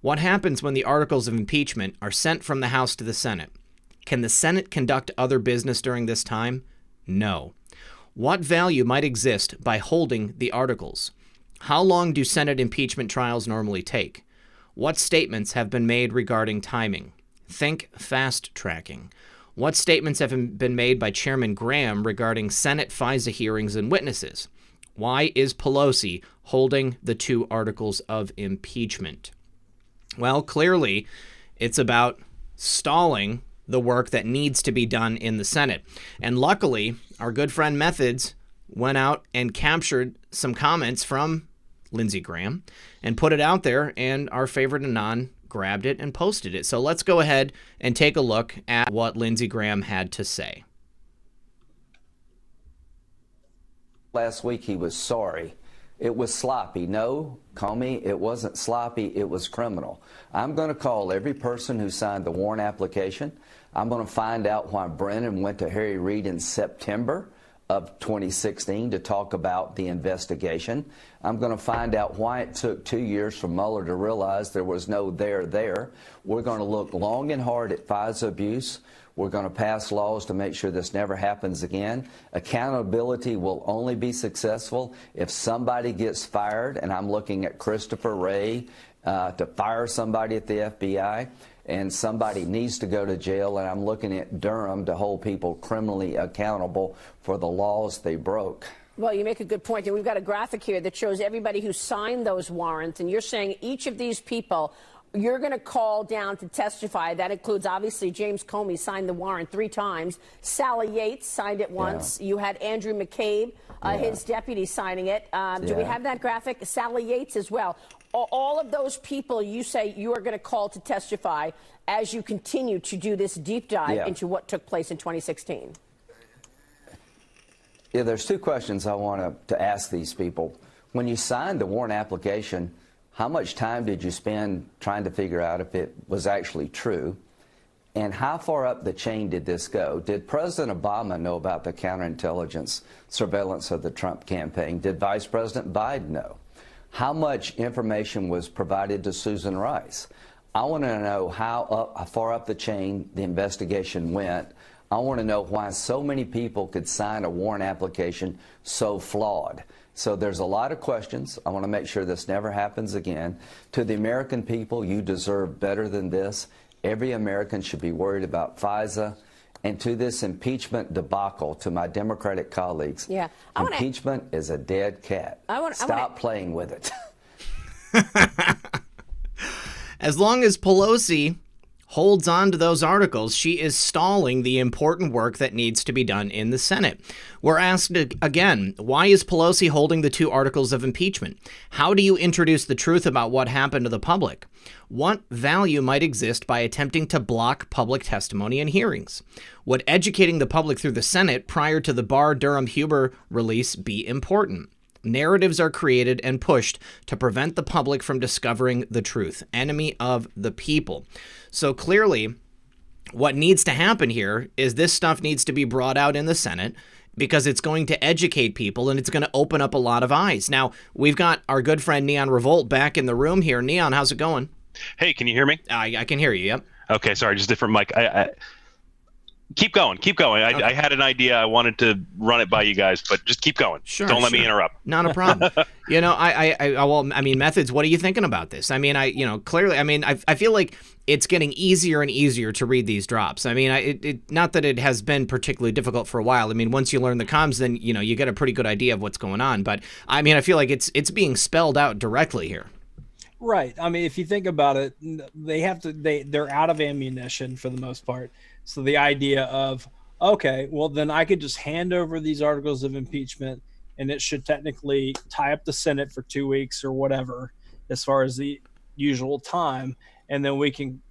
What happens when the articles of impeachment are sent from the House to the Senate? Can the Senate conduct other business during this time? No. What value might exist by holding the articles? How long do Senate impeachment trials normally take? What statements have been made regarding timing? Think fast tracking. What statements have been made by Chairman Graham regarding Senate FISA hearings and witnesses? Why is Pelosi holding the 2 articles of impeachment? Well, clearly, it's about stalling the work that needs to be done in the Senate. And luckily, our good friend Methods went out and captured some comments from Lindsey Graham and put it out there, and our favorite Anon grabbed it and posted it. So let's go ahead and take a look at what Lindsey Graham had to say. Last week he was sorry. It was sloppy. No, Comey, it wasn't sloppy. It was criminal. I'm going to call every person who signed the warrant application. I'm going to find out why Brennan went to Harry Reid in September of 2016 to talk about the investigation. I'm going to find out why it took 2 years for Mueller to realize there was no there. We're going to look long and hard at FISA abuse. We're going to pass laws to make sure this never happens again. Accountability will only be successful if somebody gets fired, and I'm looking at Christopher Wray to fire somebody at the FBI, and somebody needs to go to jail, and I'm looking at Durham to hold people criminally accountable for the laws they broke. Well, you make a good point, and we've got a graphic here that shows everybody who signed those warrants, and you're saying each of these people you're going to call down to testify. That includes, obviously, James Comey signed the warrant 3 times. Sally Yates signed it once. Yeah. You had Andrew McCabe, his deputy, signing it. Do we have that graphic? Sally Yates as well. All of those people you say you are going to call to testify as you continue to do this deep dive into what took place in 2016. Yeah, there's 2 questions I want to ask these people. When you signed the warrant application, how much time did you spend trying to figure out if it was actually true? And how far up the chain did this go? Did President Obama know about the counterintelligence surveillance of the Trump campaign? Did Vice President Biden know? How much information was provided to Susan Rice? I want to know how far up the chain the investigation went. I want to know why so many people could sign a warrant application so flawed. So there's a lot of questions. I want to make sure this never happens again. To the American people, you deserve better than this. Every American should be worried about FISA. And to this impeachment debacle, to my Democratic colleagues, impeachment is a dead cat. Stop playing with it. As long as Pelosi holds on to those articles, she is stalling the important work that needs to be done in the Senate. We're asked again, why is Pelosi holding the 2 articles of impeachment? How do you introduce the truth about what happened to the public? What value might exist by attempting to block public testimony and hearings? Would educating the public through the Senate prior to the Barr-Durham-Huber release be important? Narratives are created and pushed to prevent the public from discovering the truth. Enemy of the people. So clearly, what needs to happen here is this stuff needs to be brought out in the Senate because it's going to educate people and it's going to open up a lot of eyes. Now, we've got our good friend Neon Revolt back in the room here. Neon, how's it going? Hey, can you hear me? I can hear you, yep. Okay, sorry, just different mic. Keep going. Okay. I had an idea. I wanted to run it by you guys, but just keep going. Sure. Don't let me interrupt. Not a problem. Methods, what are you thinking about this? I mean, clearly, I feel like it's getting easier and easier to read these drops. I mean, not that it has been particularly difficult for a while. I mean, once you learn the comms, then, you get a pretty good idea of what's going on. But I mean, I feel like it's being spelled out directly here. Right. I mean, if you think about it, they're out of ammunition for the most part. So the idea of, okay, well, then I could just hand over these articles of impeachment and it should technically tie up the Senate for 2 weeks or whatever, as far as the usual time. And then we can,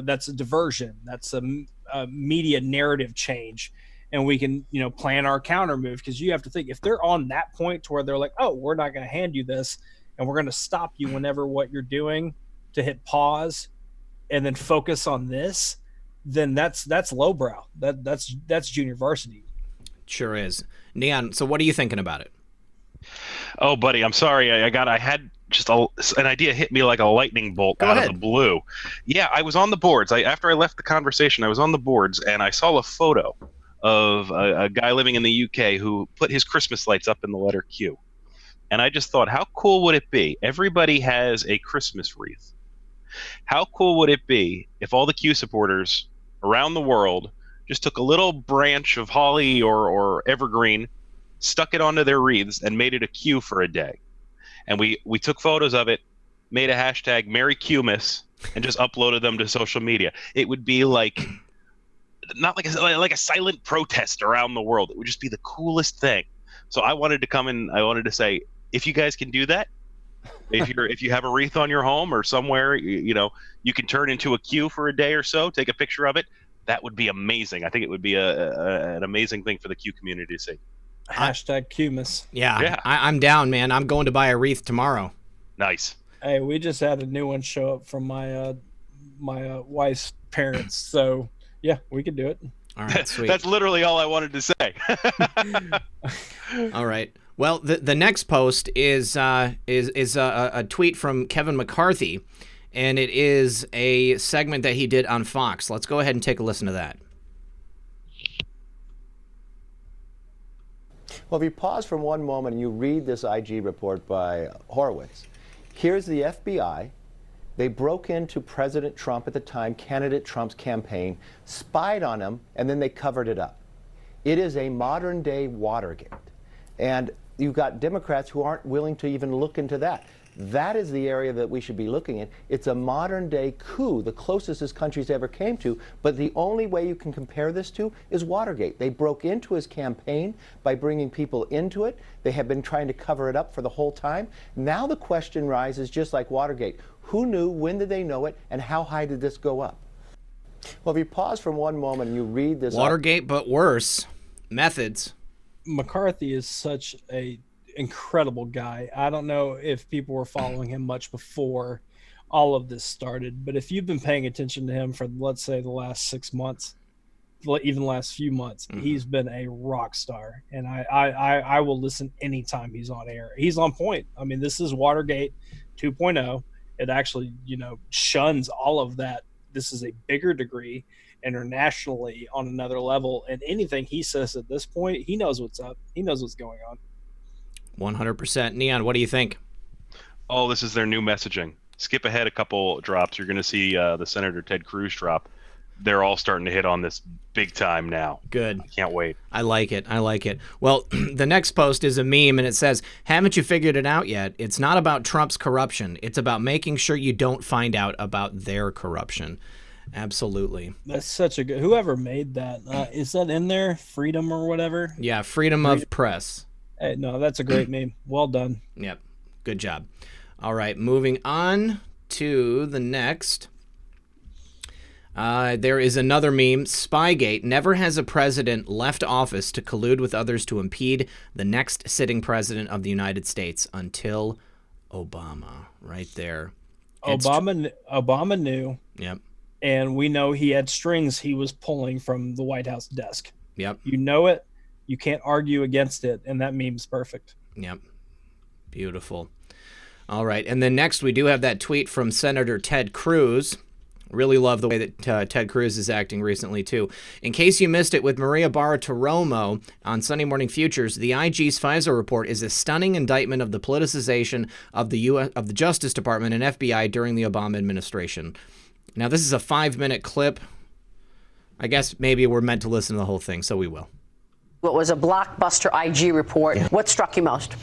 that's a diversion. That's a media narrative change. And we can, plan our counter move, because you have to think, if they're on that point to where they're like, oh, we're not going to hand you this, and we're going to stop you whenever what you're doing, to hit pause and then focus on this, then that's lowbrow. That's junior varsity. Sure is. Neon, so what are you thinking about it? Oh, buddy, I'm sorry. I had just an idea hit me like a lightning bolt out of the blue. Yeah, I was on the boards. After I left the conversation, I was on the boards, and I saw a photo of a guy living in the UK who put his Christmas lights up in the letter Q. And I just thought, how cool would it be? Everybody has a Christmas wreath. How cool would it be if all the Q supporters around the world just took a little branch of holly or evergreen, stuck it onto their wreaths, and made it a Q for a day? And we took photos of it, made a hashtag Merry Qmas, and just uploaded them to social media. It would be like, not like a silent protest around the world. It would just be the coolest thing. So I wanted to come in. I wanted to say, if you guys can do that, if you have a wreath on your home or somewhere, you can turn into a Q for a day or so, take a picture of it. That would be amazing. I think it would be an amazing thing for the Q community to see. Hashtag Qmas. Yeah. I'm down, man. I'm going to buy a wreath tomorrow. Nice. Hey, we just had a new one show up from my wife's parents. So yeah, we could do it. All right, sweet. That's literally all I wanted to say. All right. Well, the next post is a tweet from Kevin McCarthy, and it is a segment that he did on Fox. Let's go ahead and take a listen to that. Well, if you pause for one moment and you read this IG report by Horowitz, here's the FBI. They broke into President Trump at the time, candidate Trump's campaign, spied on him, and then they covered it up. It is a modern-day Watergate. And you've got Democrats who aren't willing to even look into that. That is the area that we should be looking at. It's a modern-day coup, the closest this country's ever came to, but the only way you can compare this to is Watergate. They broke into his campaign by bringing people into it. They have been trying to cover it up for the whole time. Now the question rises, just like Watergate. Who knew, when did they know it, and how high did this go up? Well, if you pause for one moment and you read this... Watergate, but worse. Methods. McCarthy is such a incredible guy. I don't know if people were following him much before all of this started, but if you've been paying attention to him for, let's say, the last 6 months, even the last few months, he's been a rock star, and I will listen anytime he's on air. He's on point. I mean, this is Watergate 2.0. It actually, shuns all of that. This is a bigger degree, internationally on another level, and anything he says at this point, he knows what's up. He knows what's going on. 100%. Neon, what do you think? Oh, this is their new messaging. Skip ahead a couple drops. You're going to see the Senator Ted Cruz drop. They're all starting to hit on this big time now. Good. I can't wait. I like it. Well, the next post is a meme, and it says, haven't you figured it out yet? It's not about Trump's corruption. It's about making sure you don't find out about their corruption. Absolutely. That's such a good... Whoever made that, is that in there? Freedom or whatever? Yeah, freedom of press. Hey, no, that's a great meme. Well done. Yep. Good job. All right, moving on to the next. There is another meme. Spygate. Never has a president left office to collude with others to impede the next sitting president of the United States until Obama. Right there. Obama knew. Yep. And we know he had strings he was pulling from the White House desk. Yep. You know it. You can't argue against it, and that meme's perfect. Yep. Beautiful. All right, and then next we do have that tweet from Senator Ted Cruz. Really love the way that Ted Cruz is acting recently, too. In case you missed it, with Maria Bartiromo on Sunday Morning Futures, the IG's FISA report is a stunning indictment of the politicization of the Justice Department and FBI during the Obama administration. Now, this is a 5-minute clip. I guess maybe we're meant to listen to the whole thing, so we will. What was a blockbuster IG report. What struck you most?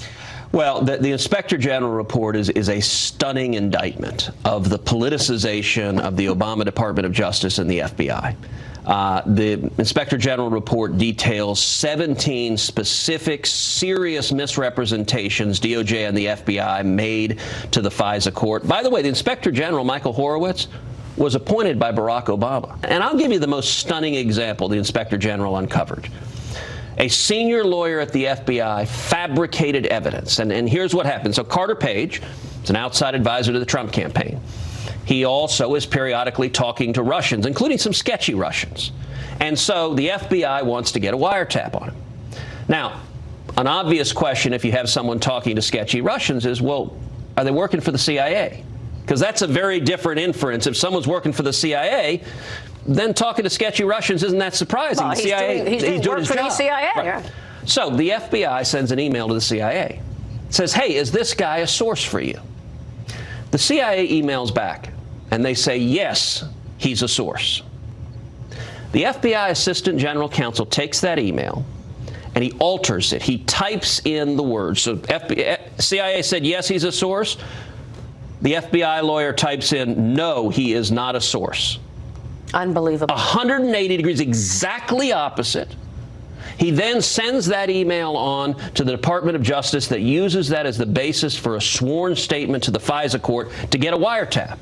Well, the Inspector General report is a stunning indictment of the politicization of the Obama Department of Justice and the FBI. The Inspector General report details 17 specific, serious misrepresentations DOJ and the FBI made to the FISA court. By the way, the Inspector General, Michael Horowitz, was appointed by Barack Obama. And I'll give you the most stunning example the Inspector General uncovered. A senior lawyer at the FBI fabricated evidence. And here's what happened. So Carter Page is an outside advisor to the Trump campaign. He also is periodically talking to Russians, including some sketchy Russians. And so the FBI wants to get a wiretap on him. Now, an obvious question if you have someone talking to sketchy Russians is, well, are they working for the CIA? Because that's a very different inference. If someone's working for the CIA, then talking to sketchy Russians isn't that surprising. Well, the CIA, he's doing work his for job. the CIA. Right. Yeah. So the FBI sends an email to the CIA. It says, hey, is this guy a source for you? The CIA emails back, and they say, yes, he's a source. The FBI Assistant General Counsel takes that email, and he alters it. He types in the words. So CIA said, yes, he's a source. The FBI lawyer types in, no, he is not a source. Unbelievable. 180 degrees, exactly opposite. He then sends that email on to the Department of Justice that uses that as the basis for a sworn statement to the FISA court to get a wiretap.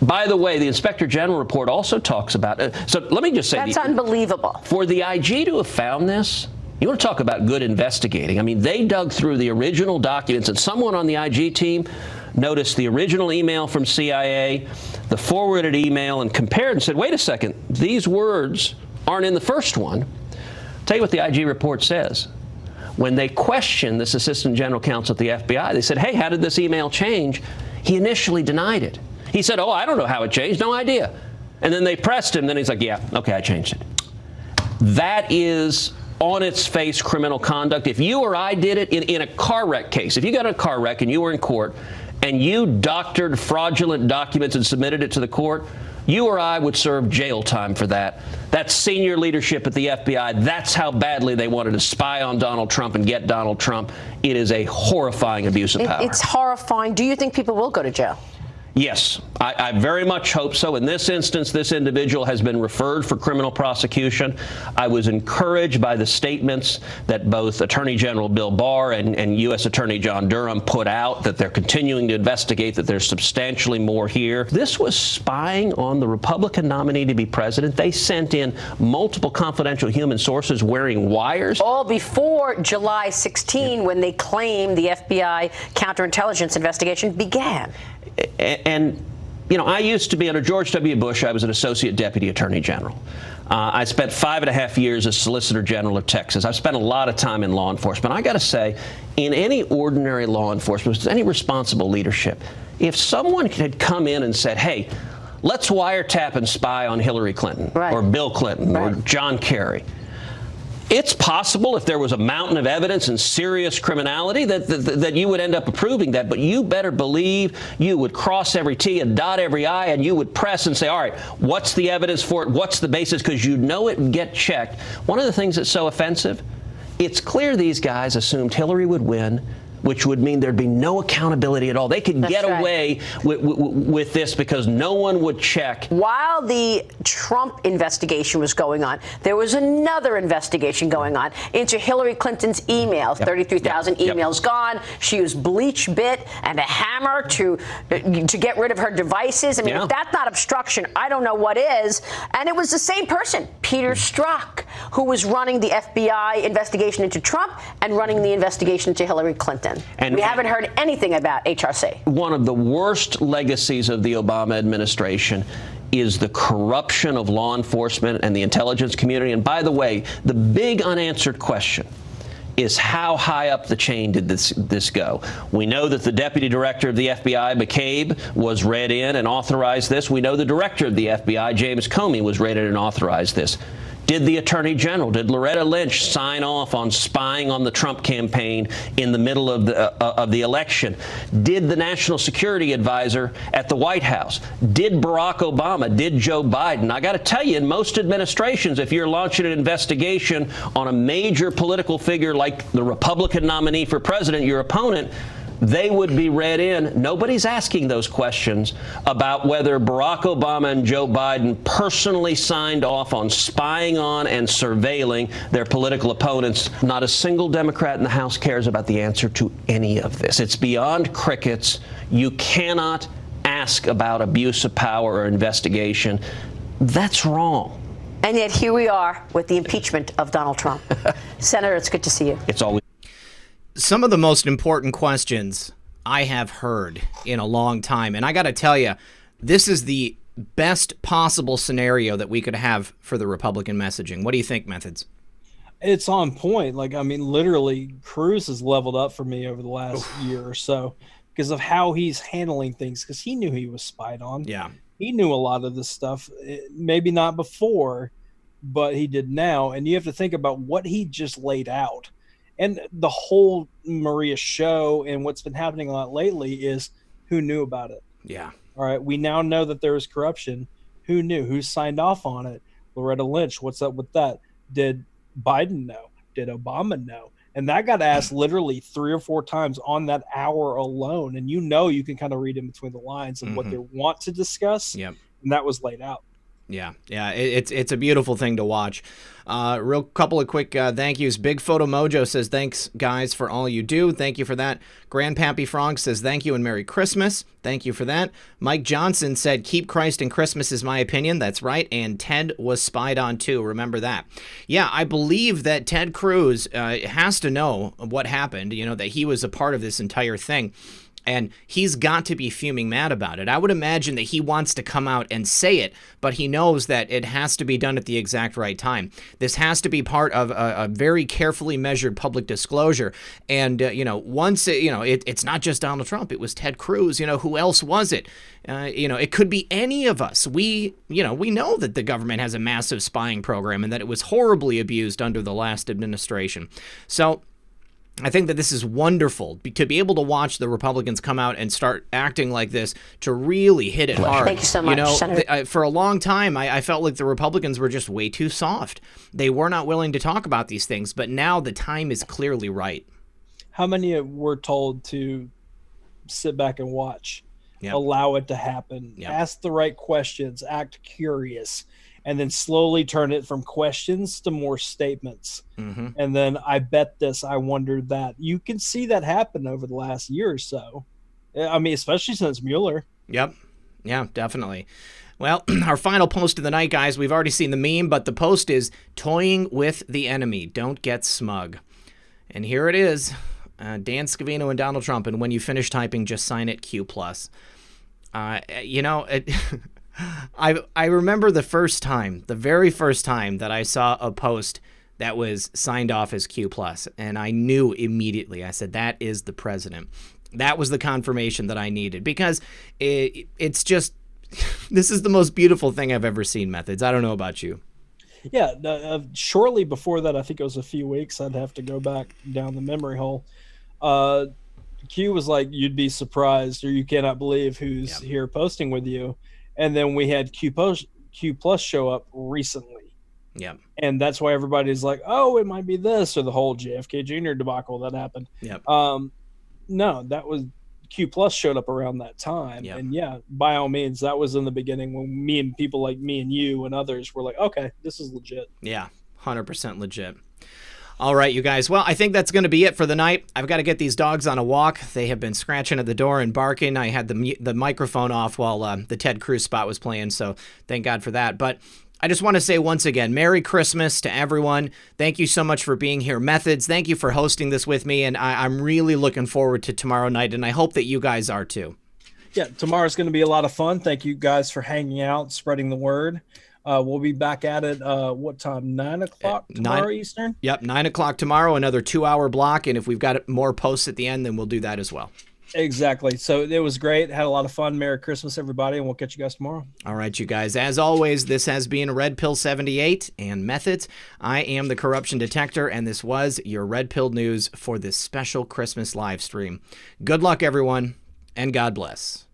By the way, the Inspector General report also talks about so let me just say that's unbelievable. For the IG to have found this, you want to talk about good investigating. I mean, they dug through the original documents, and someone on the IG team noticed the original email from CIA, the forwarded email, and compared and said, wait a second, these words aren't in the first one. I'll tell you what the IG report says. When they questioned this Assistant General Counsel at the FBI, they said, hey, how did this email change? He initially denied it. He said, oh, I don't know how it changed, no idea. And then they pressed him, then he's like, yeah, okay, I changed it. That is on its face criminal conduct. If you or I did it in a car wreck case, if you got in a car wreck and you were in court and you doctored fraudulent documents and submitted it to the court, you or I would serve jail time for that. That's senior leadership at the FBI. That's how badly they wanted to spy on Donald Trump and get Donald Trump. It is a horrifying abuse of power. It's horrifying. Do you think people will go to jail? Yes, I very much hope so. In this instance, this individual has been referred for criminal prosecution. I was encouraged by the statements that both Attorney General Bill Barr and U.S. Attorney John Durham put out, that they're continuing to investigate, that there's substantially more here. This was spying on the Republican nominee to be president. They sent in multiple confidential human sources wearing wires. All before July 16, when they claimed the FBI counterintelligence investigation began. And, you know, I used to be under George W. Bush. I was an associate deputy attorney general. I spent 5.5 years as Solicitor General of Texas. I've spent a lot of time in law enforcement. I got to say, in any ordinary law enforcement, any responsible leadership, if someone had come in and said, hey, let's wiretap and spy on Hillary Clinton or Bill Clinton or John Kerry, it's possible, if there was a mountain of evidence and serious criminality, that you would end up approving that. But you better believe you would cross every T and dot every I, and you would press and say, all right, what's the evidence for it? What's the basis? Because you know it would get checked. One of the things that's so offensive, it's clear these guys assumed Hillary would win, which would mean there'd be no accountability at all. They could get away with this because no one would check. While the Trump investigation was going on, there was another investigation going on into Hillary Clinton's emails. 33,000 emails gone. She used bleach bit and a hammer to get rid of her devices. I mean, if that's not obstruction, I don't know what is. And it was the same person, Peter Strzok, who was running the FBI investigation into Trump and running the investigation into Hillary Clinton. And we haven't heard anything about HRC. One of the worst legacies of the Obama administration is the corruption of law enforcement and the intelligence community. And by the way, the big unanswered question is, how high up the chain did this go? We know that the deputy director of the FBI, McCabe, was read in and authorized this. We know the director of the FBI, James Comey, was read in and authorized this. Did the Attorney General, did Loretta Lynch sign off on spying on the Trump campaign in the middle of the election? Did the National Security Advisor at the White House? Did Barack Obama? Did Joe Biden? I got to tell you, in most administrations, if you're launching an investigation on a major political figure like the Republican nominee for president, your opponent, they would be read in. Nobody's asking those questions about whether Barack Obama and Joe Biden personally signed off on spying on and surveilling their political opponents. Not a single Democrat in the House cares about the answer to any of this. It's beyond crickets. You cannot ask about abuse of power or investigation. That's wrong. And yet here we are with the impeachment of Donald Trump. Senator, it's good to see you. It's always some of the most important questions I have heard in a long time. And I got to tell you, this is the best possible scenario that we could have for the Republican messaging. What do you think, Methods? It's on point. Like, I mean, literally, Cruz has leveled up for me over the last year or so because of how he's handling things, because he knew he was spied on. Yeah. He knew a lot of this stuff, maybe not before, but he did now. And you have to think about what he just laid out. And the whole Maria show and what's been happening a lot lately is who knew about it. Yeah. All right. We now know that there was corruption. Who knew? Who signed off on it? Loretta Lynch. What's up with that? Did Biden know? Did Obama know? And that got asked literally 3 or 4 times on that hour alone. And you can kind of read in between the lines of what they want to discuss. Yep. And that was laid out. Yeah, it's a beautiful thing to watch. Real couple of quick thank yous. Big Photo Mojo says, thanks, guys, for all you do. Thank you for that. Grandpappy Frog says, thank you and Merry Christmas. Thank you for that. Mike Johnson said, keep Christ and Christmas is my opinion. That's right. And Ted was spied on, too. Remember that. Yeah, I believe that Ted Cruz has to know what happened, that he was a part of this entire thing. And he's got to be fuming mad about it. I would imagine that he wants to come out and say it, but he knows that it has to be done at the exact right time. This has to be part of a very carefully measured public disclosure. And, once, it's not just Donald Trump. It was Ted Cruz. Who else was it? It could be any of us. We know that the government has a massive spying program and that it was horribly abused under the last administration. So I think that this is wonderful to be able to watch the Republicans come out and start acting like this, to really hit it hard. Thank you so much, Senator. For a long time, I felt like the Republicans were just way too soft. They were not willing to talk about these things, but now the time is clearly right. How many were told to sit back and watch, allow it to happen, ask the right questions, act curious, and then slowly turn it from questions to more statements. And then I wondered that. You can see that happen over the last year or so. I mean, especially since Mueller. Yep. Yeah, definitely. Well, our final post of the night, guys, we've already seen the meme, but the post is toying with the enemy. Don't get smug. And here it is. Dan Scavino and Donald Trump. And when you finish typing, just sign it Q+. I remember the very first time that I saw a post that was signed off as Q+, and I knew immediately. I said, that is the president. That was the confirmation that I needed, because it's just, this is the most beautiful thing I've ever seen, Methods. I don't know about you. Yeah, shortly before that, I think it was a few weeks, I'd have to go back down the memory hole. Q was like, you'd be surprised, or you cannot believe who's here posting with you. And then we had Q+ show up recently. Yeah. And that's why everybody's like, oh, it might be this, or the whole JFK Jr. debacle that happened. Yep. No, that was Q+ showed up around that time. Yep. And yeah, by all means, that was in the beginning when me and people like me and you and others were like, okay, this is legit. Yeah, 100% legit. All right, you guys. Well, I think that's going to be it for the night. I've got to get these dogs on a walk. They have been scratching at the door and barking. I had the microphone off while the Ted Cruz spot was playing, so thank God for that. But I just want to say once again, Merry Christmas to everyone. Thank you so much for being here. Methods, thank you for hosting this with me, and I'm really looking forward to tomorrow night, and I hope that you guys are too. Yeah, tomorrow's going to be a lot of fun. Thank you guys for hanging out, spreading the word. We'll be back at it, what time, 9 o'clock tomorrow Eastern? Yep, 9 o'clock tomorrow, another 2-hour block, and if we've got more posts at the end, then we'll do that as well. Exactly. So it was great. Had a lot of fun. Merry Christmas, everybody, and we'll catch you guys tomorrow. All right, you guys. As always, this has been RedPill78 and Methods. I am the Corruption Detector, and this was your Red Pill News for this special Christmas live stream. Good luck, everyone, and God bless.